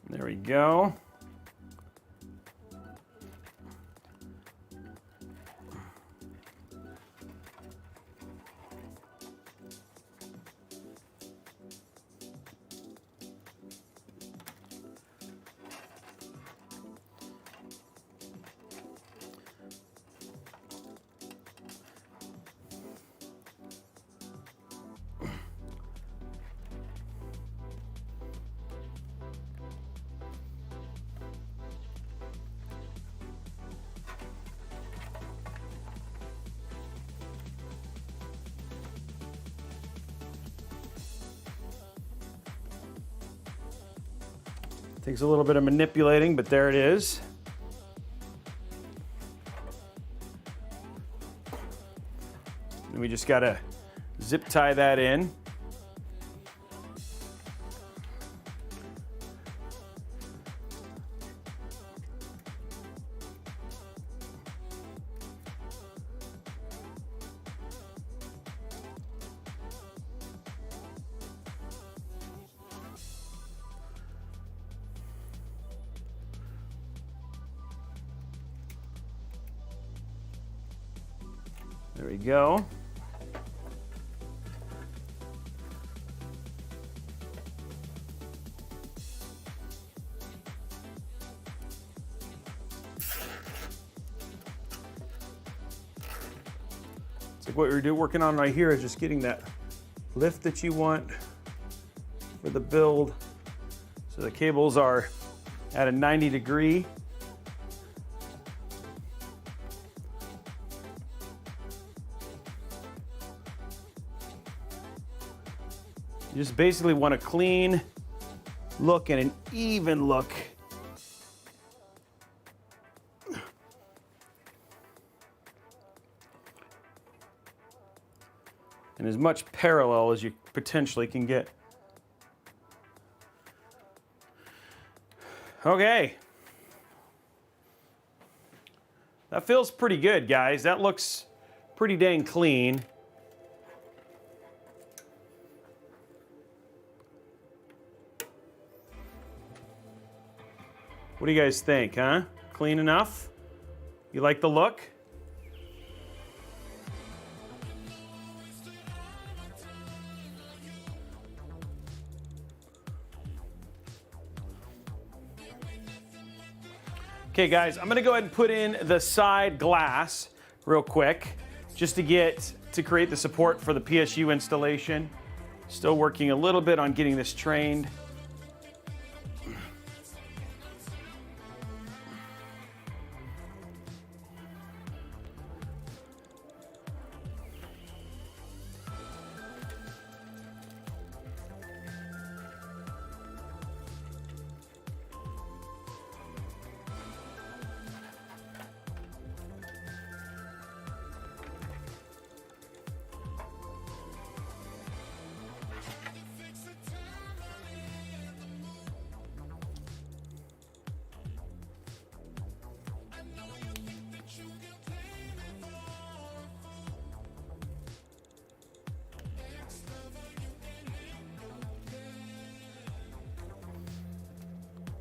There we go. Takes a little bit of manipulating, but there it is. And we just gotta zip tie that in. There we go. It's like what we're working on right here is just getting that lift that you want for the build. So the cables are at a 90-degree. You just basically want a clean look and an even look. And as much parallel as you potentially can get. Okay. That feels pretty good, guys. That looks pretty dang clean. What do you guys think, huh? Clean enough? You like the look? Okay, guys, I'm gonna go ahead and put in the side glass real quick, just to create the support for the PSU installation. Still working a little bit on getting this trained.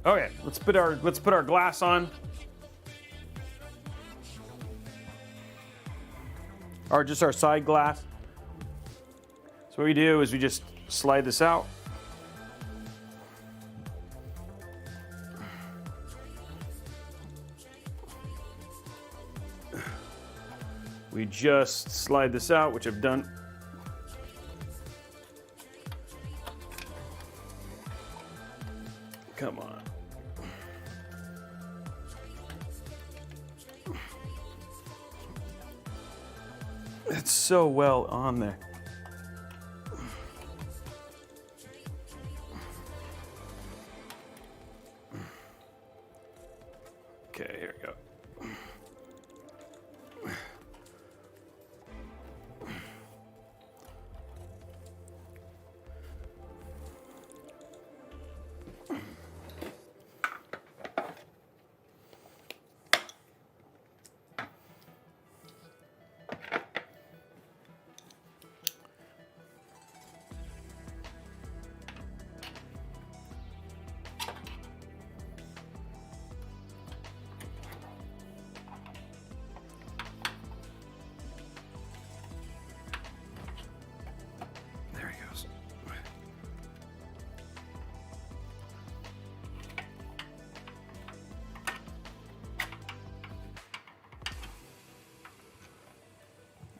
Okay, let's put our glass on. Or just our side glass. So what we do is we just slide this out. We just slide this out, which I've done. Come on. It's so well on there. Okay, here we go. There he goes.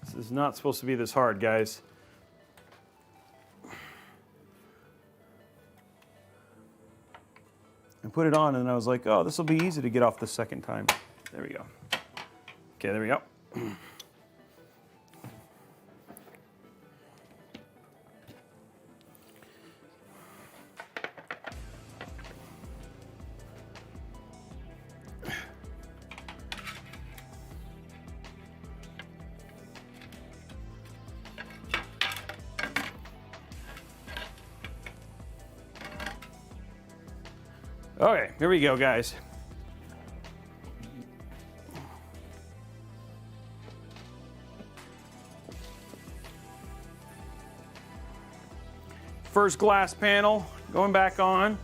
This is not supposed to be this hard, guys. I put it on and I was like, oh, this will be easy to get off the second time. There we go. Okay, there we go. Okay, here we go, guys. First glass panel going back on.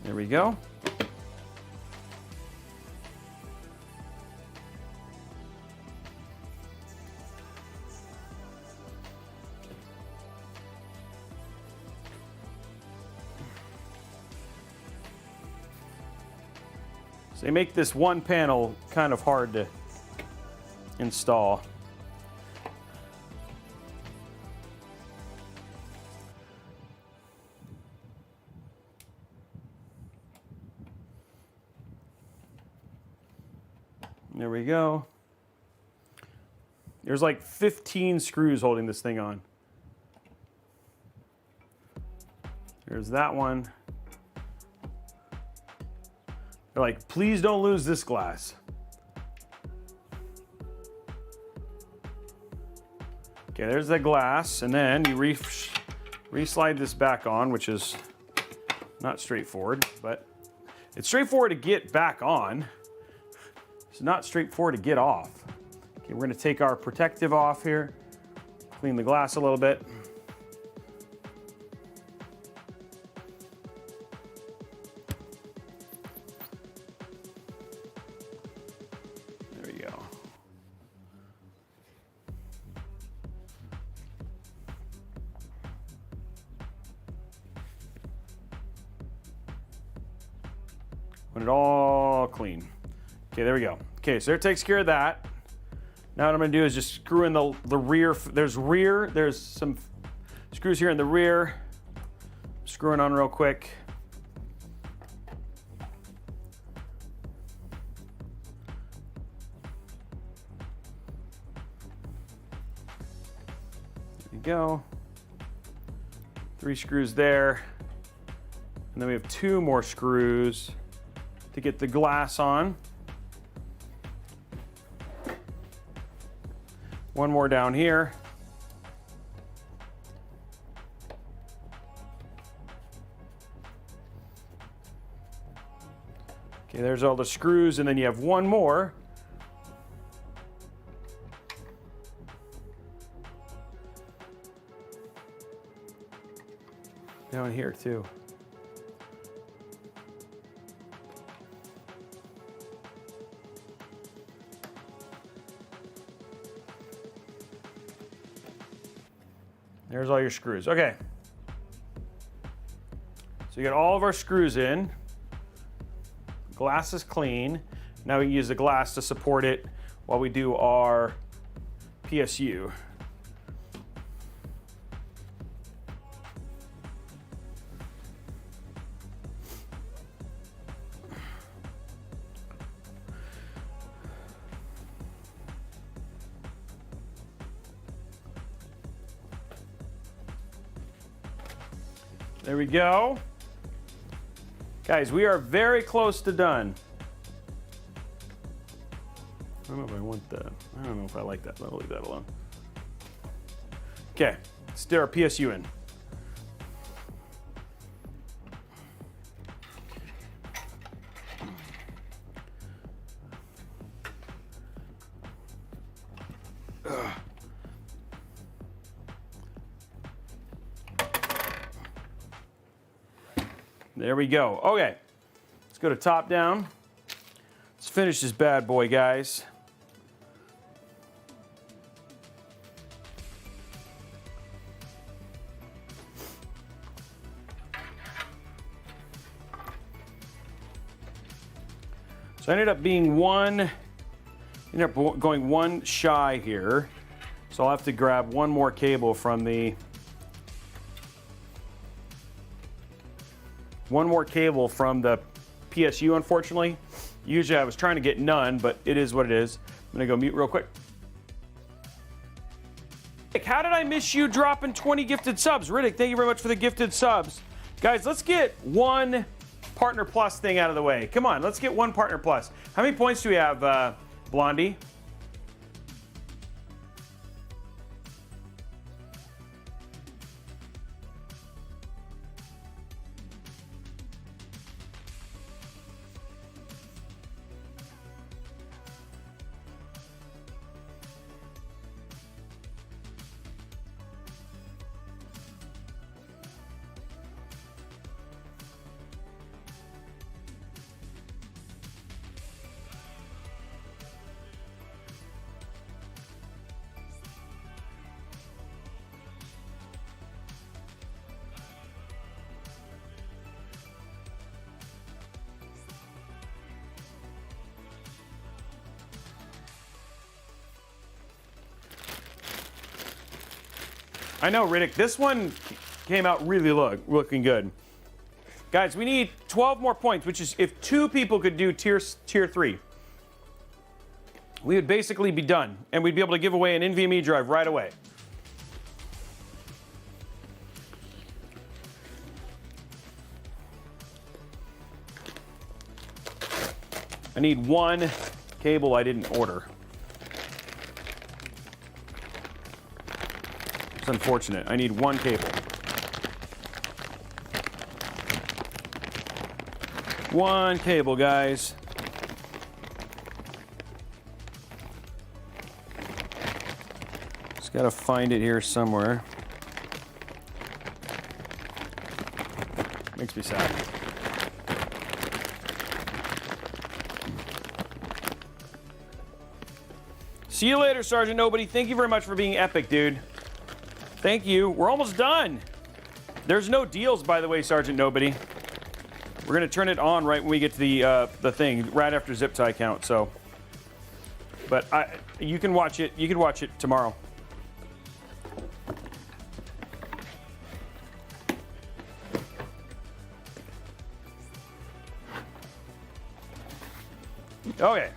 There we go. So they make this one panel kind of hard to install. There we go. There's like 15 screws holding this thing on. There's that one. They're like, please don't lose this glass. Okay, there's the glass, and then you re-slide this back on, which is not straightforward, but it's straightforward to get back on. It's not straightforward to get off. Okay, we're gonna take our protective off here, clean the glass a little bit. There we go. Want it all clean. Okay, there we go. Okay, so that takes care of that. Now what I'm gonna do is just screw in the rear. There's some screws here in the rear. Screwing on real quick. There you go. 3 screws there. And then we have 2 more screws to get the glass on. 1 more down here. Okay, there's all the screws, and then you have 1 more. Down here too. There's all your screws. Okay. So you got all of our screws in. Glass is clean. Now we can use the glass to support it while we do our PSU. There we go. Guys, we are very close to done. I don't know if I want that. I don't know if I like that, but I'll leave that alone. Okay, let's do our PSU in. There we go. Okay, let's go to top down. Let's finish this bad boy, guys. So I ended up going 1 shy here. So I'll have to grab 1 more cable from the PSU, unfortunately. Usually I was trying to get none, but it is what it is. I'm gonna go mute real quick. How did I miss you dropping 20 gifted subs? Riddick, thank you very much for the gifted subs. Guys, let's get 1 Partner Plus thing out of the way. Come on, let's get 1 Partner Plus. How many points do we have, Blondie? I know, Riddick, this one came out really looking good. Guys, we need 12 more points, which is if 2 people could do tier 3. We would basically be done, and we'd be able to give away an NVMe drive right away. I need 1 cable I didn't order. It's unfortunate. I need 1 cable. 1 cable, guys. Just gotta find it here somewhere. Makes me sad. See you later, Sergeant Nobody. Thank you very much for being epic, dude. Thank you. We're almost done. There's no deals, by the way, Sergeant Nobody. We're gonna turn it on right when we get to the thing, right after zip tie count. So, but you can watch it. You can watch it tomorrow. Okay.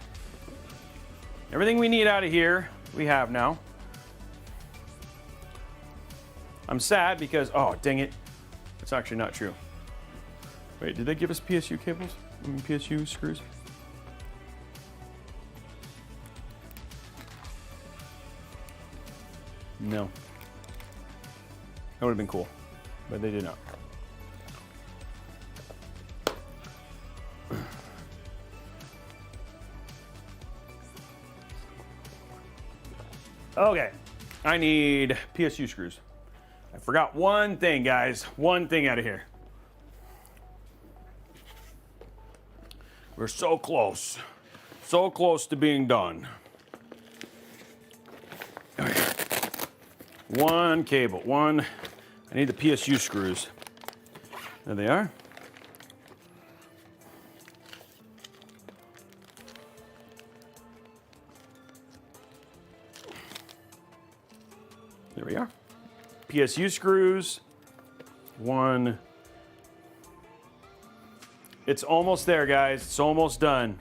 Everything we need out of here, we have now. I'm sad because, oh, dang it. It's actually not true. Wait, did they give us PSU cables? I mean, PSU screws? No. That would have been cool, but they did not. Okay, I need PSU screws. I forgot one thing, guys. One thing out of here. We're so close. So close to being done. Okay. One cable. One. I need the PSU screws. There they are. There we are. PSU screws. One. It's almost there, guys. It's almost done.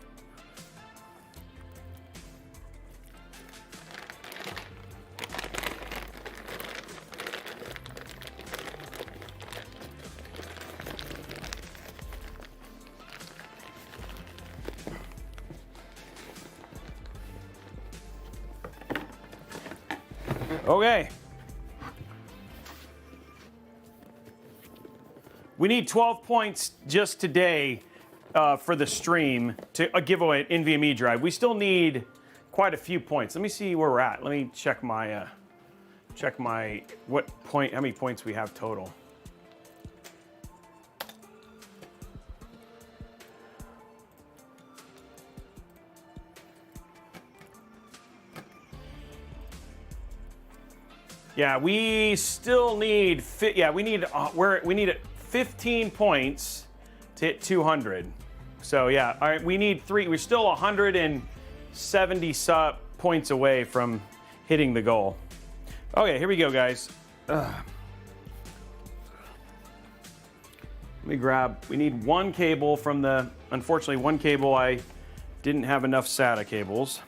Okay. We need 12 points just today for the stream to give away an NVMe drive. We still need quite a few points. Let me see where we're at. Let me check my how many points we have total. Yeah, we still need we need 15 points to hit 200. So yeah, all right, we need 3. We're still 170 points away from hitting the goal. Okay, here we go, guys. Let me grab. We need one cable from the. Unfortunately, one cable I didn't have enough SATA cables.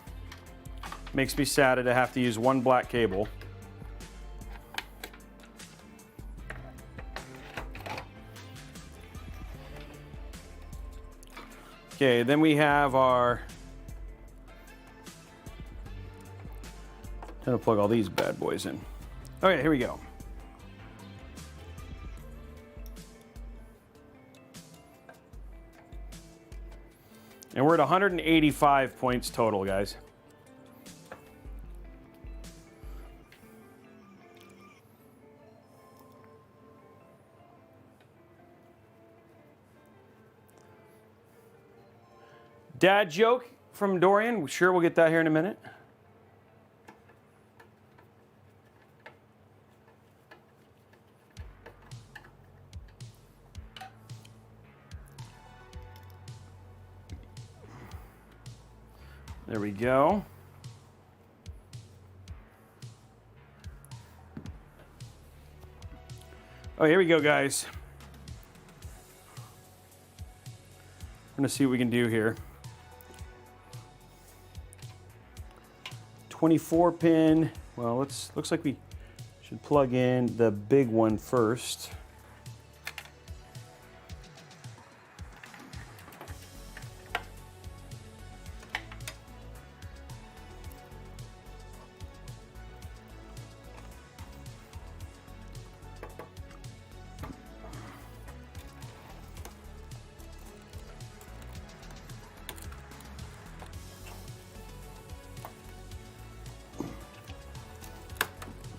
Makes me sad to have to use one black cable. Okay, then we have our. I'm gonna plug all these bad boys in. Okay, here we go. And we're at 185 points total, guys. Dad joke from Dorian. Sure, we'll get that here in a minute. There we go. Oh, here we go, guys. We're gonna see what we can do here. 24 pin. Well, looks like we should plug in the big one first.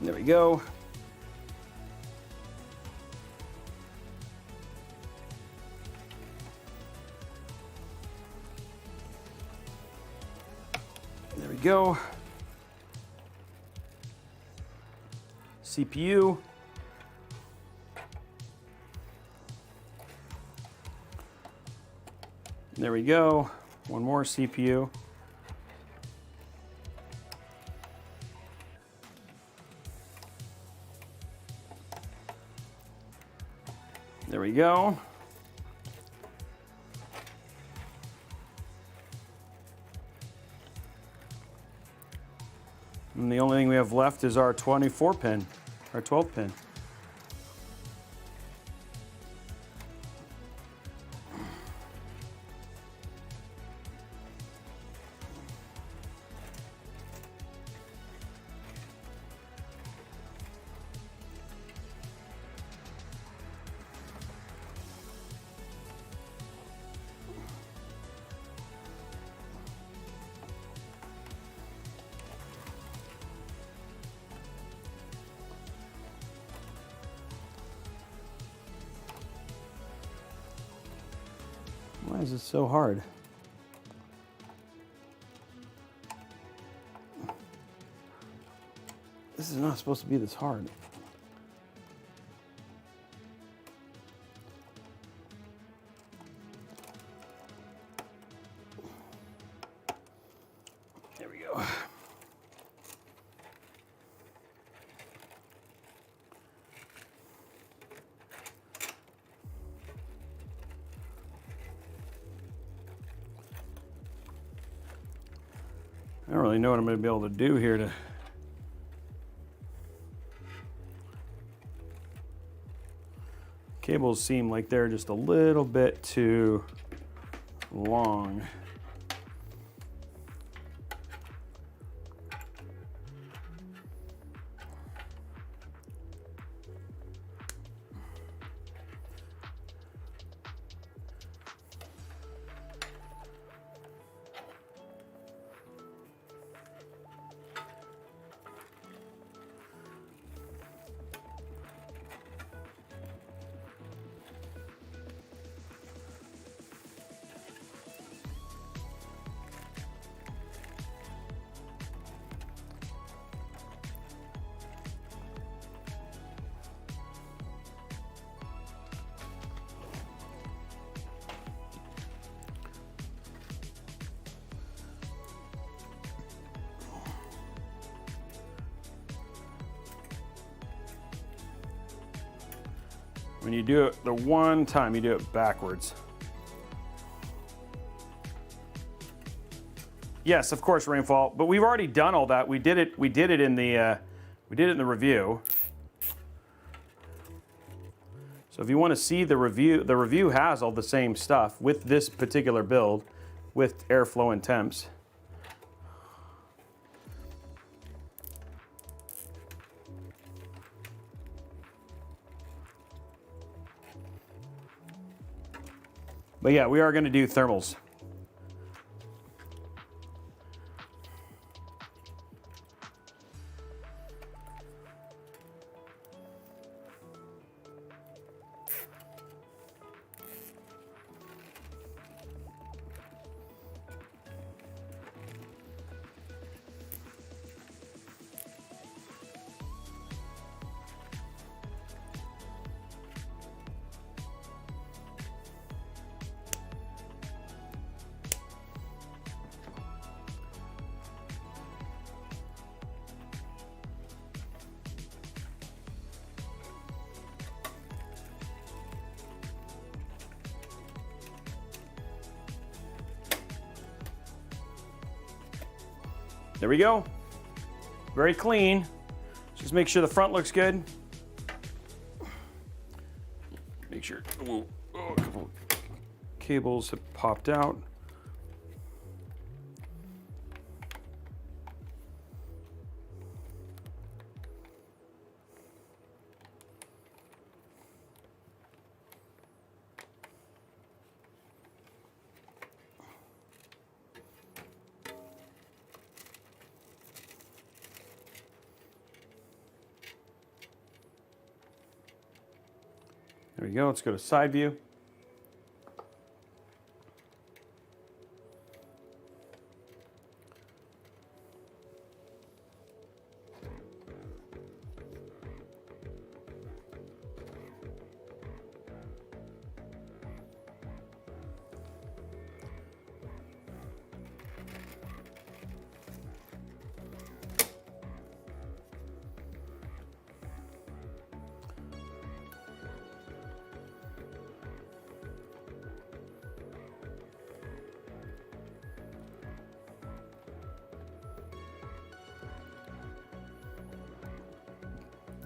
There we go. There we go. CPU. There we go. One more CPU. There we go. And the only thing we have left is our 24 pin, our 12 pin. Why is it so hard? This is not supposed to be this hard. There we go. I don't really know what I'm going to be able to do here to cables seem like they're just a little bit too long. When you do it the one time, you do it backwards. Yes, of course, Rainfall. But we've already done all that. We did it in the review. So if you want to see the review has all the same stuff with this particular build, with airflow and temps. But yeah, we are going to do thermals. There we go. Very clean. Just make sure the front looks good. Make sure a couple cables have popped out. There we go. Let's go to side view.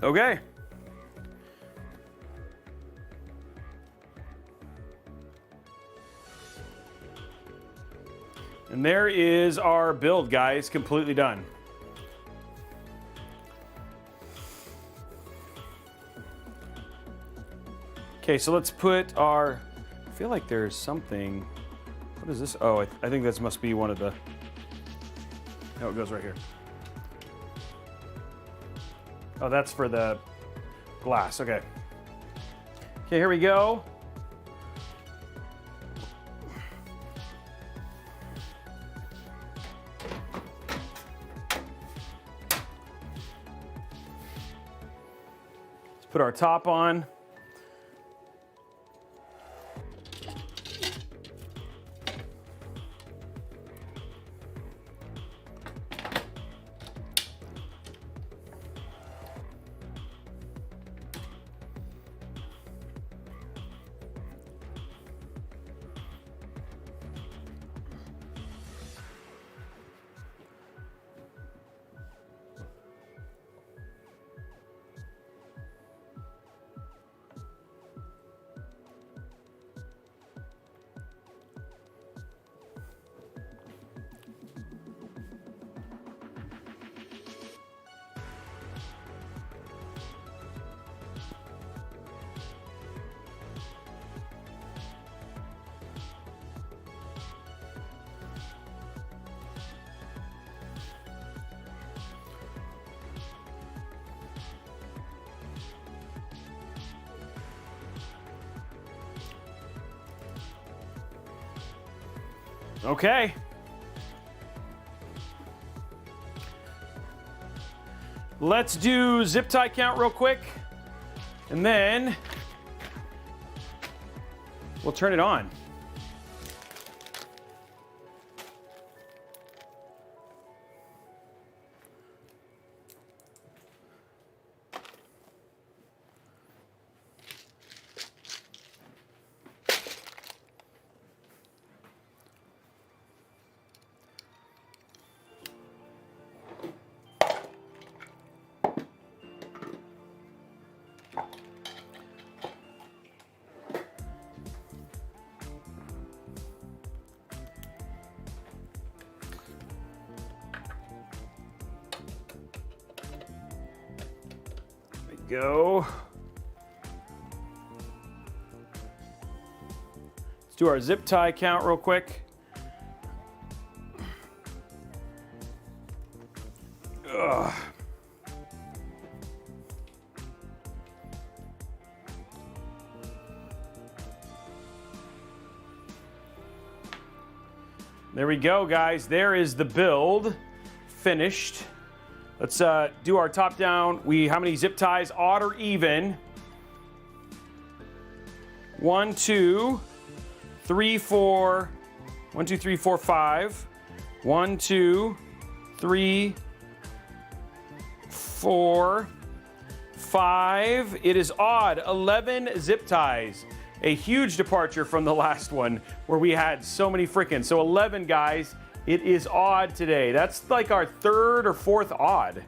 Okay. And there is our build, guys, completely done. Okay, so let's put our, I feel like there's something, what is this? Oh, I think this must be one of the, no, it goes right here. Oh, that's for the glass, okay. Okay, here we go. Let's put our top on. Okay. Let's do zip tie count real quick, and then we'll turn it on. Go. Let's do our zip tie count real quick. Ugh. There we go, guys. There is the build finished. Let's do our top down. How many zip ties? Odd or even? 1, 2, 3, 4. 1, 2, 3, 4, 5. 1, 2, 3, 4, 5. It is odd. 11 zip ties. A huge departure from the last one where we had so many freaking. So 11, guys. It is odd today. That's like our third or fourth odd.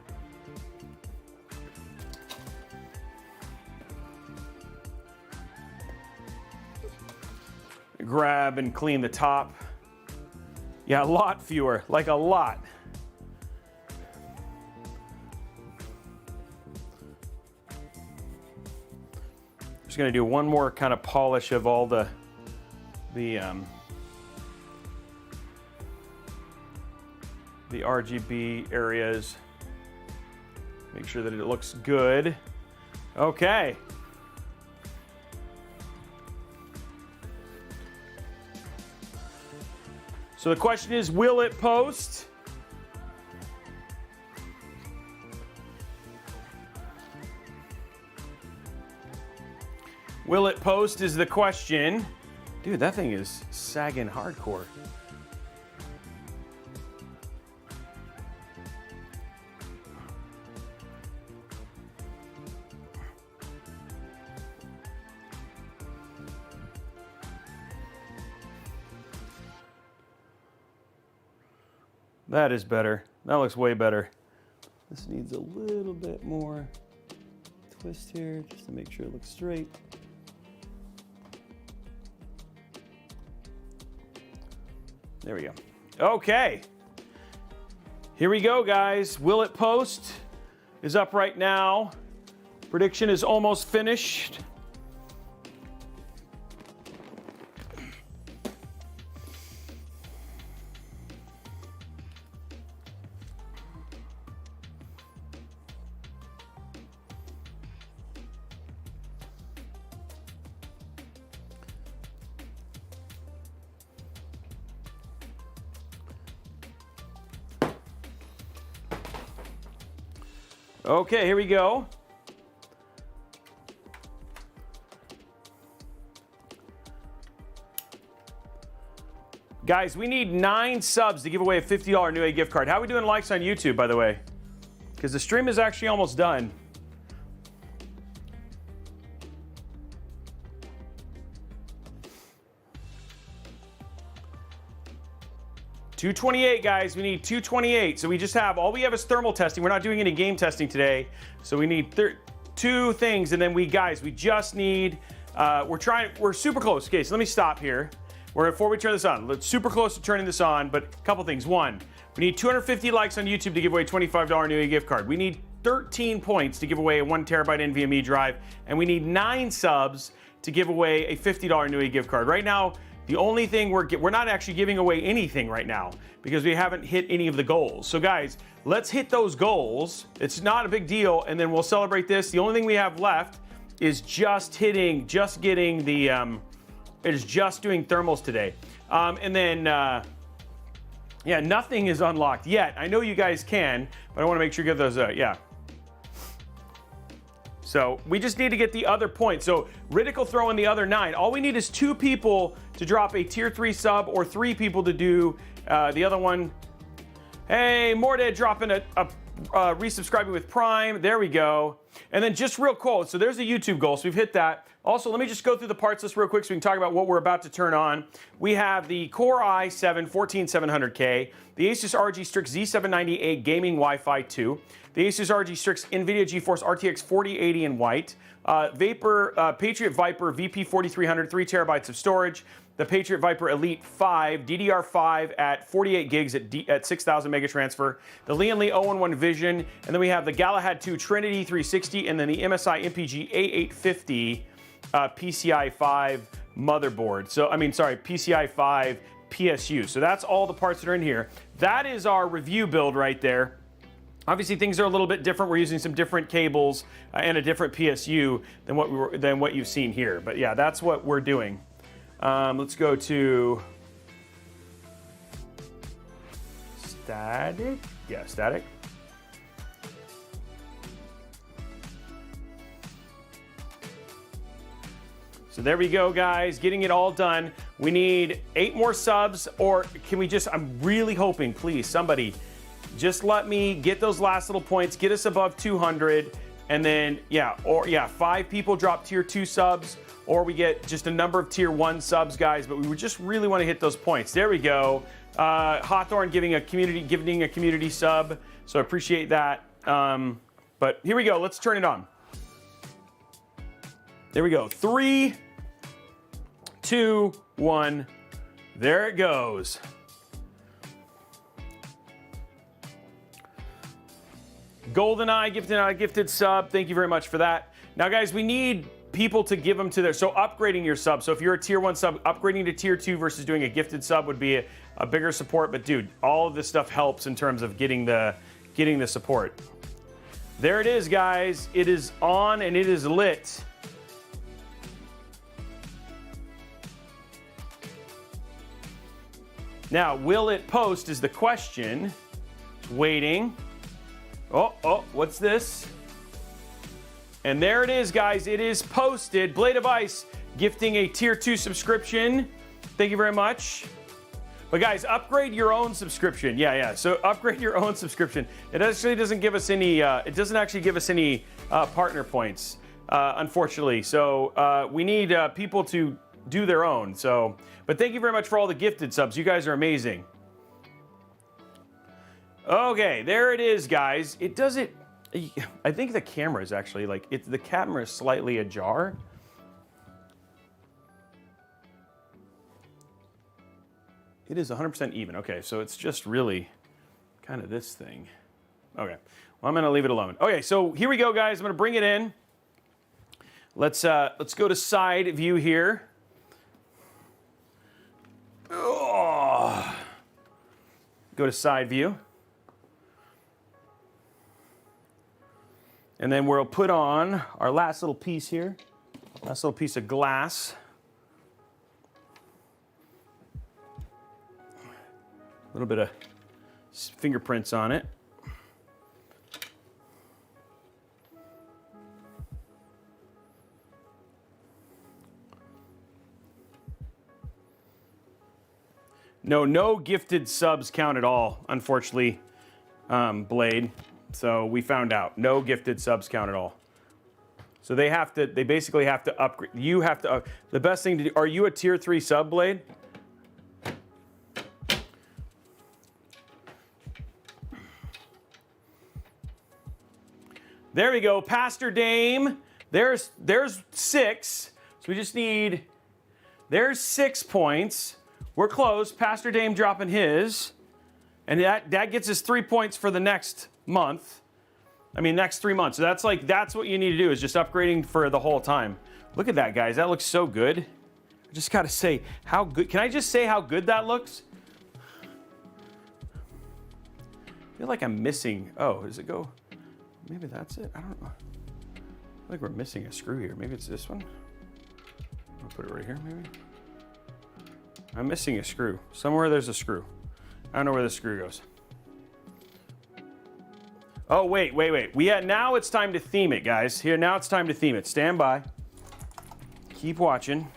Grab and clean the top. Yeah, a lot fewer, like a lot. Just gonna do one more kind of polish of all the RGB areas. Make sure that it looks good. Okay. So the question is, will it post? Will it post is the question. Dude, that thing is sagging hardcore. That is better. That looks way better. This needs a little bit more. twist here just to make sure it looks straight. There we go. Okay. Here we go, guys. Will it post is up right now. Prediction is almost finished. Okay, here we go. Guys, we need 9 subs to give away a $50 Newegg gift card. How are we doing likes on YouTube, by the way? Because the stream is actually almost done. $228, guys. We need 228. So we just have, all we have is thermal testing. We're not doing any game testing today. So we need 2 things. And then we just need, we're super close. Okay, so let me stop here. Before we turn this on, let's super close to turning this on, but a couple things. One, we need 250 likes on YouTube to give away a $25 Newegg gift card. We need 13 points to give away a 1 terabyte NVMe drive. And we need 9 subs to give away a $50 Newegg gift card. Right now, the only thing we're not actually giving away anything right now because we haven't hit any of the goals. So guys, let's hit those goals. It's not a big deal, and then we'll celebrate this. The only thing we have left is just doing thermals today. And then, yeah, nothing is unlocked yet. I know you guys can, but I want to make sure you get those, yeah. So we just need to get the other points. So Riddick will throw in the other 9. All we need is 2 people to drop a tier 3 sub or 3 people to do the other one. Hey, Morded dropping a resubscribing with Prime. There we go. And then just real cool. So there's a YouTube goal. So we've hit that. Also, let me just go through the parts list real quick so we can talk about what we're about to turn on. We have the Core i7 14700K, the Asus RG Strix Z798 Gaming Wi-Fi 2, the Asus RG Strix NVIDIA GeForce RTX 4080 in white, Patriot Viper VP4300, 3 terabytes of storage, the Patriot Viper Elite 5, DDR5 at 48 gigs at 6,000 mega transfer, the Lian o11 Vision, and then we have the Galahad 2 Trinity 360, and then the MSI MPG A850 PCI 5 motherboard. So, PCI 5 PSU. So that's all the parts that are in here. That is our review build right there. Obviously, things are a little bit different. We're using some different cables and a different PSU than what you've seen here. But yeah, that's what we're doing. Let's go to static. Yeah, static. So there we go, guys, getting it all done. We need 8 more subs, or can we just, I'm really hoping, please, somebody, just let me get those last little points, get us above 200, and then, 5 people drop tier 2 subs, or we get just a number of tier 1 subs, guys, but we would just really want to hit those points. There we go. Hawthorne giving a community sub, so I appreciate that. But here we go, let's turn it on. There we go, 3, 2, 1, there it goes. GoldenEye gifted sub. Thank you very much for that. Now, guys, we need people to give them to their, so upgrading your sub. So if you're a tier 1 sub, upgrading to tier 2 versus doing a gifted sub would be a bigger support. But dude, all of this stuff helps in terms of getting the support. There it is, guys. It is on and it is lit. Now, will it post is the question. It's waiting. Oh, what's this? And there it is, guys. It is posted. Blade of Ice gifting a tier 2 subscription. Thank you very much. But guys, upgrade your own subscription. Yeah. So upgrade your own subscription. It actually doesn't give us any. It doesn't actually give us any partner points, unfortunately. So we need people to do their own. So, but thank you very much for all the gifted subs. You guys are amazing. Okay, there it is, guys. It does it. I think the camera is actually like, the camera is slightly ajar. It is 100% even. Okay, so it's just really kind of this thing. Okay, well, I'm gonna leave it alone. Okay, so here we go, guys. I'm gonna bring it in. Let's go to side view here. Oh. Go to side view. And then we'll put on our last little piece here. Last little piece of glass. A little bit of fingerprints on it. No gifted subs count at all, unfortunately, Blade. So we found out, no gifted subs count at all. So they basically have to upgrade. You have to, the best thing to do, are you a tier 3 sub, Blade? There we go, Pastor Dame. There's 6. So we just need, there's 6 points. We're close. Pastor Dame dropping his. And that gets us 3 points for the next month. I mean, next 3 months. So that's what you need to do, is just upgrading for the whole time. Look at that, guys. That looks so good. I just got to say, how good. Can I just say how good that looks? I feel like I'm missing. Oh, does it go? Maybe that's it. I don't know. I feel like we're missing a screw here. Maybe it's this one. I'll put it right here, maybe. I'm missing a screw. Somewhere there's a screw. I don't know where the screw goes. Oh, wait. Now it's time to theme it, guys. Here, now it's time to theme it. Stand by. Keep watching.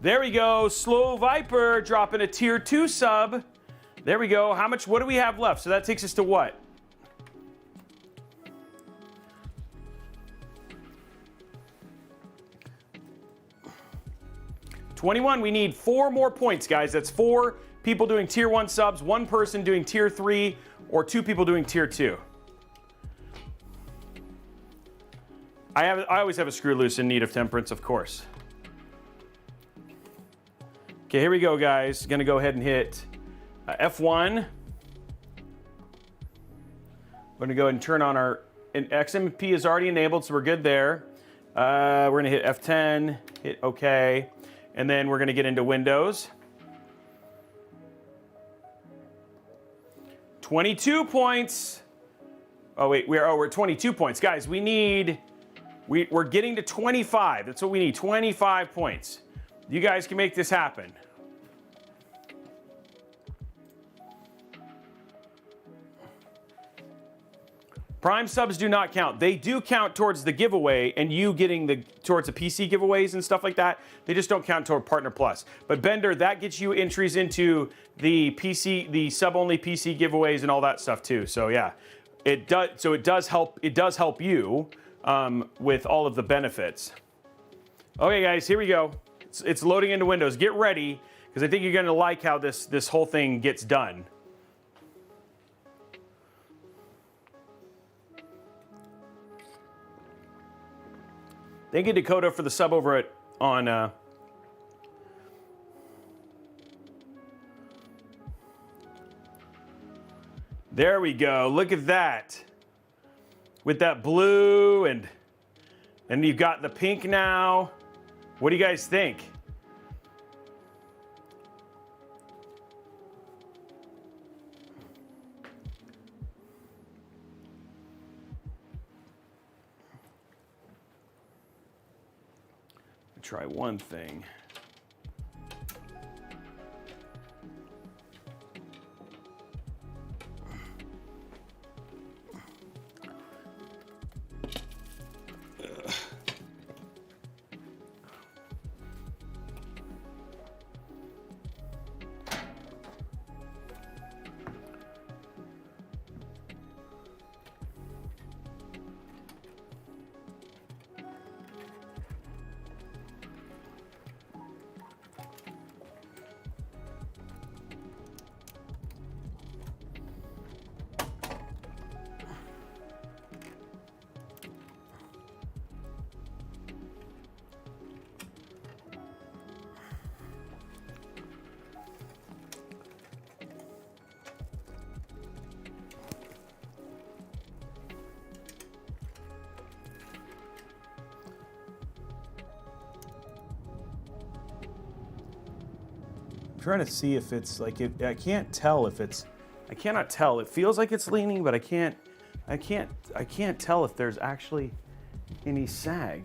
There we go. Slow Viper dropping a tier 2 sub. There we go. What do we have left? So that takes us to what? $21. We need 4 more points, guys. That's 4 people doing tier 1 subs, 1 person doing tier 3, or 2 people doing tier 2. I always have a screw loose in need of temperance, of course. Okay, here we go, guys. Gonna go ahead and hit F1. We're gonna go ahead and turn on our XMP is already enabled, so we're good there. We're gonna hit F10, hit OK. And then we're going to get into Windows. 22 points. Oh, wait, we're 22 points. Guys, we're getting to 25. That's what we need, 25 points. You guys can make this happen. Prime subs do not count. They do count towards the giveaway and you getting towards the PC giveaways and stuff like that. They just don't count toward Partner Plus. But Bender, that gets you entries into the sub-only PC giveaways and all that stuff too. So yeah, it does. So it does help. It does help you with all of the benefits. Okay, guys, here we go. It's loading into Windows. Get ready, because I think you're going to like how this whole thing gets done. Thank you, Dakota, for the sub over on. There we go. Look at that. With that blue and you've got the pink now. What do you guys think? Try one thing. trying to see if it's like, I can't tell if it's, I cannot tell. It feels like it's leaning, but I can't tell if there's actually any sag.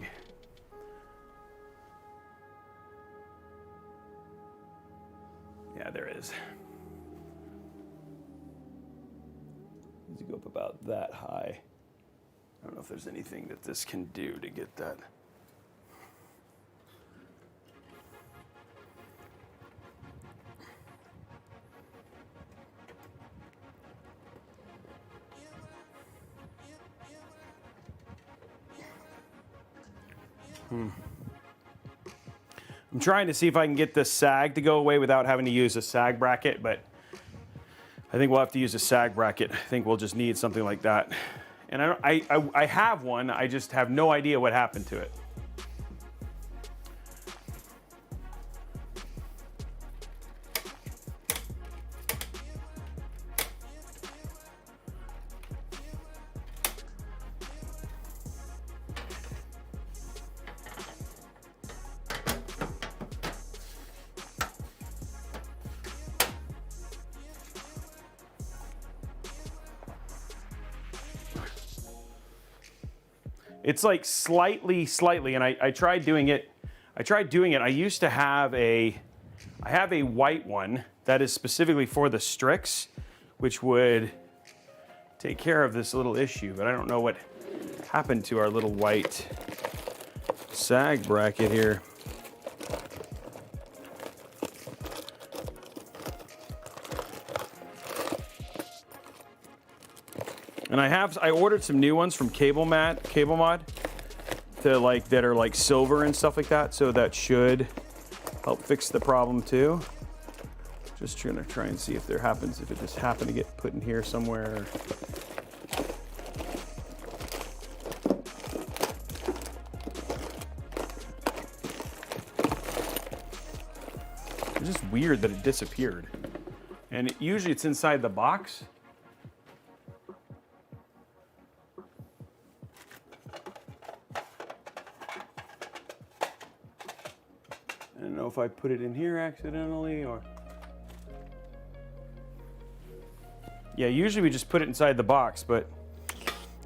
Yeah, there is. Needs to go up about that high. I don't know if there's anything that this can do to get that. I'm trying to see if I can get the sag to go away without having to use a sag bracket, but I think we'll have to use a sag bracket. I think we'll just need something like that. And I have one, I just have no idea what happened to it. It's like slightly, and I tried doing it. I used to have I have a white one that is specifically for the STRIX, which would take care of this little issue, but I don't know what happened to our little white sag bracket here. And I ordered some new ones from Cable Mod that are like silver and stuff like that, so that should help fix the problem too. Just trying to try and see if it just happened to get put in here somewhere. It's just weird that it disappeared. And usually it's inside the box. I don't know if I put it in here accidentally or... Yeah, usually we just put it inside the box, but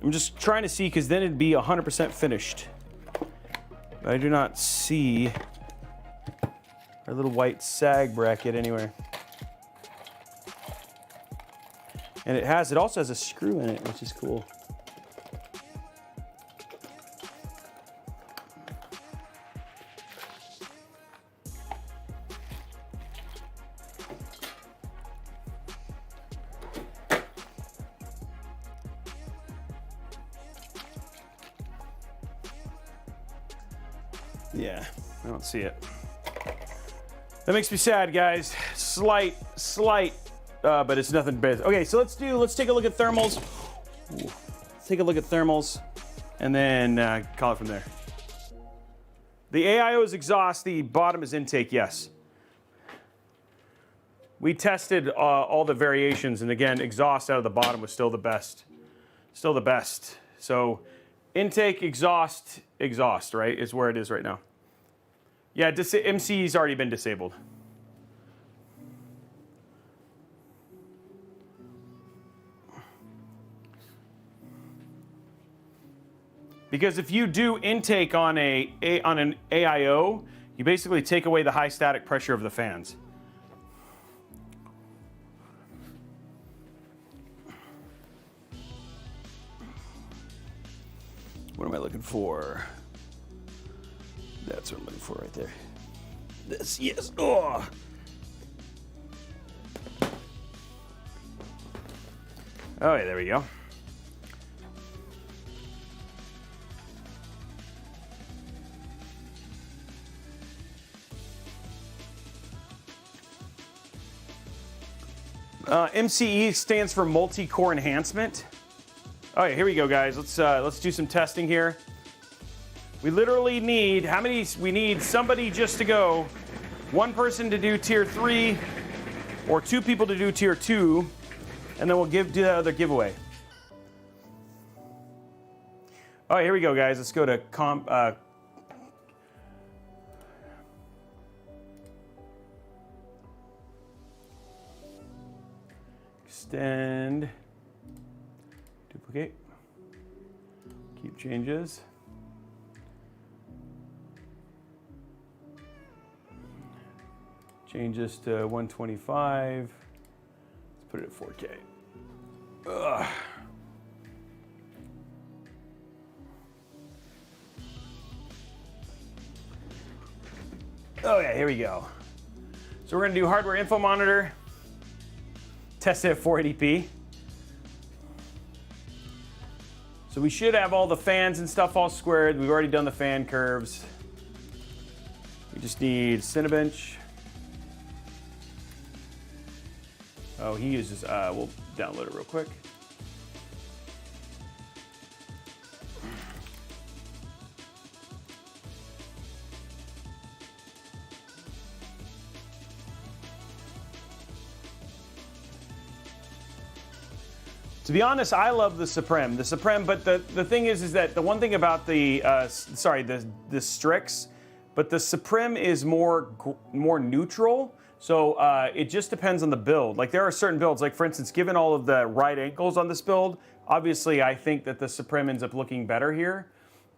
I'm just trying to see because then it'd be 100% finished. But I do not see our little white sag bracket anywhere. And it also has a screw in it, which is cool. Yeah, I don't see it. That makes me sad, guys. Slight, but it's nothing bad. Okay, so let's take a look at thermals. Ooh. Let's take a look at thermals, and then call it from there. The AIO is exhaust. The bottom is intake. Yes. We tested all the variations, and again, exhaust out of the bottom was still the best. Still the best. So, intake, exhaust, right, is where it is right now. Yeah, MC's already been disabled. Because if you do intake on an AIO, you basically take away the high static pressure of the fans. What am I looking for? That's what I'm looking for right there. This, yes. Oh. Oh, yeah, there we go. MCE stands for multi-core enhancement. All right, here we go, guys. Let's do some testing here. We literally need, we need somebody just to go. One person to do tier 3, or 2 people to do tier 2, and then we'll do the other giveaway. All right, here we go, guys. Let's go to extend, duplicate, keep changes. Change this to 125. Let's put it at 4K. Ugh. Oh yeah, here we go. So we're gonna do hardware info monitor, test it at 480p. So we should have all the fans and stuff all squared. We've already done the fan curves. We just need Cinebench. Oh, he uses, we'll download it real quick. To be honest, I love the Supreme. But the thing is that the one thing about the STRIX, but the Supreme is more neutral. So it just depends on the build. Like there are certain builds, like for instance, given all of the right angles on this build, obviously I think that the Supreme ends up looking better here.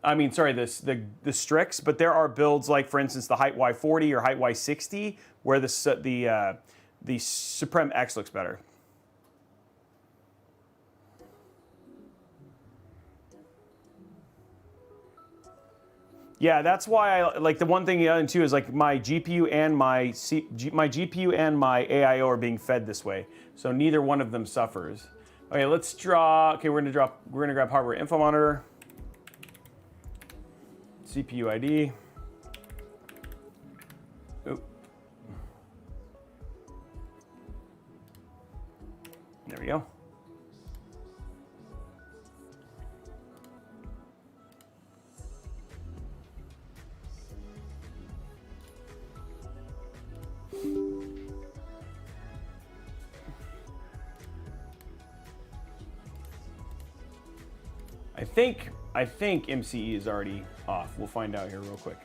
I mean, sorry, the STRIX, but there are builds like for instance the height Y40 or height Y60 where the Supreme X looks better. Yeah, that's why I like the one thing the other two is like my GPU and my AIO are being fed this way, so neither one of them suffers. Okay, let's draw. Okay, we're gonna grab hardware info monitor, CPU ID. Oop. There we go. I think MCE is already off. We'll find out here real quick.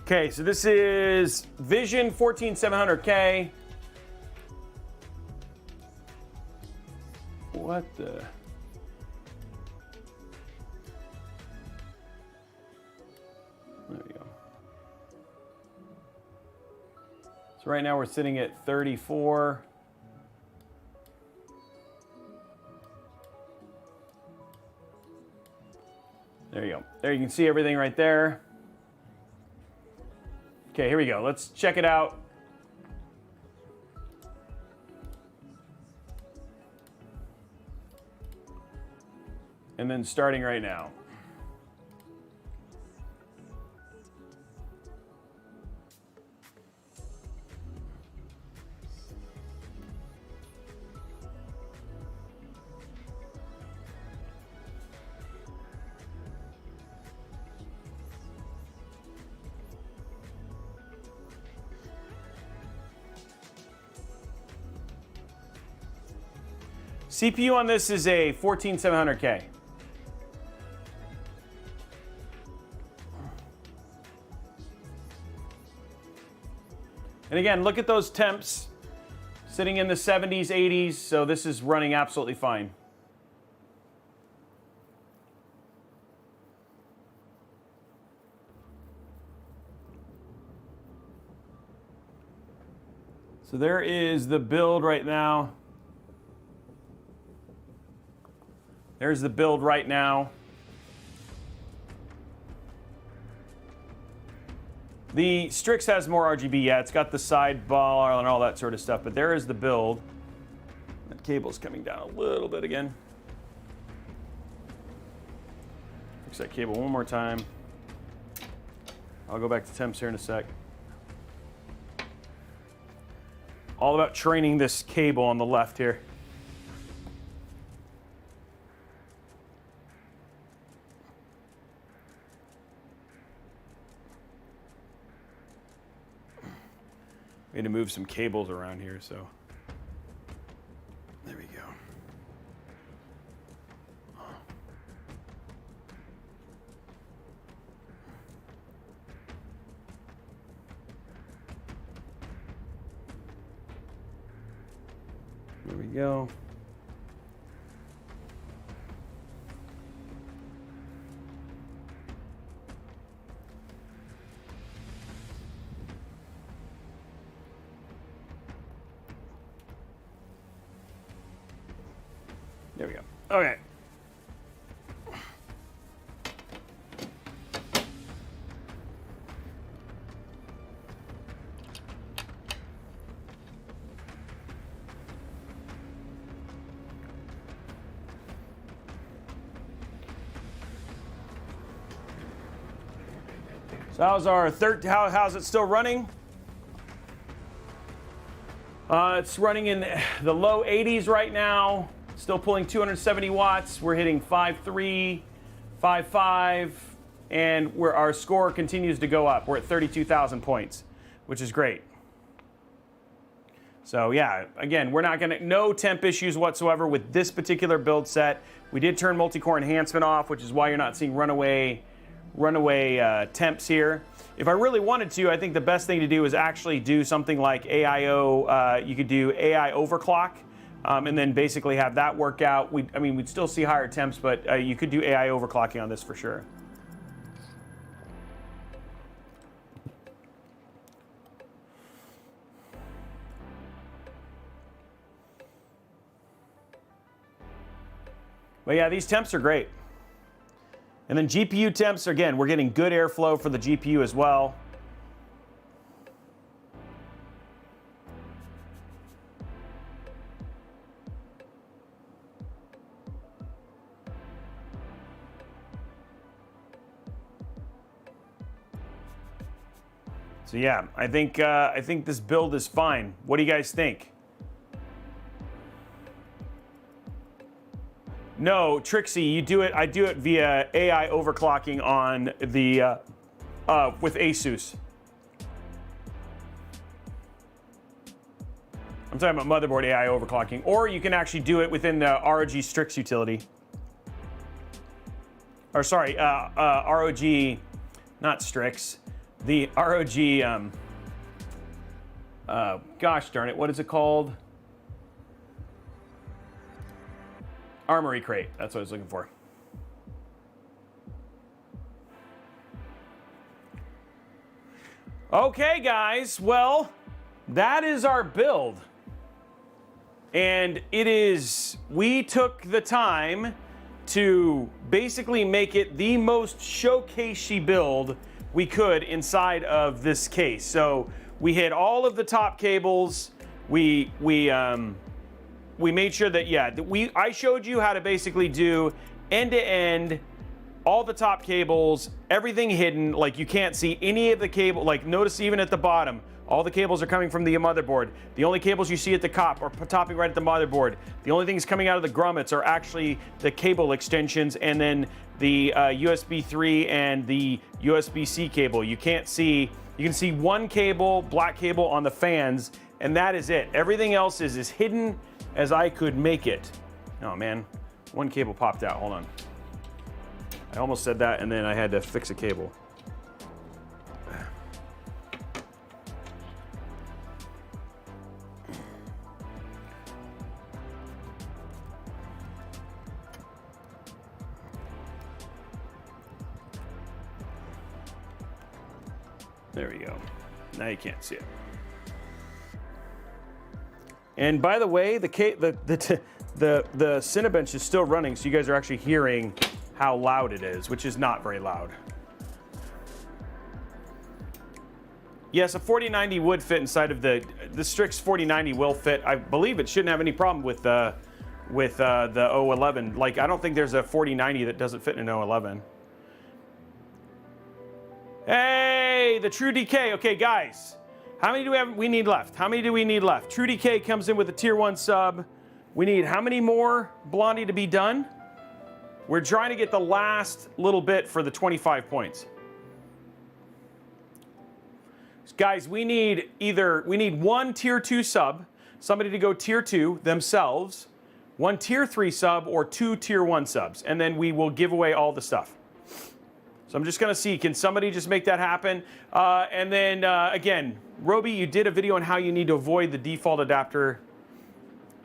Okay, so this is Vision 14700K. What the? There we go. So right now we're sitting at 34. There you go. There you can see everything right there. Okay, here we go. Let's check it out. And then starting right now. CPU on this is a 14700K. And again, look at those temps sitting in the 70s, 80s, so this is running absolutely fine. So there is the build right now. There's the build right now. The STRIX has more RGB. Yeah, it's got the sidebar and all that sort of stuff, but there is the build. That cable's coming down a little bit again. Fix that cable one more time. I'll go back to temps here in a sec. All about training this cable on the left here. We need to move some cables around here, so there we go. There we go. There we go. Okay. So how's our how's it still running? It's running in the low 80s right now. Still pulling 270 watts. We're hitting 5.3, 5.5, and our score continues to go up. We're at 32,000 points, which is great. So yeah, again, we're not no temp issues whatsoever with this particular build set. We did turn multi-core enhancement off, which is why you're not seeing runaway temps here. If I really wanted to, I think the best thing to do is actually do something like AIO. You could do AI overclock. And then basically have that work out. We'd still see higher temps, but you could do AI overclocking on this for sure. But yeah, these temps are great. And then GPU temps, again, we're getting good airflow for the GPU as well. So yeah, I think this build is fine. What do you guys think? No, Trixie, you do it. I do it via AI overclocking on the with ASUS. I'm talking about motherboard AI overclocking, or you can actually do it within the ROG STRIX utility. Or sorry, ROG, not STRIX. The ROG, gosh darn it, what is it called? Armory Crate, that's what I was looking for. Okay, guys, well, that is our build. And we took the time to basically make it the most showcasey build we could inside of this case. So we hit all of the top cables. We made sure that I showed you how to basically do end to end, all the top cables, everything hidden. Like you can't see any of the cable. Like notice even at the bottom, all the cables are coming from the motherboard. The only cables you see at the top are topping right at the motherboard. The only things coming out of the grommets are actually the cable extensions and then the USB 3 and the USB-C cable. You can see one cable, black cable on the fans, and that is it. Everything else is as hidden as I could make it. Oh man, one cable popped out, hold on. I almost said that and then I had to fix a cable. There we go. Now you can't see it. And by the way, the Cinebench is still running, so you guys are actually hearing how loud it is, which is not very loud. Yes, a 4090 would fit inside of the STRIX 4090 will fit. I believe it shouldn't have any problem with the o11. Like I don't think there's a 4090 that doesn't fit in an o11. Hey, the True DK. Okay, guys, how many do we need left? How many do we need left? True DK comes in with a tier 1 sub. We need how many more Blondie to be done? We're trying to get the last little bit for the 25 points. Guys, we need one tier 2 sub, somebody to go tier 2 themselves, one tier 3 sub, or 2 tier 1 subs, and then we will give away all the stuff. So I'm just gonna see, can somebody just make that happen? And then again, Robey, you did a video on how you need to avoid the default adapter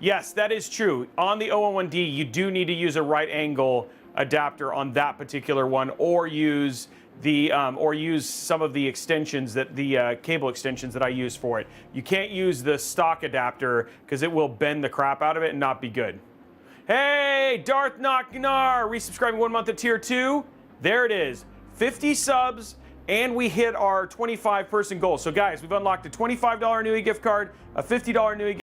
Yes, that is true. On the o11D, you do need to use a right angle adapter on that particular one, or use some of the extensions that the cable extensions that I use for it. You can't use the stock adapter because it will bend the crap out of it and not be good. Hey, Darth Knocknar, resubscribing 1 month at tier 2. There it is, 50 subs, and we hit our 25-person goal. So guys, we've unlocked a $25 Newegg gift card, a $50 Newegg